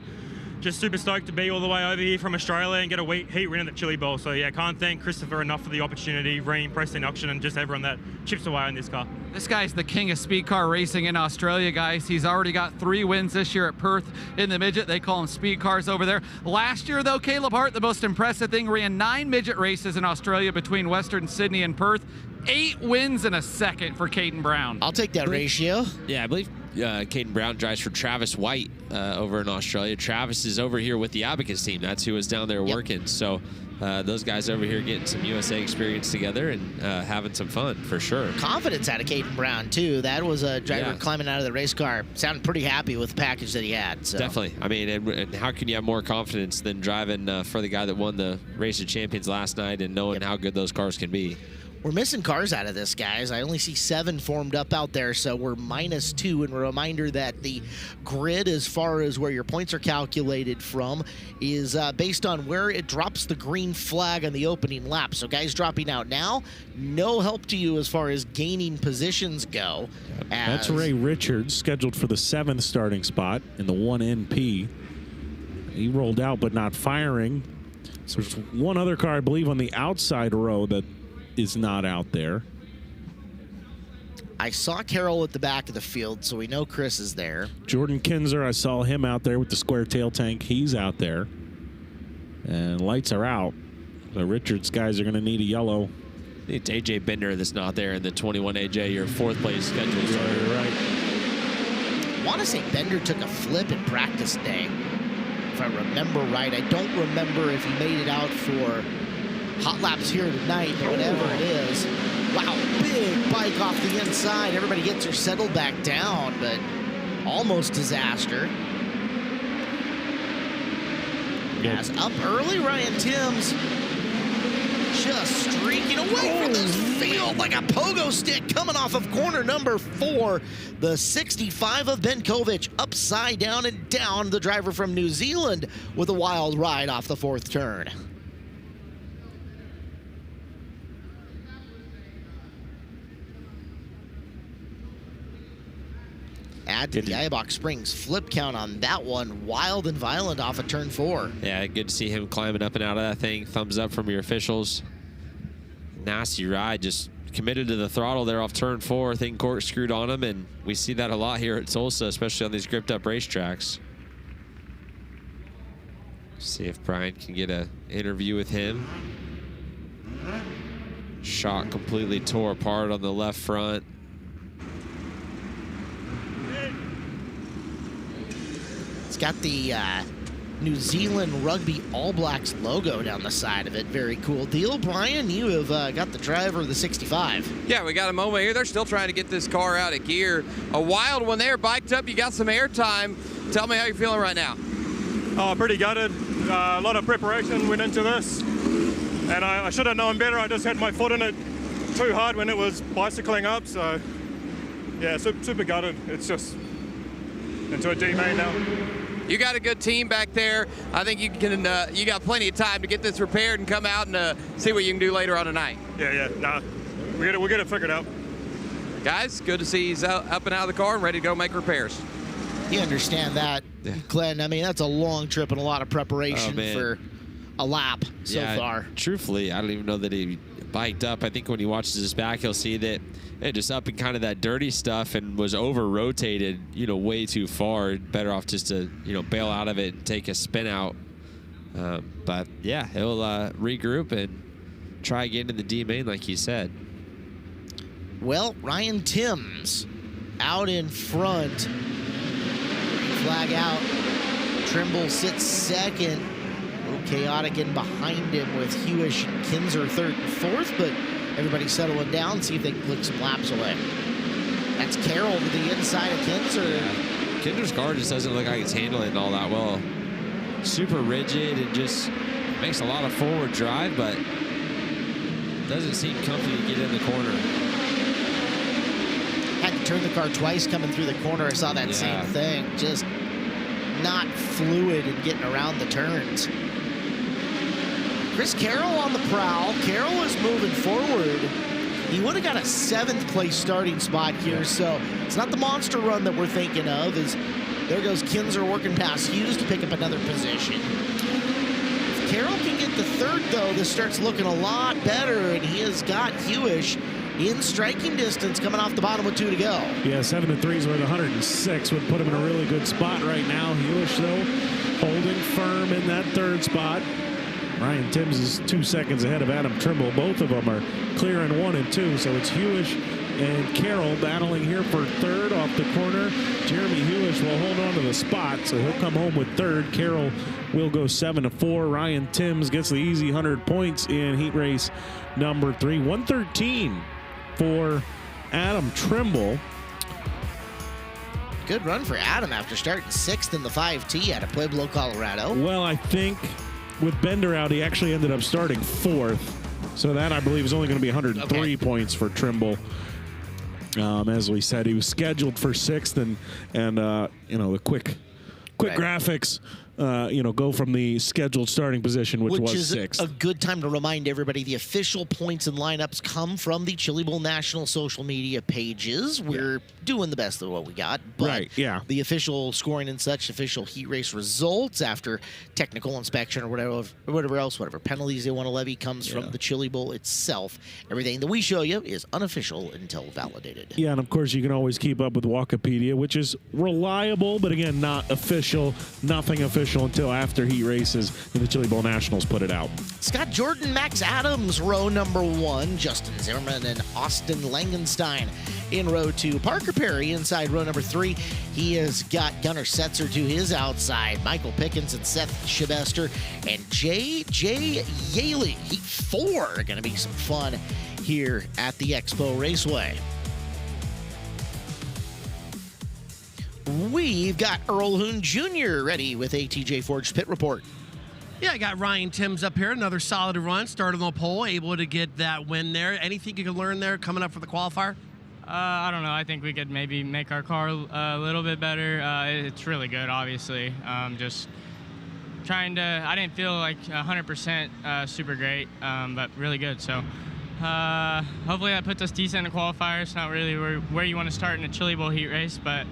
just super stoked to be all the way over here from Australia and get a heat win at the Chili Bowl. So yeah, can't thank Christopher enough for the opportunity, Reem, Preston Auction, and just everyone that chips away on this car. This guy's the king of speed car racing in Australia, guys. He's already got 3 wins this year at Perth in the midget. They call them speed cars over there. Last year, though, Caleb Hart, the most impressive thing, ran 9 midget races in Australia between Western Sydney and Perth. 8 wins in a second for Caden Brown. I'll take that ratio. Yeah, I believe Caden Brown drives for Travis White over in Australia. Travis is over here with the Abacus team. That's who was down there working. So those guys over here getting some USA experience together and having some fun for sure. Confidence out of Caden Brown, too. That was a driver climbing out of the race car. Sounded pretty happy with the package that he had. So. Definitely. I mean, and how can you have more confidence than driving for the guy that won the Race of Champions last night and knowing how good those cars can be? We're missing cars out of this, guys. I only see 7 formed up out there, so we're -2. And a reminder that the grid, as far as where your points are calculated from, is based on where it drops the green flag on the opening lap. So guys dropping out now, no help to you as far as gaining positions go. That's Ray Richards, scheduled for the 7th starting spot in the 1NP. He rolled out, but not firing. So there's one other car, I believe, on the outside row that is not out there. I saw Carroll at the back of the field, so we know Chris is there. Jordan Kinzer, I saw him out there with the square tail tank. He's out there. And lights are out. The Richards guys are going to need a yellow. It's AJ Bender that's not there in the 21 AJ, your 4th place schedule. Right. I want to say Bender took a flip in practice day, if I remember right. I don't remember if he made it out for hot laps here tonight, but whatever it is. Wow, big bike off the inside. Everybody gets her settled back down, but almost disaster. As up early, Ryan Timms just streaking away from this field like a pogo stick coming off of corner number 4. The 65 of Benkovic upside down and down. The driver from New Zealand with a wild ride off the 4th turn. Add to the Eibach Springs flip count on that one. Wild and violent off of turn 4. Yeah, good to see him climbing up and out of that thing. Thumbs up from your officials. Nasty ride, just committed to the throttle there off turn 4. Thing corkscrewed on him, and we see that a lot here at Tulsa, especially on these gripped up racetracks. See if Brian can get an interview with him. Shock completely tore apart on the left front. It's got the New Zealand Rugby All Blacks logo down the side of it. Very cool deal. Brian, you have got the driver of the 65. Yeah, we got a moment here. They're still trying to get this car out of gear. A wild one there, biked up. You got some air time. Tell me how you're feeling right now. Oh, pretty gutted. A lot of preparation went into this. And I should have known better. I just had my foot in it too hard when it was bicycling up. So, yeah, super gutted. It's just into a D main now. You got a good team back there. I think you can. You got plenty of time to get this repaired and come out and see what you can do later on tonight. Yeah. Nah, we'll get it figured out. Guys, good to see he's up and out of the car and ready to go make repairs. You understand that, Glenn? I mean, that's a long trip and a lot of preparation for a lap so far. Truthfully, I don't even know that he biked up. I think when he watches this back, he'll see that just up in kind of that dirty stuff and was over rotated, way too far. Better off just to, bail out of it and take a spin out. But yeah, he'll regroup and try again in the D main, like he said. Well, Ryan Timms out in front. Flag out. Trimble sits second. A little chaotic in behind him with Hewish and Kinzer 3rd and 4th, but everybody's settling down. See if they can click some laps away. That's Carroll to the inside of Kinzer. Yeah. Kinzer's car just doesn't look like it's handling all that well. Super rigid and just makes a lot of forward drive, but doesn't seem comfy to get in the corner. Had to turn the car twice coming through the corner. I saw that same thing. Just not fluid in getting around the turns. Chris Carroll on the prowl. Carroll is moving forward. he would have got a 7th place starting spot here. So it's not the monster run that we're thinking of. There goes Kinzer working past Hughes to pick up another position. If Carroll can get the 3rd, though, this starts looking a lot better, and he has got Hewish in striking distance coming off the bottom with 2 to go. Yeah, 7 and 3 is worth 106. Would put him in a really good spot right now. Hewish, though, holding firm in that 3rd spot. Ryan Timms is 2 seconds ahead of Adam Trimble. Both of them are clearing 1 and 2. So it's Hewish and Carroll battling here for 3rd off the corner. Jeremy Hewish will hold on to the spot, so he'll come home with 3rd. Carroll will go 7 to 4. Ryan Timms gets the easy 100 points in heat race number 3. 113 for Adam Trimble. Good run for Adam after starting 6th in the 5T out of Pueblo, Colorado. Well, I think with Bender out, he actually ended up starting 4th. So that, I believe, is only going to be 103 points for Trimble. As we said, he was scheduled for 6th, and you know, the quick graphics, you know, go from the scheduled starting position, which was is 6th. A good time to remind everybody the official points and lineups come from the Chili Bowl National social media pages. We're doing the best of what we got, but the official scoring and such, official heat race results after technical inspection or whatever penalties they want to levy comes from the Chili Bowl itself. Everything that we show you is unofficial until validated. Yeah, and of course you can always keep up with Wikipedia, which is reliable, but again, not official, nothing official until after heat races and the Chili Bowl Nationals put it out. Scott Jordan, Max Adams, row number 1. Justin Zimmerman and Austin Langenstein in row 2. Parker Perry inside row number 3. He has got Gunnar Setzer to his outside. Michael Pickens and Seth Shibester and J.J. Yaley. Heat 4 going to be some fun here at the Expo Raceway. We've got Earl Hoon Jr. ready with a TJ Forge pit report. Yeah, I got Ryan Timms up here. Another solid run. Started on the pole, able to get that win there. Anything you can learn there coming up for the qualifier? I don't know. I think we could maybe make our car a little bit better. It's really good, obviously. Just trying to, I didn't feel like 100% super great, but really good. So hopefully that puts us decent in the qualifier. It's not really where you want to start in a Chili Bowl heat race, but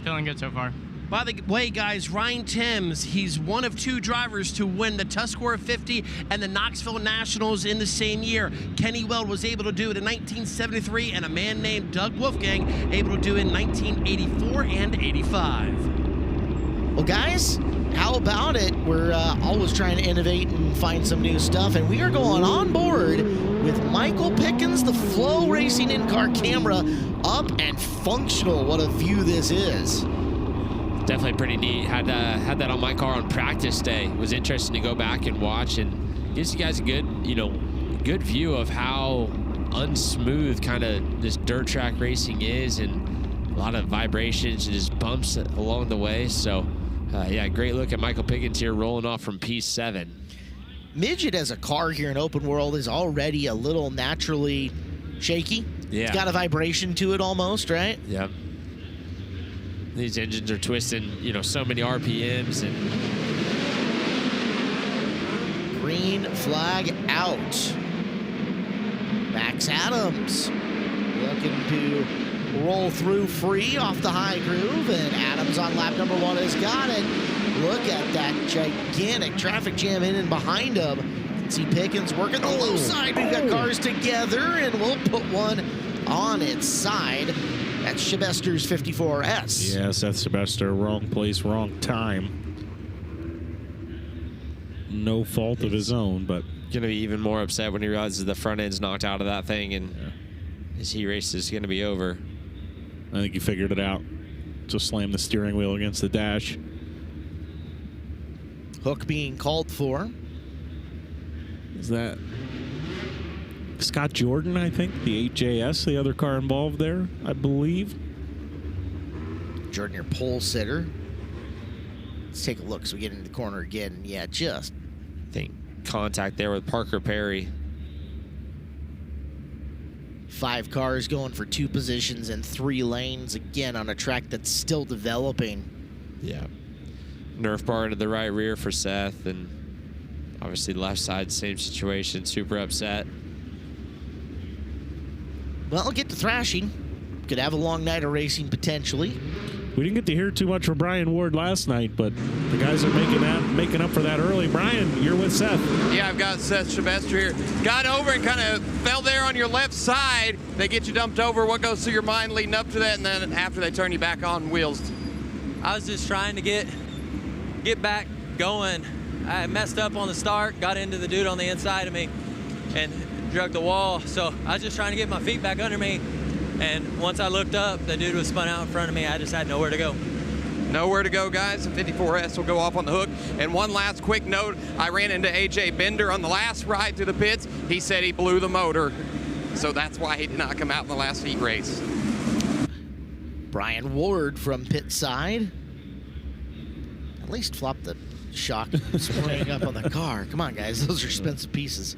feeling good so far. By the way, guys, Ryan Timms, he's one of 2 drivers to win the Tuscarora 50 and the Knoxville Nationals in the same year. Kenny Weld was able to do it in 1973, and a man named Doug Wolfgang able to do it in 1984 and 85. Well, guys, how about it? We're always trying to innovate and find some new stuff, and we are going on board with Michael Pickens, the FloRacing in-car camera up and functional. What a view this is. Definitely pretty neat. Had that on my car on practice day. It was interesting to go back and watch, and gives you guys a good view of how unsmooth kind of this dirt track racing is, and a lot of vibrations and just bumps along the way. So yeah, great look at Michael Pickens here rolling off from P7. Midget as a car here in open world is already a little naturally shaky. Yeah. It's got a vibration to it almost, right? Yep. These engines are twisting, so many RPMs. And green flag out. Max Adams looking to roll through free off the high groove, and Adams on lap number 1 has got it. Look at that gigantic traffic jam in and behind him. See Pickens working the low side. We've got cars together, and we'll put one on its side. That's Shibester's 54S. Yeah, Seth Shibester, wrong place, wrong time. No fault of his own, but going to be even more upset when he realizes the front end's knocked out of that thing, and his heat race is going to be over. I think he figured it out. Just slammed the steering wheel against the dash. Hook being called for. Is that Scott Jordan, I think? The 8JS, the other car involved there, I believe. Jordan, your pole sitter. Let's take a look as we get into the corner again. Yeah, just I think contact there with Parker Perry. 5 cars going for 2 positions and 3 lanes, again on a track that's still developing. Yeah. Nerf bar into the right rear for Seth, and obviously left side, same situation, super upset. well, get to thrashing. Could have a long night of racing potentially. We didn't get to hear too much from Brian Ward last night, but the guys are making up for that early. Brian, you're with Seth. Yeah, I've got Seth Sylvester here. Got over and kind of fell there on your left side. They get you dumped over. What goes through your mind leading up to that, and then after they turn you back on wheels? I was just trying to get back going. I messed up on the start, got into the dude on the inside of me, and drug the wall. So I was just trying to get my feet back under me. And once I looked up, the dude was spun out in front of me. I just had nowhere to go. Nowhere to go, guys. The 54S will go off on the hook. And one last quick note, I ran into AJ Bender on the last ride to the pits. He said he blew the motor. So that's why he did not come out in the last heat race. Brian Ward from pit side. At least flop the shock spring up on the car. Come on, guys. Those are expensive pieces.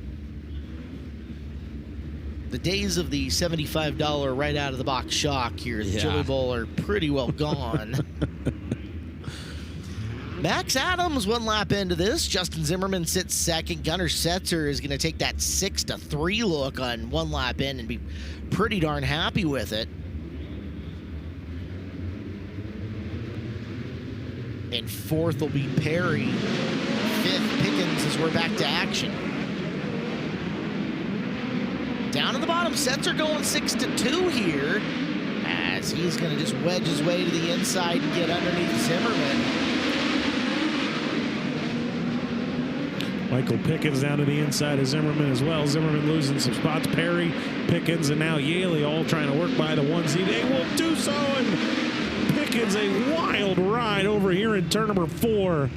The days of the $75 right out of the box shock here at the Chili Bowl are pretty well gone. Max Adams one lap into this. Justin Zimmerman sits second. Gunnar Setzer is going to take that 6-3 look on one lap in and be pretty darn happy with it. And fourth will be Perry. Fifth, Pickens as we're back to action. Down in the bottom, Setzer going 6-2 here, as he's going to just wedge his way to the inside and get underneath Zimmerman. Michael Pickens down to the inside of Zimmerman as well. Zimmerman losing some spots. Perry, Pickens, and now Yaley all trying to work by the onesie. They will do so, and Pickens a wild ride over here in turn number 4.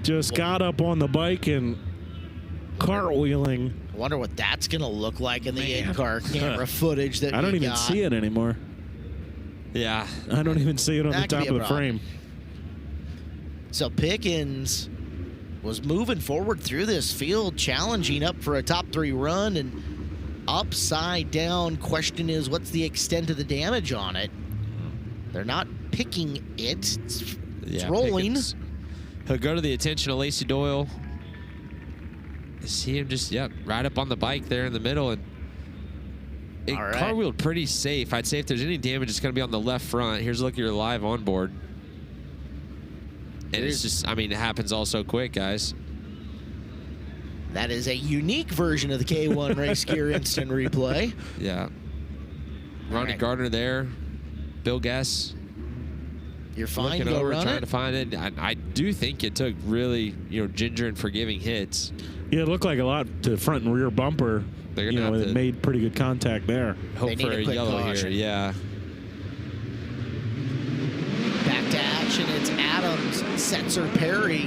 Just got up on the bike and cartwheeling. I wonder what that's going to look like in the in-car camera footage that I don't even see it anymore. Yeah. I don't even see it on the top of the frame. So Pickens was moving forward through this field, challenging up for a top 3 run, and upside down. Question is, what's the extent of the damage on it? They're not picking it. It's rolling. Pickens. He'll go to the attention of Lacey Doyle. See him just, right up on the bike there in the middle, and it car-wheeled pretty safe. I'd say if there's any damage, it's going to be on the left front. Here's a look at your live onboard. And it's just, I mean, it happens all so quick, guys. That is a unique version of the K1 race gear instant replay. Yeah. Ronnie Gardner there. Bill Guess. You're fine, looking go over, run trying it. to find it. I do think it took really, ginger and forgiving hits. Yeah, it looked like a lot to front and rear bumper. They're gonna have it made pretty good contact there. Hope for a yellow here, yeah. Back to action, it's Adams, Setzer, Perry.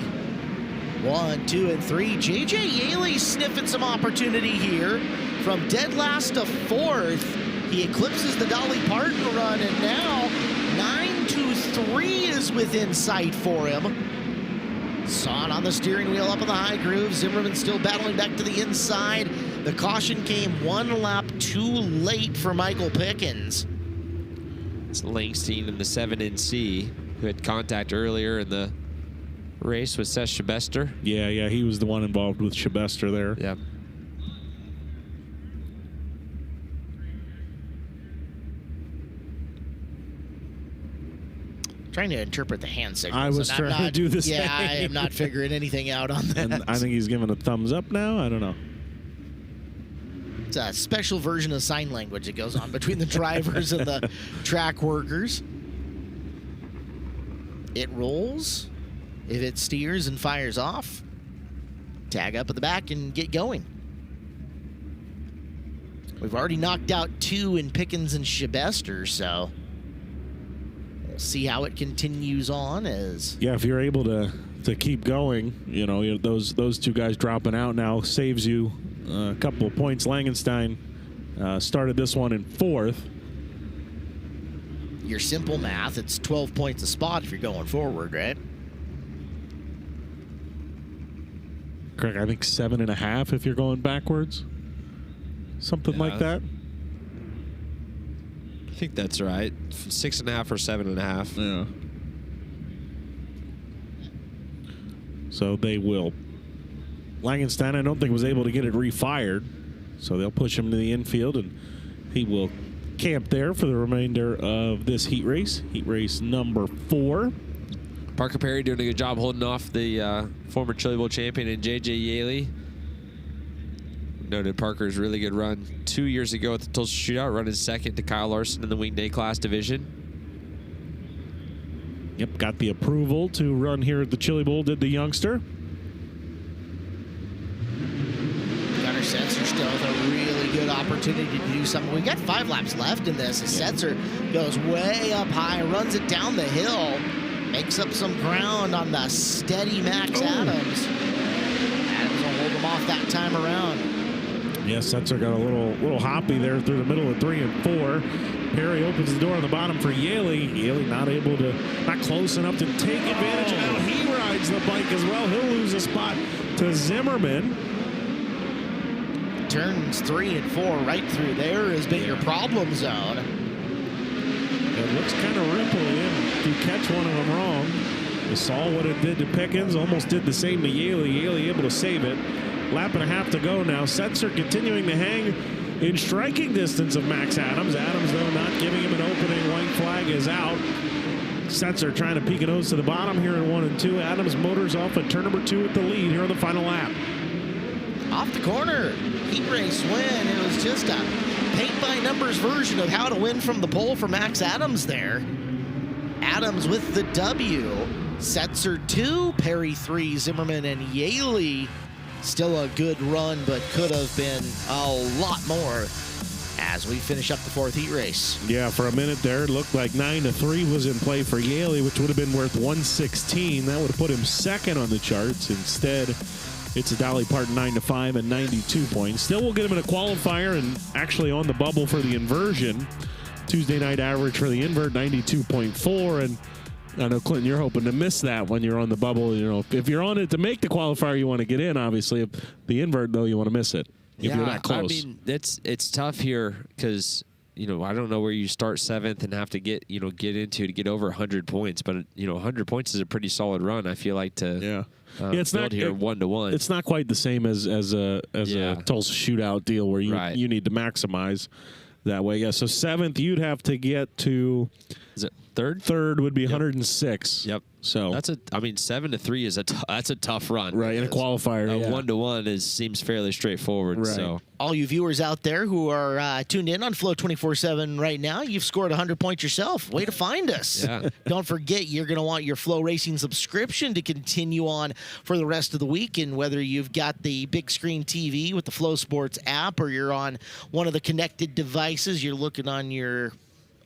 1, 2, and 3. JJ Yaley sniffing some opportunity here. From dead last to 4th, he eclipses the Dolly Parton run, and now 9-3 is within sight for him. Son on the steering wheel up in the high groove. Zimmerman still battling back to the inside. The caution came 1 lap too late for Michael Pickens. It's Langstein in the 7NC, who had contact earlier in the race with Seth Shabester. Yeah, he was the one involved with Shabester there. Yeah. Trying to interpret the hand signals. I was trying to do the same. Yeah, I am not figuring anything out on that. And I think he's giving a thumbs up now. I don't know. It's a special version of sign language that goes on between the drivers and the track workers. It rolls. If it steers and fires off, tag up at the back and get going. We've already knocked out 2 in Pickens and Shabester, so we'll see how it continues on as... Yeah, if you're able to keep going, those 2 guys dropping out now saves you a couple of points. Langenstein started this one in 4th. Your simple math, it's 12 points a spot if you're going forward, right? Correct, I think 7.5 if you're going backwards. Something like that. I think that's right. 6.5 or 7.5. Yeah. So they will. Langenstein, I don't think, was able to get it refired. So they'll push him to the infield, and he will camp there for the remainder of this heat race number 4. Parker Perry doing a good job holding off the former Chili Bowl champion and J.J. Yaley. Noted Parker's really good run 2 years ago at the Tulsa Shootout, running second to Kyle Larson in the winged A-class division. Yep, got the approval to run here at the Chili Bowl, did the youngster. Gunnar Setzer still with a really good opportunity to do something. We got 5 laps left in this. Setzer goes way up high, runs it down the hill, makes up some ground on the steady Max Adams. Adams will hold him off that time around. Yes, Setzer got a little hoppy there through the middle of 3 and 4. Perry opens the door on the bottom for Yaley. Yaley not close enough to take advantage. And now he rides the bike as well. He'll lose a spot to Zimmerman. Turns 3 and 4 right through there has been your problem zone. It looks kind of ripply if you catch one of them wrong. You saw what it did to Pickens, almost did the same to Yaley. Yaley able to save it. Lap and a half to go now. Setzer continuing to hang in striking distance of Max Adams. Adams, though, not giving him an opening. White flag is out. Setzer trying to peek a nose to the bottom here in 1 and 2. Adams motors off at turn number 2 with the lead here on the final lap. Off the corner, heat race win. It was just a paint-by-numbers version of how to win from the pole for Max Adams there. Adams with the W. Setzer 2, Perry 3, Zimmerman and Yaley. Still a good run, but could have been a lot more as we finish up the 4th heat race. Yeah, for a minute there, it looked like 9-3 was in play for Yaley, which would have been worth 116. That would have put him second on the charts. Instead, it's a Dolly Parton 9-5 and 92 points. Still, we'll get him in a qualifier and actually on the bubble for the inversion. Tuesday night average for the invert, 92.4. And I know, Clinton, you're hoping to miss that when you're on the bubble. You know, if you're on it to make the qualifier, you want to get in, obviously. If the invert, though, you want to miss it if you're that close. I mean, it's tough here because, you know, I don't know where you start 7th and have to get into to get over 100 points. But, you know, 100 points is a pretty solid run, I feel like, to it's build not here 1-1. It's not quite the same as a Tulsa shootout deal where you need to maximize that way. Yeah, so 7th, you'd have to get to... Is it 3rd? 3rd would be 106. Yep. So 7-3 is that's a tough run. Right, in a qualifier. 1-1 seems fairly straightforward. Right. So all you viewers out there who are tuned in on Flow 24/7 right now, you've scored 100 points yourself. Way to find us. Yeah. Don't forget, you're going to want your Flow Racing subscription to continue on for the rest of the week. And whether you've got the big screen TV with the Flow Sports app or you're on one of the connected devices, you're looking on your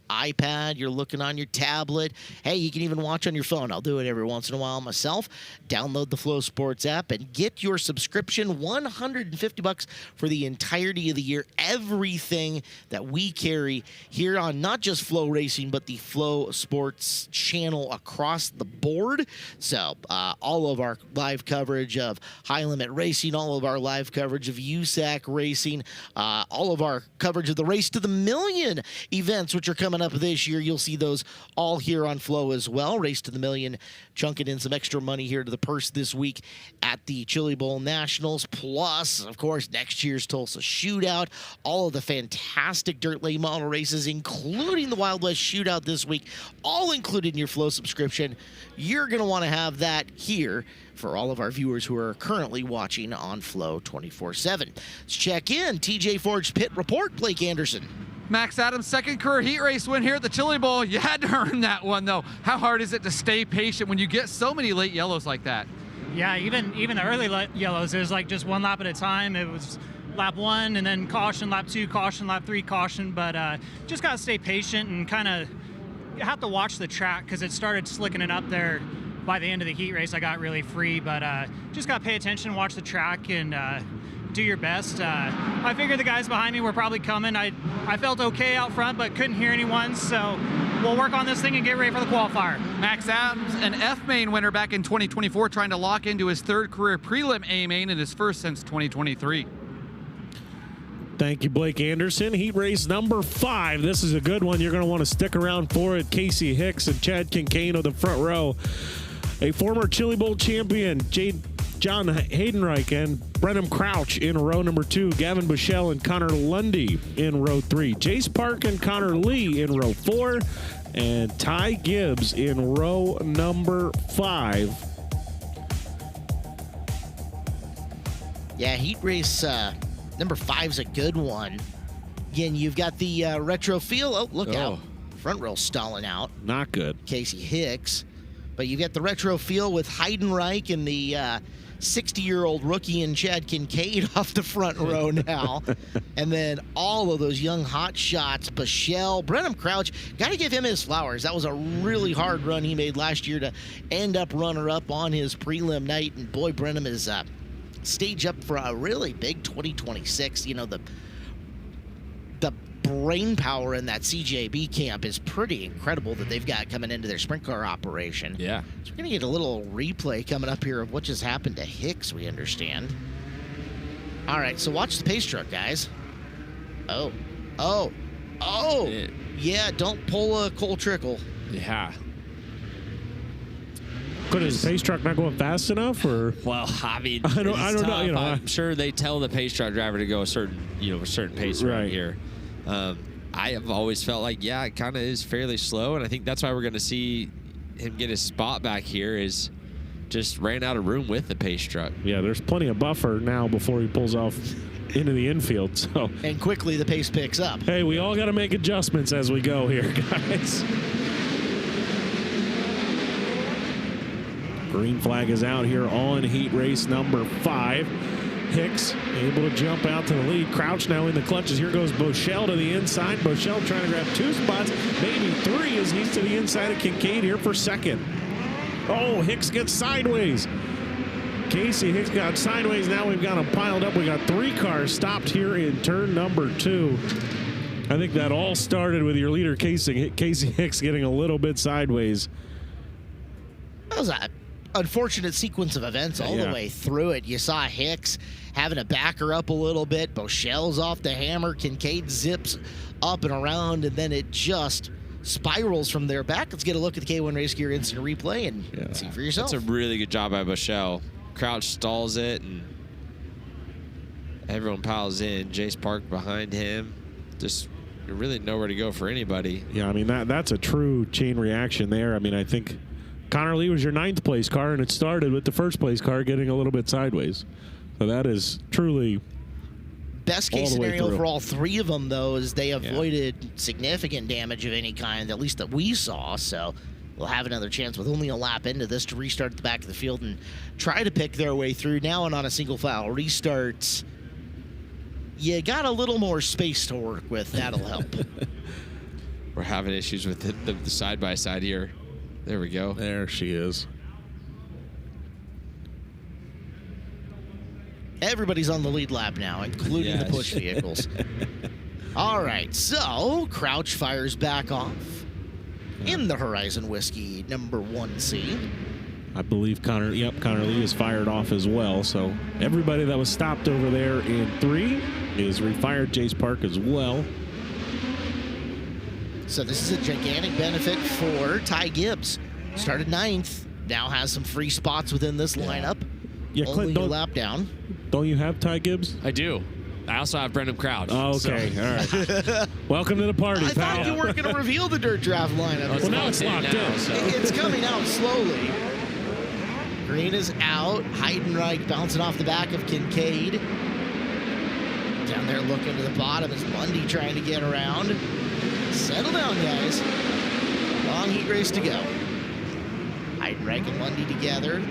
iPad, you're looking on your tablet. Hey, you can even watch on your phone. I'll do it every once in a while myself. Download the Flow Sports app and get your subscription, $150 for the entirety of the year. Everything that we carry here on not just Flow Racing, but the Flow Sports channel across the board. So all of our live coverage of High Limit Racing, all of our live coverage of USAC Racing, all of our coverage of the Race to the Million events, which are coming up this year. You'll see those all here on Flow as well. Race to the Million, chunking in some extra money here to the purse this week at the Chili Bowl Nationals. Plus, of course, next year's Tulsa Shootout. All of the fantastic dirt late model races, including the Wild West Shootout this week, all included in your Flow subscription. You're going to want to have that here for all of our viewers who are currently watching on Flow 24/7. Let's check in. TJ Ford's Pit Report, Blake Anderson. Max Adams' second career heat race win here at the Chili Bowl. You had to earn that one, though. How hard is it to stay patient when you get so many late yellows like that? Yeah, even the early yellows, it was like just one lap at a time. It was lap 1 and then caution, lap 2, caution, lap 3, caution. But just got to stay patient and kind of have to watch the track because it started slicking it up there. By the end of the heat race, I got really free, but just got to pay attention, watch the track, and do your best. I figured the guys behind me were probably coming. I felt okay out front, but couldn't hear anyone, so we'll work on this thing and get ready for the qualifier. Max Adams, an F-main winner back in 2024, trying to lock into his 3rd career prelim A-main and his first since 2023. Thank you, Blake Anderson. Heat race number 5. This is a good one. You're going to want to stick around for it. Casey Hicks and Chad Kincaid on the front row. A former Chili Bowl champion, John Haydenreich and Brenham Crouch in row number 2. Gavin Bushell and Connor Lundy in row 3. Jace Park and Connor Lee in row 4. And Ty Gibbs in row number 5. Yeah, heat race number 5's a good one. Again, you've got the retro feel. Oh, look out. Front row stalling out. Not good. Casey Hicks. But you've got the retro feel with Heidenreich and the 60-year-old rookie and Chad Kincaid off the front row now. And then all of those young hot shots. Bushell, Brenham Crouch, got to give him his flowers. That was a really hard run he made last year to end up runner-up on his prelim night. And boy, Brenham is stage up for a really big 2026. You know, the brain power in that CJB camp is pretty incredible that they've got coming into their sprint car operation. Yeah. So we're going to get a little replay coming up here of what just happened to Hicks, we understand. All right, so watch the pace truck, guys. Oh. Yeah, don't pull a Cole Trickle. Yeah. Could his pace truck not going fast enough, or? Well, I mean, I don't know. You know, I'm sure they tell the pace truck driver to go a certain pace right here. I have always felt like, yeah, it kind of is fairly slow, and I think that's why we're going to see him get his spot back here. Is just ran out of room with the pace truck. Yeah, there's plenty of buffer now before he pulls off into the infield. So and quickly the pace picks up. Hey, we all got to make adjustments as we go here, guys. Green flag is out here on heat race number 5. Hicks able to jump out to the lead. Crouch now in the clutches. Here goes Bushell to the inside. Bushell trying to grab 2 spots, maybe 3, as he's to the inside of Kincaid here for second. Oh, Hicks gets sideways. Casey Hicks got sideways. Now we've got them piled up. We got 3 cars stopped here in turn number 2. I think that all started with your leader, Casey Hicks, getting a little bit sideways. That was a unfortunate sequence of events all the way through it. You saw Hicks having to back her up a little bit. Bushell's off the hammer. Kincaid zips up and around, and then it just spirals from there back. Let's get a look at the K1 Race Gear instant replay and see for yourself. That's a really good job by Bushell. Crouch stalls it, and everyone piles in. Jace Park behind him. Just really nowhere to go for anybody. Yeah, I mean, that's a true chain reaction there. I mean, I think Connor Lee was your 9th place car, and it started with the 1st place car getting a little bit sideways. So that is truly best case scenario for all 3 of them, though, is they avoided significant damage of any kind, at least that we saw. So we'll have another chance with only a lap into this to restart at the back of the field and try to pick their way through. Now and on a single file restarts, you got a little more space to work with. That'll help. We're having issues with the side-by-side here. There we go. There she is. Everybody's on the lead lap now, including the push vehicles. All right, so Crouch fires back off in the Horizon Whiskey number 1C. I believe Connor Lee is fired off as well. So everybody that was stopped over there in 3 is refired. Jace Park as well. So this is a gigantic benefit for Ty Gibbs. Started 9th, now has some free spots within this lineup. Yeah, Only a lap down. Don't you have Ty Gibbs? I do. I also have Brenham Crouch. Oh, okay. So. All right. Welcome to the party, I thought you weren't going to reveal the dirt draft lineup. Well, now it's locked in. So. It's coming out slowly. Green is out. Heidenreich bouncing off the back of Kincaid. Down there looking to the bottom is Lundy trying to get around. Settle down, guys. Long heat race to go. Heidenreich and Lundy together.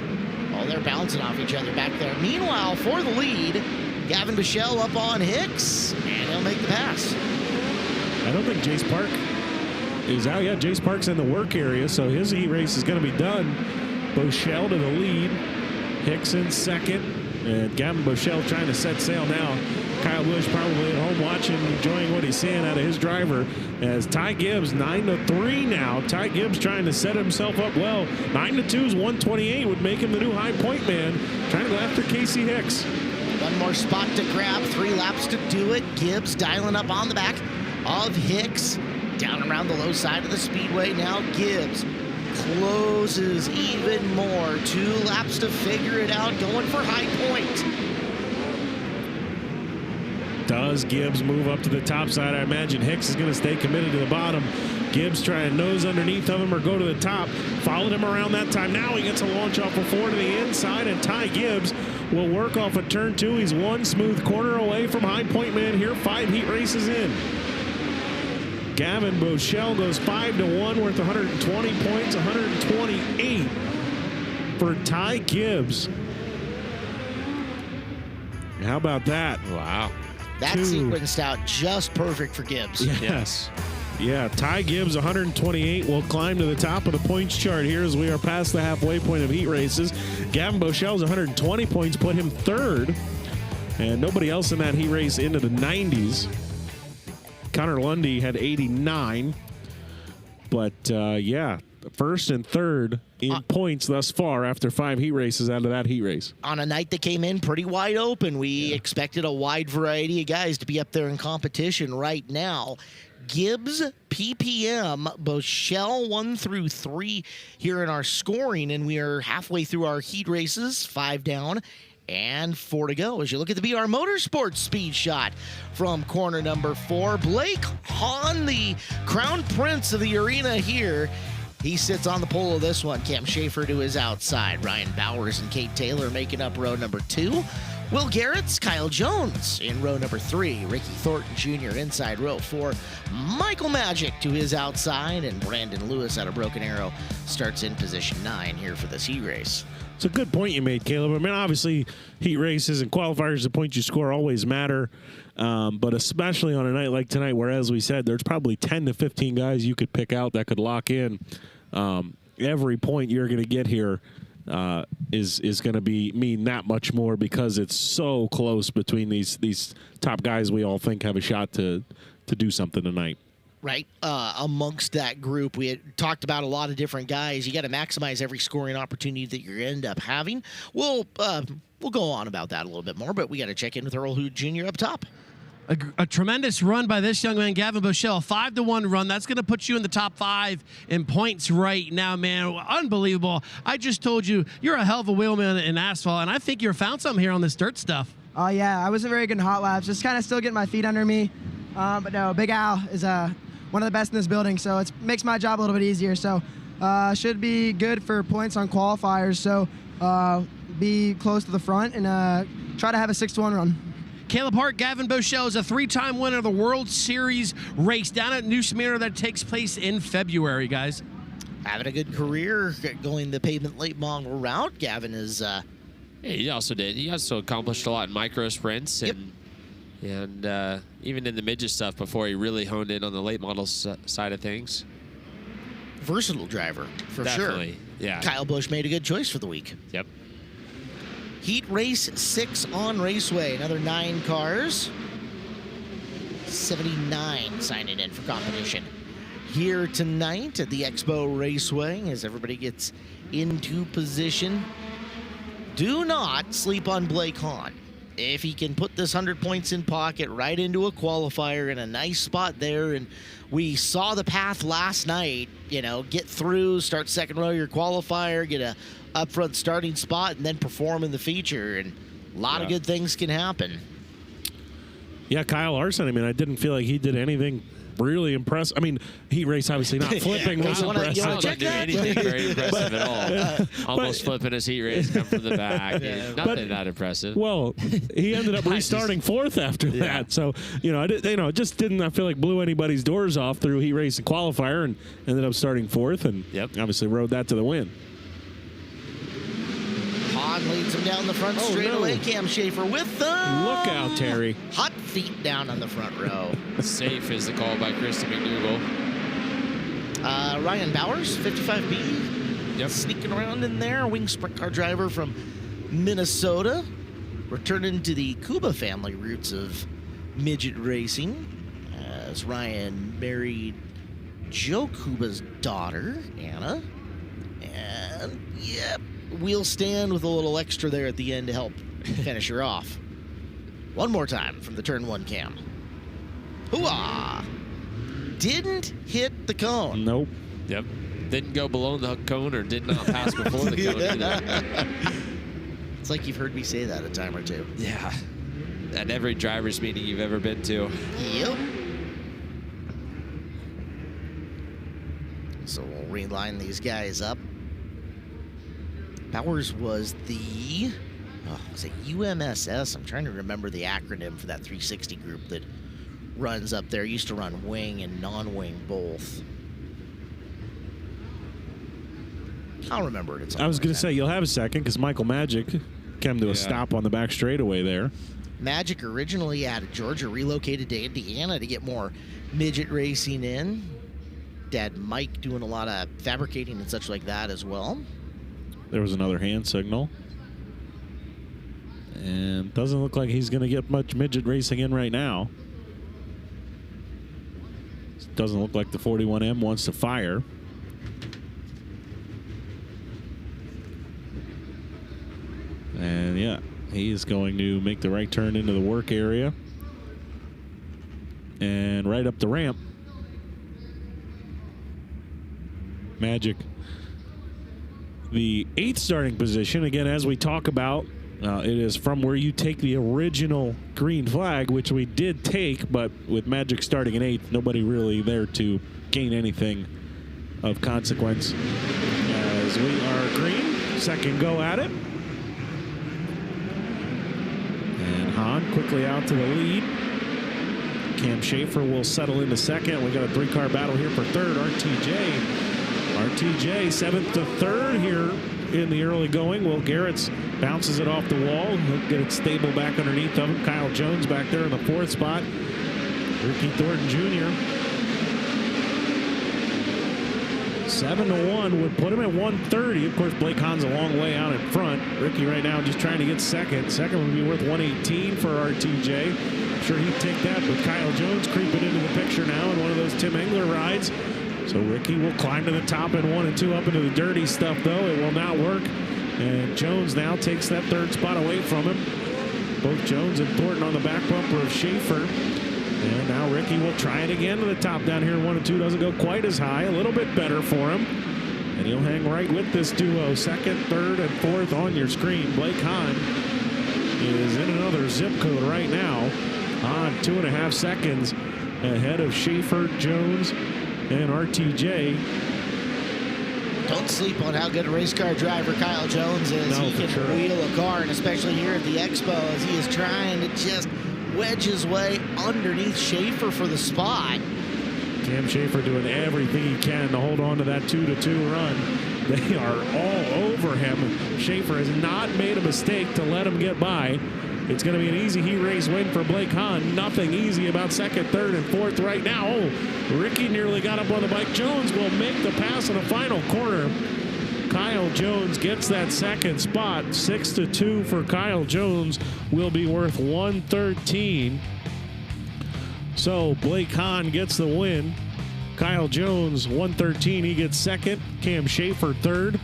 Oh, they're bouncing off each other back there. Meanwhile, for the lead, Gavin Bushell up on Hicks, and he'll make the pass. I don't think Jace Park is out yet. Jace Park's in the work area, so his heat race is going to be done. Bushell to the lead. Hicks in second, and Gavin Bushell trying to set sail now. Kyle Busch probably at home watching, enjoying what he's seeing out of his driver, as Ty Gibbs 9-3 now. Ty Gibbs trying to set himself up well. 9-2's 128 would make him the new high point man. Trying to go after Casey Hicks. One more spot to grab, 3 laps to do it. Gibbs dialing up on the back of Hicks. Down around the low side of the speedway now. Gibbs closes even more. 2 laps to figure it out, going for High Point. Does Gibbs move up to the top side? I imagine Hicks is going to stay committed to the bottom. Gibbs trying to nose underneath of him or go to the top. Followed him around that time. Now he gets a launch off of 4 to the inside, and Ty Gibbs will work off of turn 2. He's 1 smooth corner away from High Point Man here. 5 heat races in. Gavin Boschel goes 5-1, worth 120 points, 128 for Ty Gibbs. How about that? Wow. That sequenced out just perfect for Gibbs. Yes. Yeah, Ty Gibbs, 128, will climb to the top of the points chart here as we are past the halfway point of heat races. Gavin Boschel's 120 points put him 3rd, and nobody else in that heat race into the 90s. Connor Lundy had 89, but yeah, 1st and 3rd in points thus far after 5 heat races out of that heat race. On a night that came in pretty wide open, we expected a wide variety of guys to be up there in competition right now. Gibbs, PPM, Boschel 1 through 3 here in our scoring, and we are halfway through our heat races, 5 down and 4 to go. As you look at the BR Motorsports speed shot from corner number 4, Blake Hahn, the crown prince of the arena here. He sits on the pole of this one. Cam Schaefer to his outside. Ryan Bowers and Kate Taylor making up row number 2. Will Garrett's Kyle Jones in row number 3. Ricky Thornton Jr. inside row 4. Michael Magic to his outside. And Brandon Lewis out of Broken Arrow starts in position 9 here for this heat race. It's a good point you made, Caleb. I mean, obviously, heat races and qualifiers, the points you score always matter. But especially on a night like tonight, where, as we said, there's probably 10 to 15 guys you could pick out that could lock in. Every point you're going to get here is going to mean that much more because it's so close between these top guys we all think have a shot to do something tonight. Right. Amongst that group, we had talked about a lot of different guys. You got to maximize every scoring opportunity that you end up having. We'll go on about that a little bit more, but we got to check in with Earl Hood Jr. up top. A tremendous run by this young man, Gavin Boschel. 5-1 run. That's going to put you in the top 5 in points right now, man. Unbelievable. I just told you, you're a hell of a wheelman in asphalt, and I think you found something here on this dirt stuff. Oh, yeah. I wasn't very good in hot laps. Just kind of still getting my feet under me. But no, Big Al is one of the best in this building, so it makes my job a little bit easier. So should be good for points on qualifiers. So be close to the front and try to have a 6-1 run. Caleb Hart, Gavin Boschel is a 3-time winner of the World Series race down at New Smyrna that takes place in February, guys. Having a good career going the pavement late model route. Gavin is... Yeah, he also did. He also accomplished a lot in micro sprints and even in the midget stuff before he really honed in on the late model side of things. Versatile driver, for Definitely, sure. Yeah. Kyle Busch made a good choice for the week. Yep. Heat race 6 on Raceway. Another 9 cars. 79 signing in for competition. Here tonight at the Expo Raceway as everybody gets into position. Do not sleep on Blake Hahn. If he can put this 100 points in pocket right into a qualifier in a nice spot there, and we saw the path last night, get through, start second row your qualifier, get a upfront starting spot, and then perform in the feature, and a lot of good things can happen. Yeah, Kyle Larson, I mean, I didn't feel like he did anything really impressive. I mean, heat race, obviously not flipping was impressive. You want to check that? Anything very impressive at all. Almost flipping his heat race, come from the back. Nothing that impressive. Well, he ended up restarting 4th after that. So, just didn't, I feel like, blew anybody's doors off through heat race and qualifier and ended up starting 4th and obviously rode that to the win. Hahn leads him down the front straightaway. Cam Schaefer with the... Look out, Terry. Hot feet down on the front row. Safe is the call by Kristen McDougall. Ryan Bowers, 55B. Yep. Sneaking around in there. Wing sprint car driver from Minnesota. Returning to the Kuba family roots of midget racing. As Ryan married Joe Kuba's daughter, Anna. And, wheel stand with a little extra there at the end to help finish her off. One more time from the turn 1 cam. Hooah! Didn't hit the cone. Nope. Yep. didn't go below the cone or did not pass before the cone either. It's like you've heard me say that a time or two. Yeah. At every driver's meeting you've ever been to. Yep. So we'll reline these guys up. Bowers was the, was it UMSS? I'm trying to remember the acronym for that 360 group that runs up there. Used to run wing and non-wing both. I'll remember it. I was going to say, you'll have a second because Michael Magic came to a stop on the back straightaway there. Magic originally out of Georgia, relocated to Indiana to get more midget racing in. Dad Mike doing a lot of fabricating and such like that as well. There was another hand signal. And doesn't look like he's going to get much midget racing in right now. Doesn't look like the 41M wants to fire. And yeah, he is going to make the right turn into the work area. And right up the ramp. Magic. The 8th starting position, again, as we talk about, it is from where you take the original green flag, which we did take, but with Magic starting in 8th, nobody really there to gain anything of consequence. As we are green, second go at it. And Hahn quickly out to the lead. Cam Schaefer will settle into second. We got a 3-car battle here for third. RTJ 7th to 3rd here in the early going. Will Garrett's bounces it off the wall. He'll get it stable back underneath of him. Kyle Jones back there in the 4th spot. Ricky Thornton Jr. 7-1 would put him at 130. Of course, Blake Hahn's a long way out in front. Ricky right now just trying to get second. Second would be worth 118 for RTJ. I'm sure he'd take that, but Kyle Jones creeping into the picture now in one of those Tim Engler rides. So Ricky will climb to the top in 1 and 2 up into the dirty stuff, though. It will not work. And Jones now takes that 3rd spot away from him. Both Jones and Thornton on the back bumper of Schaefer. And now Ricky will try it again to the top down here in 1 and 2. Doesn't go quite as high. A little bit better for him. And he'll hang right with this duo. 2nd, 3rd, and 4th on your screen. Blake Hahn is in another zip code right now. On 2.5 seconds ahead of Schaefer, Jones, and RTJ. Don't sleep on how good a race car driver Kyle Jones is. No, he can sure. wheel a car, and especially here at the Expo, as he is trying to just wedge his way underneath Schaefer for the spot. Cam Schaefer doing everything he can to hold on to that 2-2 run. They are all over him. Schaefer has not made a mistake to let him get by. It's going to be an easy heat race win for Blake Hahn. Nothing easy about 2nd, 3rd, and 4th right now. Oh, Ricky nearly got up on the bike. Jones will make the pass in the final corner. Kyle Jones gets that 2nd spot. 6-2 for Kyle Jones will be worth 113. So Blake Hahn gets the win. Kyle Jones 113. He gets 2nd. Cam Schaefer 3rd.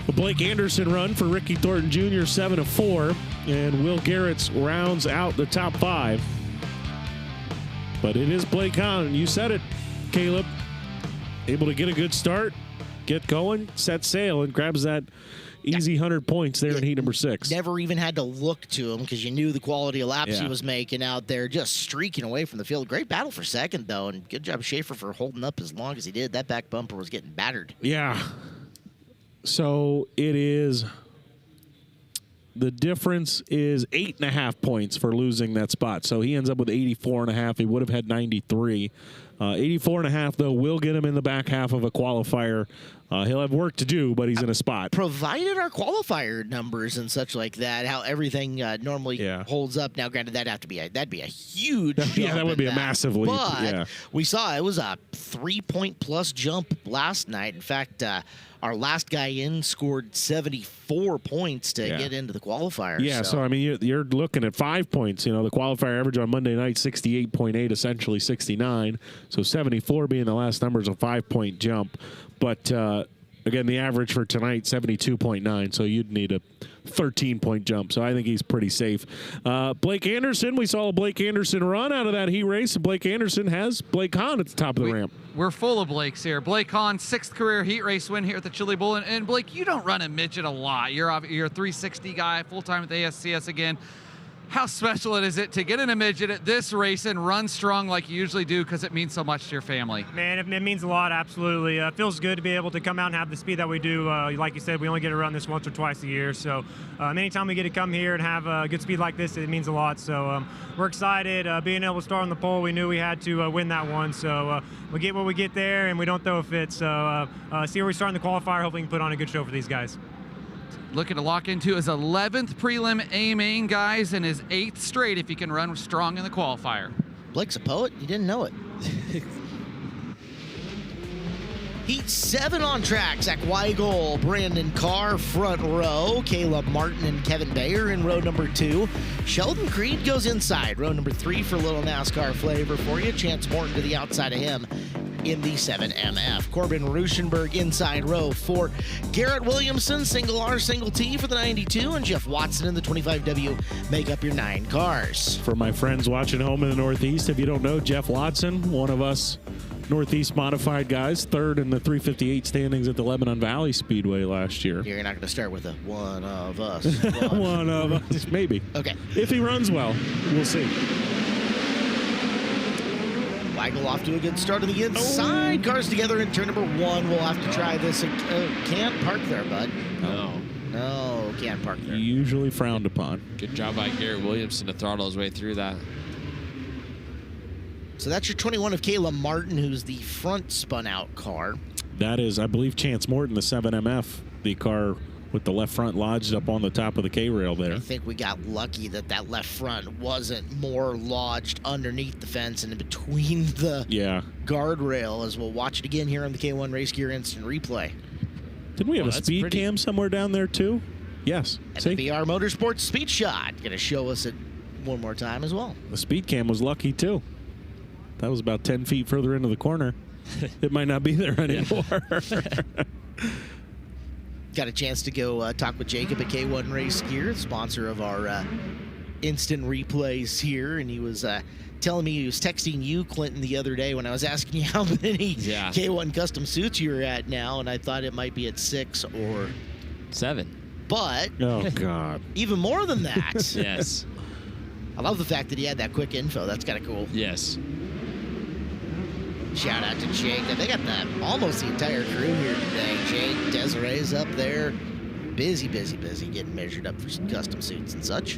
A Blake Anderson run for Ricky Thornton Jr. 7-4. And Will Garrett's rounds out the top 5. But it is Blake Hahn. You said it, Caleb. Able to get a good start, get going, set sail, and grabs that easy 100 points there in heat number 6. Never even had to look to him because you knew the quality of laps he was making out there, just streaking away from the field. Great battle for 2nd, though, and good job Schaefer for holding up as long as he did. That back bumper was getting battered. Yeah. So it is... The difference is 8.5 points for losing that spot. So he ends up with 84.5. He would have had 93. 84.5, though, will get him in the back half of a qualifier. He'll have work to do, but he's in a spot. Provided our qualifier numbers and such like that, how everything normally holds up. Now, granted, that'd be a huge jump. Yeah, that would be a massive leap. But we saw it was a 3-point plus jump last night. In fact, our last guy in scored 74 points to get into the qualifier. Yeah, so I mean, you're looking at 5 points. You know, the qualifier average on Monday night, 68.8, essentially 69. So 74 being the last number is a 5-point jump. But again, the average for tonight, 72.9, so you'd need a 13-point jump, so I think he's pretty safe. Blake Anderson, we saw a Blake Anderson run out of that heat race, and Blake Anderson has Blake Hahn at the top of the ramp. We're full of Blakes here. Blake Hahn, 6th career heat race win here at the Chili Bowl. And Blake, you don't run a midget a lot. You're a 360 guy, full-time at the ASCS again. How special is it to get in a midget at this race and run strong like you usually do, because it means so much to your family? Man, it means a lot, absolutely. It feels good to be able to come out and have the speed that we do. Like you said, we only get to run this once or twice a year. So anytime we get to come here and have good speed like this, it means a lot. So we're excited. Being able to start on the pole, we knew we had to win that one. So we get what we get there, and we don't throw a fit. So see where we start in the qualifier. Hopefully we can put on a good show for these guys. Looking to lock into his 11th prelim A-main, guys, and his 8th straight if he can run strong in the qualifier. Blake's a poet. You didn't know it. Heat 7 on track. Zach Weigel, Brandon Carr, front row. Caleb Martin and Kevin Bayer in row number 2. Sheldon Creed goes inside. Row number 3 for a little NASCAR flavor for you. Chance Morton to the outside of him in the 7MF. Corbin Ruschenberg inside row 4. Garrett Williamson, single R, single T for the 92, and Jeff Watson in the 25W make up your 9 cars. For my friends watching home in the Northeast, if you don't know, Jeff Watson, one of us Northeast modified guys, 3rd in the 358 standings at the Lebanon Valley Speedway last year. You're not going to start with a one of us. One of us, maybe. Okay. If he runs well, we'll see. Weigel off to a good start on the inside. Cars together in turn number 1. We'll have to try this. Can't park there, bud. No, can't park there. Usually frowned upon. Good job by Garrett Williamson to throttle his way through that. So that's your 21 of Caleb Martin, who's the front spun out car. That is, I believe, Chance Morton, the 7MF, the car with the left front lodged up on the top of the K-rail there. I think we got lucky that that left front wasn't more lodged underneath the fence and in between the guardrail, as we'll watch it again here on the K1 Race Gear Instant Replay. Didn't we have a speed cam somewhere down there too? Yes. And the VR Motorsports Speed Shot going to show us it one more time as well. The speed cam was lucky too. That was about 10 feet further into the corner. It might not be there anymore. Got a chance to go talk with Jacob at K1 Race Gear, sponsor of our instant replays here, and he was telling me he was texting you, Clinton, the other day when I was asking you how many K1 custom suits you were at now, and I thought it might be at 6 or 7. But oh god, even more than that. Yes. I love the fact that he had that quick info. That's kind of cool. Yes. Shout out to Jake. They got almost the entire crew here today. Jake, Desiree's up there. Busy getting measured up for some custom suits and such.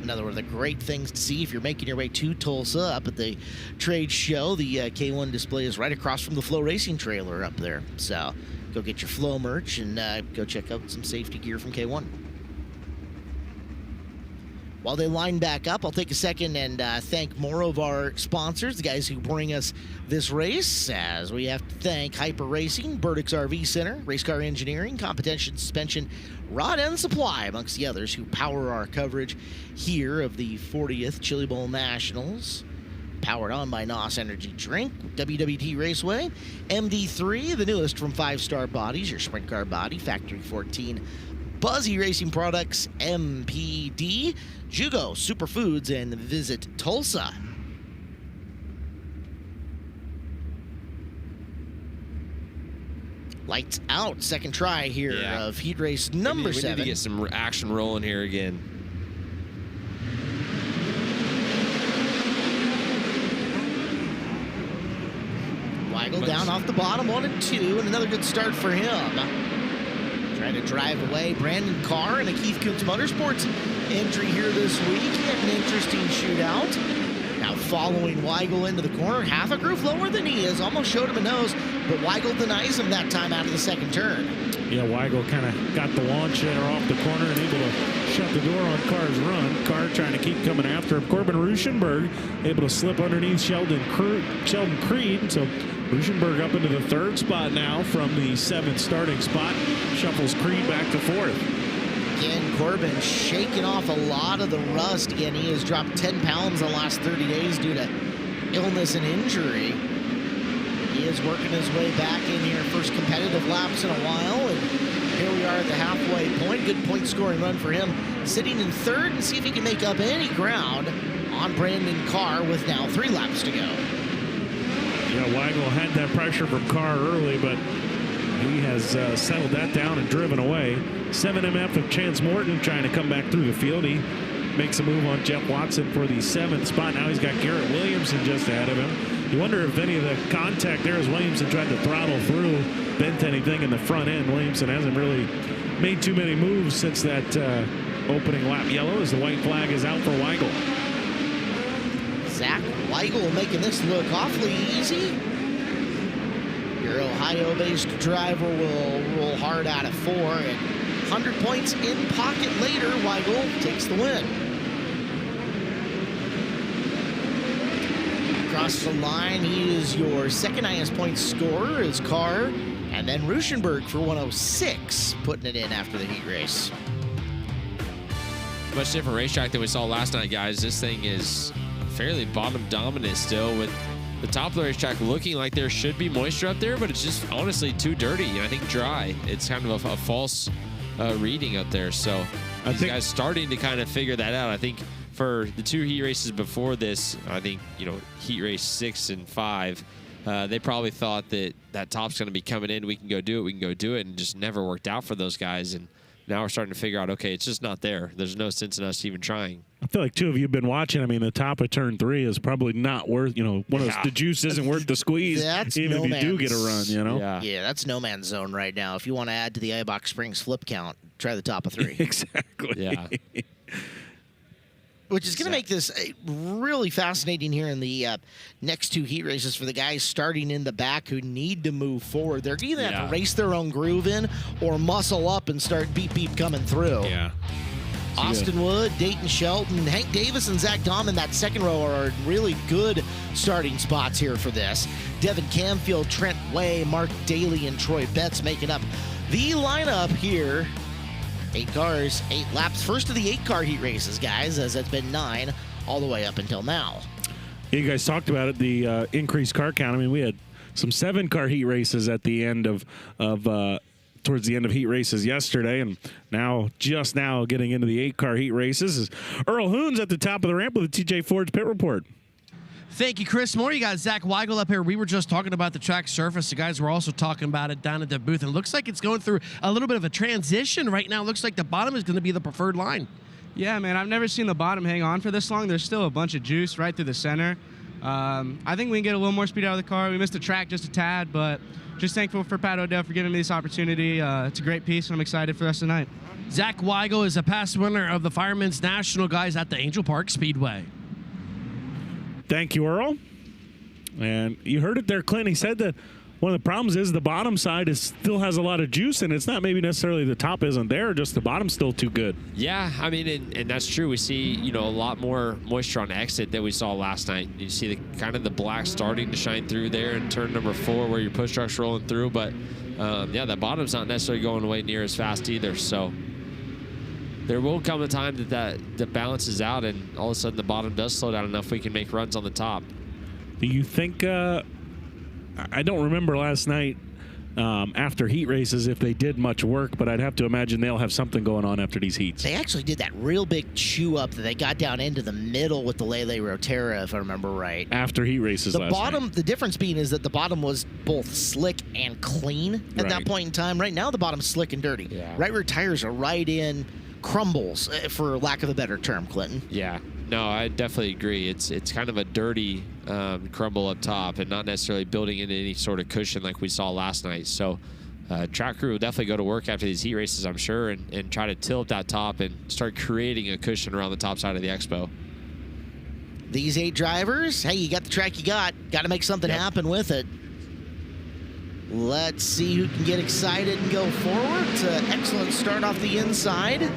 Another one of the great things to see if you're making your way to Tulsa up at the trade show. The K1 display is right across from the FloRacing trailer up there. So go get your Flo merch and go check out some safety gear from K1. While they line back up, I'll take a second and thank more of our sponsors, the guys who bring us this race, as we have to thank Hyper Racing, Burdick's RV Center, Race Car Engineering, Competition Suspension, Rod End Supply, amongst the others who power our coverage here of the 40th Chili Bowl Nationals. Powered on by NOS Energy Drink, WWT Raceway, MD3, the newest from 5-Star Bodies, your sprint car body, Factory 14, Buzzy Racing Products, MPD, Jugo Superfoods, and Visit Tulsa. Lights out. Second try here of heat race number 7. We need to get some action rolling here again. Weigel down off the bottom, 1 and 2, and another good start for him. Trying to drive away Brandon Carr in a Keith Koontz Motorsports entry here this week. He had an interesting shootout. Now following Weigel into the corner, half a groove lower than he is. Almost showed him a nose, but Weigel denies him that time out of the second turn. Yeah, Weigel kind of got the launch there off the corner and able to shut the door on Carr's run. Carr trying to keep coming after him. Corbin Ruschenberg able to slip underneath Sheldon Creed. So Ruschenberg up into the 3rd spot now from the 7th starting spot. Shuffles Creed back to 4th. Again, Corbin shaking off a lot of the rust. Again, he has dropped 10 pounds in the last 30 days due to illness and injury. He is is working his way back in here. First competitive laps in a while, and here we are at the halfway point. Good point scoring run for him. Sitting in third, and see if he can make up any ground on Brandon Carr with now 3 laps to go. Yeah, Weigel had that pressure from Carr early, but he has settled that down and driven away. 7 MF of Chance Morton trying to come back through the field. He makes a move on Jeff Watson for the 7th spot. Now he's got Garrett Williamson just ahead of him. You wonder if any of the contact there as Williamson tried to throttle through bent anything in the front end. Williamson hasn't really made too many moves since that opening lap yellow as the white flag is out for Weigel. Zach Weigel making this look awfully easy. Your Ohio-based driver will roll hard out of 4, and 100 points in pocket later, Weigel takes the win. Across the line, he is your second highest point scorer, is Carr, and then Ruschenberg for 106, putting it in after the heat race. Much different racetrack than we saw last night, guys. This thing is fairly bottom dominant still, with the top of the racetrack looking like there should be moisture up there, but it's just honestly too dirty and I think dry. It's kind of a false reading up there. So these guys starting to kind of figure that out. I think for the 2 heat races before this, I think, heat race 6 and 5, they probably thought that top's going to be coming in. We can go do it, and just never worked out for those guys. And now we're starting to figure out, okay, it's just not there. There's no sense in us even trying. I feel like 2 of you have been watching. I mean, the top of turn 3 is probably not worth, one of those, the juice isn't worth the squeeze, that's even if you do get a run, Yeah, that's no man's zone right now. If you want to add to the Eibach Springs flip count, try the top of 3. Exactly. Yeah. Which is going to make this really fascinating here in the next 2 heat races for the guys starting in the back who need to move forward. They're either have to race their own groove in or muscle up and start beep coming through. Yeah. Austin Wood, Dayton Shelton, Hank Davis, and Zach Dahm in that second row are really good starting spots here for this. Devin Camfield, Trent Way, Mark Daly, and Troy Betts making up the lineup here. 8 cars, 8 laps. First of the 8-car heat races, guys, as it's been 9 all the way up until now. Yeah, you guys talked about it, the increased car count. I mean, we had some 7-car heat races at the end of towards the end of heat races yesterday, and just now getting into the 8-car heat races is Earl Hoons at the top of the ramp with the TJ Ford's Pit Report. Thank you, Chris Moore. You got Zach Weigel up here. We were just talking about the track surface. The guys were also talking about it down at the booth. And it looks like it's going through a little bit of a transition right now. It looks like the bottom is going to be the preferred line. Yeah, man, I've never seen the bottom hang on for this long. There's still a bunch of juice right through the center. I think we can get a little more speed out of the car. We missed the track just a tad, but just thankful for Pat O'Dell for giving me this opportunity. It's a great piece, and I'm excited for the rest of the night. Zach Weigel is a past winner of the Fireman's National, guys, at the Angel Park Speedway. Thank you, Earl. And you heard it there, Clint. He said that one of the problems is the bottom side still has a lot of juice, and it's not maybe necessarily the top isn't there, just the bottom's still too good. Yeah, I mean, and that's true. We see, a lot more moisture on exit than we saw last night. You see the kind of the black starting to shine through there in turn number 4 where your push truck's rolling through. But, yeah, the bottom's not necessarily going away near as fast either. So there will come a time that balances out, and all of a sudden the bottom does slow down enough we can make runs on the top. Do you think, I don't remember last night after heat races if they did much work, but I'd have to imagine they'll have something going on after these heats. They actually did that real big chew up that they got down into the middle with the Lele Rotera, if I remember right. After heat races last night. The difference being is that the bottom was both slick and clean at that point in time. Right now, the bottom's slick and dirty. Yeah. Right rear tires are right in crumbles, for lack of a better term, Clinton. Yeah. No, I definitely agree. It's kind of a dirty crumble up top and not necessarily building in any sort of cushion like we saw last night. So track crew will definitely go to work after these heat races, I'm sure, and try to tilt that top and start creating a cushion around the top side of the Expo. These 8 drivers, hey, you got the track you got. Got to make something happen with it. Let's see who can get excited and go forward. It's an excellent start off the inside.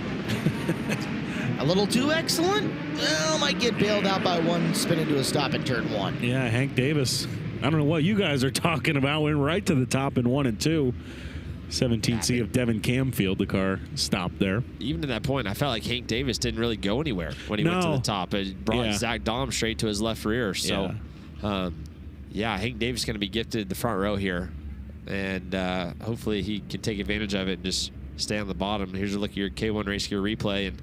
A little too excellent? Well, might get bailed out by one spin into a stop in turn 1. Yeah, Hank Davis. I don't know what you guys are talking about. Went right to the top in 1 and 2. 17C of Devin Camfield, the car stopped there. Even to that point, I felt like Hank Davis didn't really go anywhere when he went to the top. It brought Zach Dahm straight to his left rear. So yeah, Hank Davis is going to be gifted the front row here. And hopefully he can take advantage of it and just stay on the bottom. Here's a look at your K1 Race Gear replay. And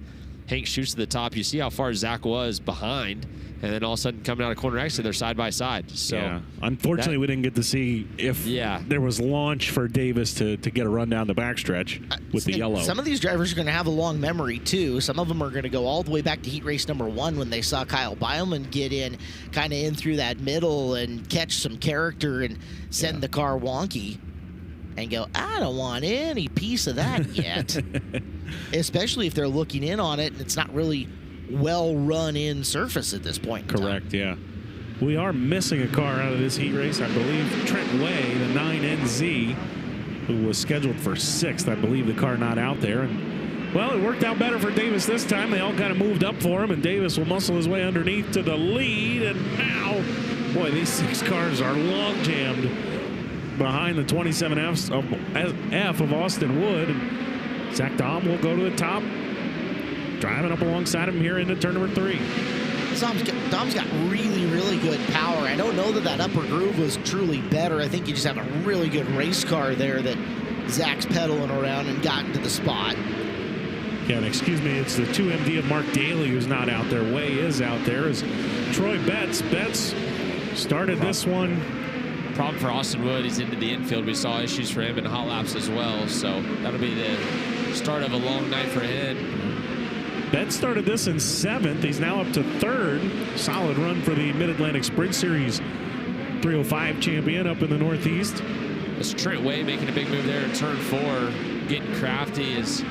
Hank shoots to the top. You see how far Zach was behind. And then all of a sudden coming out of corner exit, they're side by side. So yeah. Unfortunately, we didn't get to see if there was launch for Davis to get a run down the backstretch with the yellow. Some of these drivers are going to have a long memory, too. Some of them are going to go all the way back to heat race number 1 when they saw Kyle Beilman get in, kind of in through that middle and catch some character and send the car wonky and go, I don't want any piece of that yet. Especially if they're looking in on it and it's not really well run in surface at this point. Correct, yeah. We are missing a car out of this heat race. I believe Trent Way, the 9NZ, who was scheduled for 6th. I believe the car not out there. And, well, it worked out better for Davis this time. They all kind of moved up for him, and Davis will muscle his way underneath to the lead. And now, boy, these 6 cars are log jammed behind the 27F of Austin Wood. And Zach Dahm will go to the top, driving up alongside him here into turn number 3. Dom's got really, really good power. I don't know that upper groove was truly better. I think you just have a really good race car there that Zach's pedaling around and got into the spot. Yeah, and excuse me, it's the 2MD of Mark Daly who's not out there. Way is out there is Troy Betts. Betts started this one. Problem for Austin Wood, he's into the infield. We saw issues for him in hot laps as well, so that'll be the start of a long night for him. Betts started this in 7th. He's now up to 3rd. Solid run for the Mid-Atlantic Sprint Series 305 champion up in the Northeast. Mr. Trent Way making a big move there in turn 4. Getting crafty. It's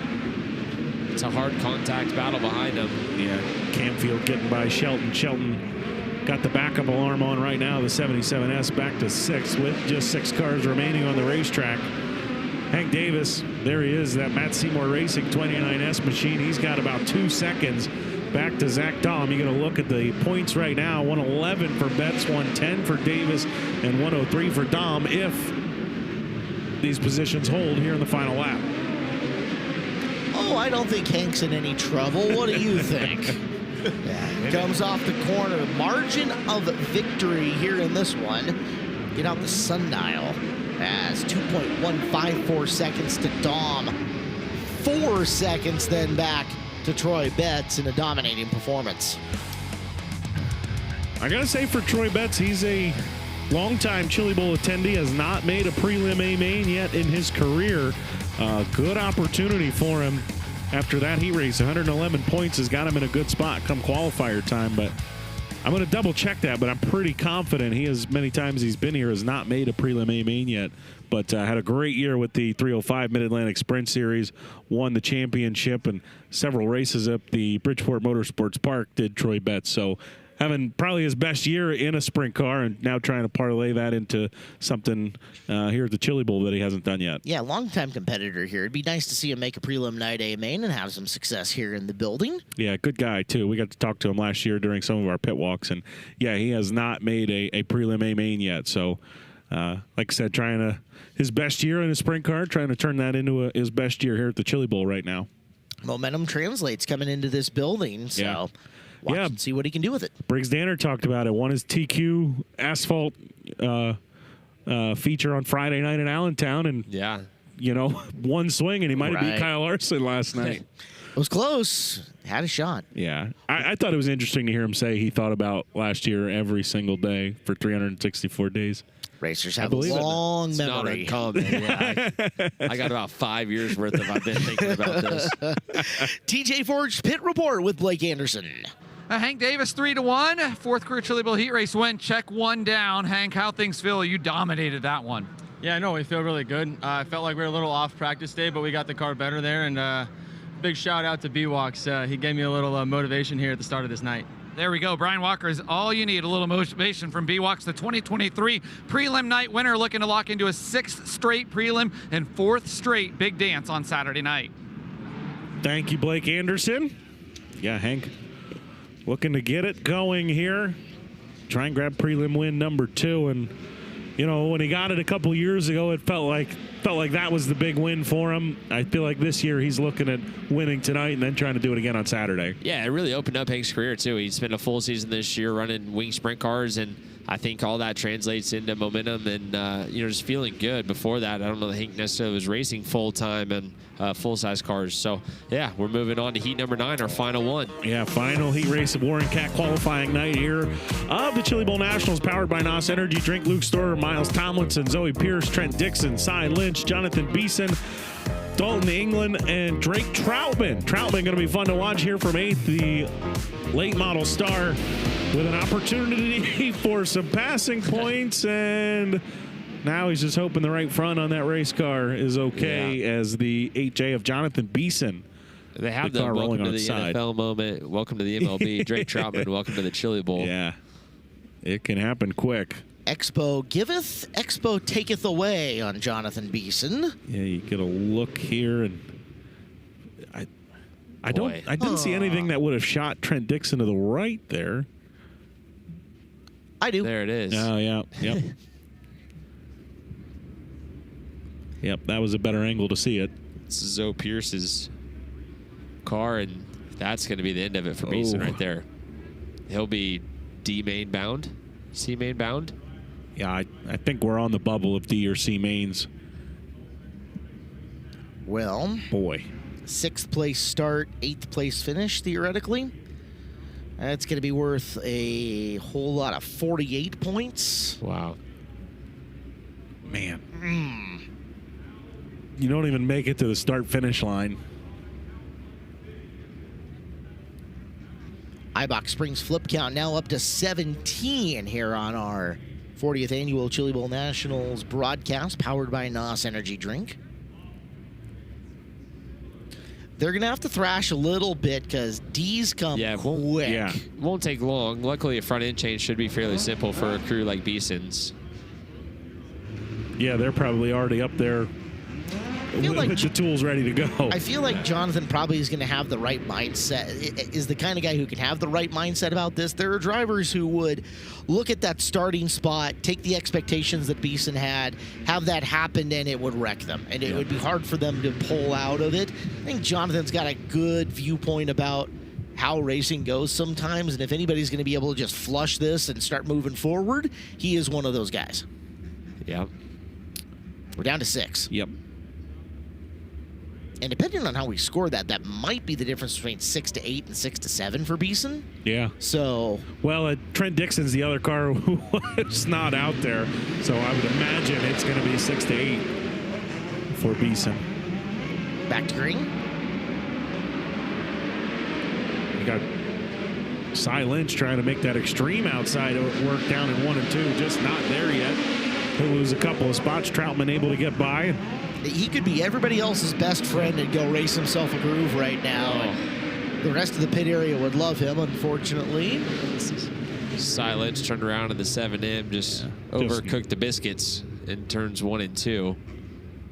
a hard contact battle behind him. Yeah, Camfield getting by Shelton. Shelton got the backup alarm on right now. The 77S back to 6th with just 6 cars remaining on the racetrack. Hank Davis, there he is, that Matt Seymour Racing 29S machine. He's got about 2 seconds back to Zach Dahm. You're going to look at the points right now. 111 for Betts, 110 for Davis, and 103 for Dahm if these positions hold here in the final lap. Oh, I don't think Hank's in any trouble. What do you think? Comes off the corner. Margin of victory here in this one. Get out the sundial. As 2.154 seconds to Dahm. 4 seconds then back to Troy Betts in a dominating performance. I gotta say for Troy Betts, he's a longtime Chili Bowl attendee, has not made a prelim A main yet in his career. Good opportunity for him after that heat race. 111 points has got him in a good spot come qualifier time, but I'm going to double check that, but I'm pretty confident he has, many times he's been here, has not made a prelim A main yet, but had a great year with the 305 Mid-Atlantic Sprint Series, won the championship and several races up the Bridgeport Motorsports Park did Troy Betts. So having probably his best year in a sprint car and now trying to parlay that into something here at the Chili Bowl that he hasn't done yet. Yeah, longtime competitor here. It'd be nice to see him make a prelim night A main and have some success here in the building. Yeah, good guy, too. We got to talk to him last year during some of our pit walks, and, yeah, he has not made a prelim A main yet. So, like I said, trying his best year in a sprint car, trying to turn that into his best year here at the Chili Bowl right now. Momentum translates coming into this building, so... Yeah. Watch and see what he can do with it. Briggs Danner talked about it. Won his TQ asphalt feature on Friday night in Allentown, and one swing, and he might have beat Kyle Larson last night. It was close. Had a shot. Yeah, I thought it was interesting to hear him say he thought about last year every single day for 364 days. Racers have a long memory. It's not uncommon. Yeah, I got about 5 years worth of I've been thinking about this. TJ Forge Pit Report with Blake Anderson. Hank Davis 3-1, 4th career Chili Bowl heat race win. Check 1 down. Hank, how things feel? You dominated that one. Yeah, no, we feel really good. I felt like we were a little off practice day, but we got the car better there. And big shout out to B-Walks. He gave me a little motivation here at the start of this night. There we go. Brian Walker is all you need. A little motivation from B-Walks, the 2023 prelim night winner, looking to lock into a 6th straight prelim and 4th straight big dance on Saturday night. Thank you, Blake Anderson. Yeah, Hank looking to get it going here. Try and grab prelim win number 2. And, you know, when he got it a couple years ago, it felt like that was the big win for him. I feel like this year he's looking at winning tonight and then trying to do it again on Saturday. Yeah, it really opened up Hank's career, too. He spent a full season this year running wing sprint cars, and I think all that translates into momentum and, just feeling good. Before that, I don't know that Hank necessarily was racing full-time and full-size cars. So, yeah, we're moving on to heat number 9, our final one. Yeah, final heat race of Warren Cat qualifying night here of the Chili Bowl Nationals, powered by NOS Energy Drink. Luke Storer, Miles Tomlinson, Zoe Pierce, Trent Dixon, Cy Lynch, Jonathan Beeson, Dalton England, and Drake Troutman. Troutman going to be fun to watch here from 8th, the late model star, with an opportunity for some passing points, and now he's just hoping the right front on that race car is okay, as the 8J of Jonathan Beeson. They have the welcome to the NFL moment, welcome to the MLB, Drake Troutman, welcome to the Chili Bowl. Yeah, it can happen quick. Expo giveth, Expo taketh away on Jonathan Beeson. Yeah, you get a look here, and I didn't see anything that would have shot Trent Dixon to the right there. I do. There it is. Oh, yeah. Yep. Yep, that was a better angle to see it. This is Zoe Pierce's car, and that's going to be the end of it for Beeson right there. He'll be D main bound, C main bound. Yeah, I think we're on the bubble of D or C mains. Well, boy, 6th place start, 8th place finish, theoretically. That's going to be worth a whole lot of 48 points. Wow. Man. You don't even make it to the start-finish line. Ibach Springs flip count now up to 17 here on our 40th annual Chili Bowl Nationals broadcast, powered by NOS Energy Drink. They're going to have to thrash a little bit because D's come quick. Yeah, won't take long. Luckily, a front end change should be fairly simple for a crew like Beeson's. Yeah, they're probably already up there with the tools ready to go. I feel like Jonathan probably is going to have the right mindset, is the kind of guy who can have the right mindset about this. There are drivers who would look at that starting spot, take the expectations that Beeson had, have that happen, and it would wreck them. And it would be hard for them to pull out of it. I think Jonathan's got a good viewpoint about how racing goes sometimes, and if anybody's going to be able to just flush this and start moving forward, he is one of those guys. Yeah. We're down to 6. Yep. And depending on how we score that might be the difference between 6 to 8 and 6 to 7 for Beeson. Yeah. So. Well, Trent Dixon's the other car who was not out there, so I would imagine it's going to be 6 to 8 for Beeson. Back to green. You got Cy Lynch trying to make that extreme outside work down in 1 and 2, just not there yet. He'll lose a couple of spots. Troutman able to get by. He could be everybody else's best friend and go race himself a groove right now. And the rest of the pit area would love him, unfortunately. Cy Lynch turned around in the 7M, just overcooked the biscuits in turns 1 and 2.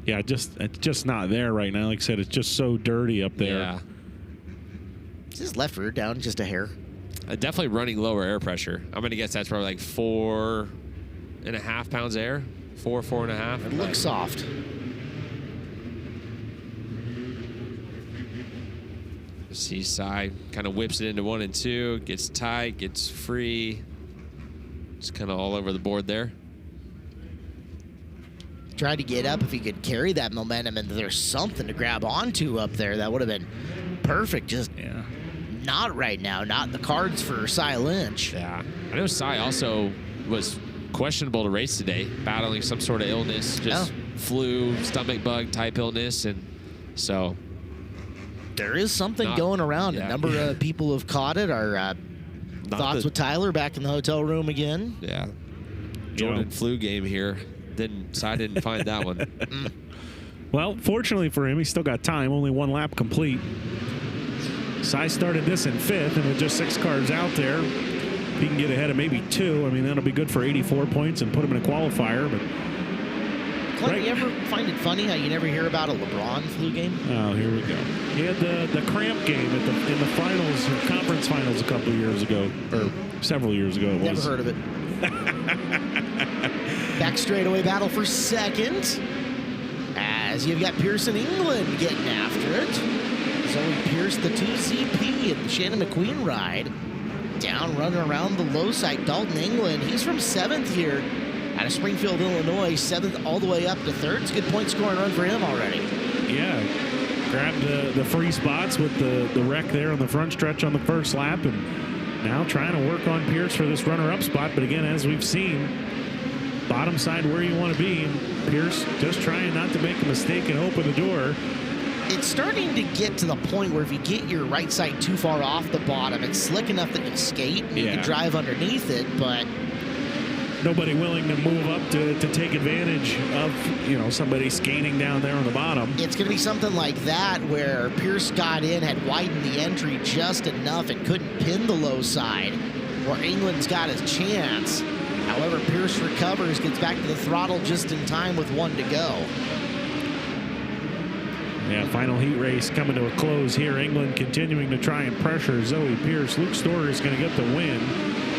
Yeah, it's just not there right now. Like I said, it's just so dirty up there. Yeah. Is his left rear down just a hair? Definitely running lower air pressure. I'm going to guess that's probably like 4.5 pounds of air. 4.5. It looks soft. See Cy kind of whips it into 1 and 2, gets tight, gets free. Just kind of all over the board there. Tried to get up if he could carry that momentum, and there's something to grab onto up there. That would have been perfect. Just not right now. Not in the cards for Cy Lynch. Yeah. I know Cy also was questionable to race today, battling some sort of illness, just flu, stomach bug type illness, and so there is something going around. A number of people have caught it. Our thoughts with Tyler back in the hotel room again. Yeah. Jordan flu game here. Cy didn't find that one. Well, fortunately for him, he still got time. Only 1 lap complete. Cy started this in 5th, and with just 6 cars out there, he can get ahead of maybe 2. I mean, that'll be good for 84 points and put him in a qualifier. But Clint, you ever find it funny how you never hear about a LeBron flu game? Oh, here we go. He had the cramp game in the finals, conference finals a couple of years ago, or several years ago. Never heard of it. Back straightaway battle for 2nd, as you've got Pearson England getting after it. Zoe Pierce, the 2CP, and the Shannon McQueen ride. Down, running around the low side, Dalton England. He's from 7th here out of Springfield, Illinois. 7th all the way up to 3rd. It's a good point scoring run for him already. Yeah, grabbed the free spots with the wreck there on the front stretch on the first lap, and now trying to work on Pierce for this runner-up spot. But again, as we've seen, bottom side where you want to be. Pierce just trying not to make a mistake and open the door. It's starting to get to the point where if you get your right side too far off the bottom, it's slick enough that you'll skate and you can drive underneath it, but nobody willing to move up to take advantage of, somebody skating down there on the bottom. It's going to be something like that where Pierce got in, had widened the entry just enough and couldn't pin the low side, where England's got his chance. However, Pierce recovers, gets back to the throttle just in time with 1 to go. Yeah, final heat race coming to a close here. England continuing to try and pressure Zoe Pierce. Luke Storer is going to get the win.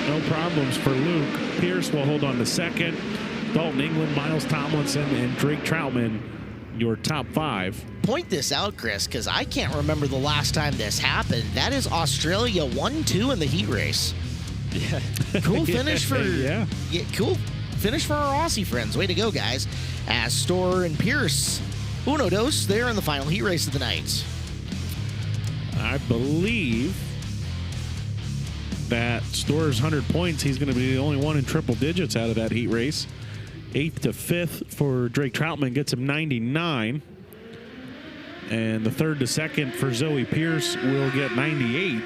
No problems for Luke. Pierce will hold on to 2nd. Dalton England, Miles Tomlinson, and Drake Troutman, your top 5. Point this out, Chris, because I can't remember the last time this happened. That is Australia 1-2 in the heat race. Yeah. Cool finish for cool finish for our Aussie friends. Way to go, guys. As Storer and Pierce, uno dos, there in the final heat race of the night. I believe that Storer's 100 points, he's going to be the only one in triple digits out of that heat race. 8th to 5th for Drake Troutman gets him 99. And the 3rd to 2nd for Zoe Pierce will get 98.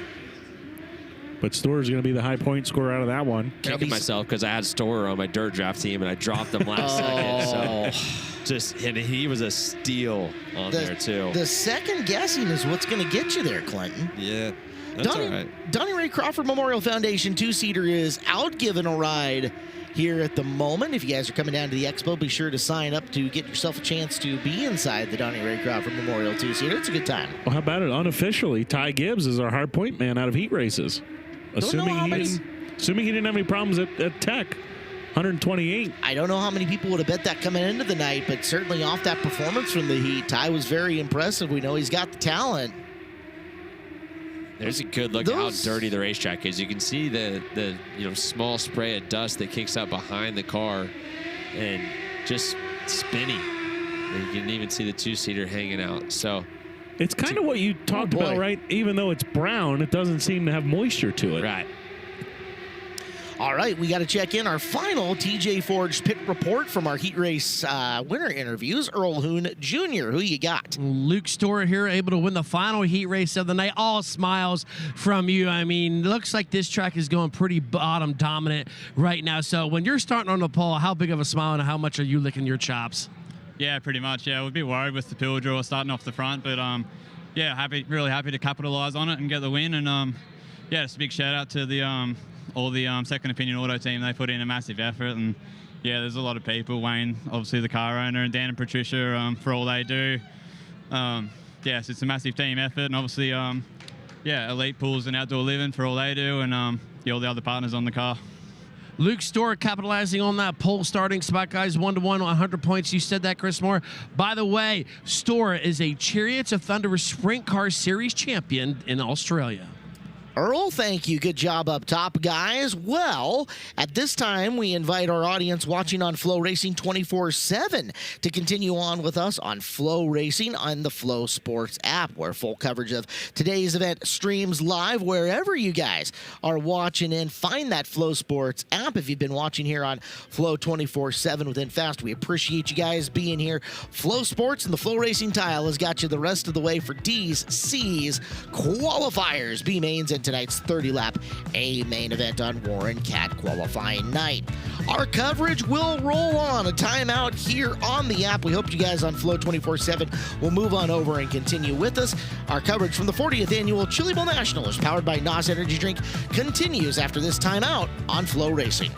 But Storer's going to be the high point scorer out of that one. Kicking myself because I had Storer on my dirt draft team and I dropped him last second. So and he was a steal on there too. The second guessing is what's going to get you there, Clinton. Yeah, that's all right. Donnie Ray Crawford Memorial Foundation 2-seater is out giving a ride here at the moment. If you guys are coming down to the expo, be sure to sign up to get yourself a chance to be inside the Donnie Ray Crawford Memorial 2-seater. It's a good time. Well, how about it? Unofficially, Ty Gibbs is our hard point man out of heat races. Assuming he didn't have any problems at Tech. 128. I don't know how many people would have bet that coming into the night, but certainly off that performance from the heat, Ty was very impressive. We know he's got the talent. There's a good look at how dirty the racetrack is. You can see the small spray of dust that kicks up behind the car and just spinning. And you can even see the 2-seater hanging out. So it's kind of what you talked about, right? Even though it's brown, it doesn't seem to have moisture to it. Right. All right, we got to check in our final TJ Forge pit report from our heat race winner interviews. Earl Hoon Jr., who you got? Luke Storer here, able to win the final heat race of the night. All smiles from you. I mean, looks like this track is going pretty bottom dominant right now. So when you're starting on the pole, how big of a smile and how much are you licking your chops? Yeah, pretty much. Yeah, we're a bit worried with the pill draw starting off the front, but yeah, really happy to capitalize on it and get the win. And yeah, just a big shout out to the all the Second Opinion Auto team. They put in a massive effort, and yeah, there's a lot of people. Wayne, obviously the car owner, and Dan and Patricia for all they do. Yeah, so it's a massive team effort, and obviously yeah, Elite Pools and Outdoor Living for all they do, and yeah, all the other partners on the car. Luke Storer capitalizing on that pole starting spot, guys. 1-1, 100 points. You said that, Chris Moore. By the way, Storer is a Chariots of Thunder Sprint Car Series champion in Australia. Earl, thank you. Good job up top, guys. Well, at this time, we invite our audience watching on FloRacing 24/7 to continue on with us on FloRacing on the Flo Sports app, where full coverage of today's event streams live wherever you guys are watching in. Find that Flo Sports app if you've been watching here on Flo 24/7 with InFast. We appreciate you guys being here. Flo Sports and the FloRacing tile has got you the rest of the way for D's, C's, qualifiers, B mains, and tonight's 30-lap A main event on Warren Cat qualifying night. Our coverage will roll on. A timeout here on the app. We hope you guys on Flo 24/7 will move on over and continue with us. Our coverage from the 40th annual Chili Bowl Nationals, powered by NOS Energy Drink, continues after this timeout on FloRacing.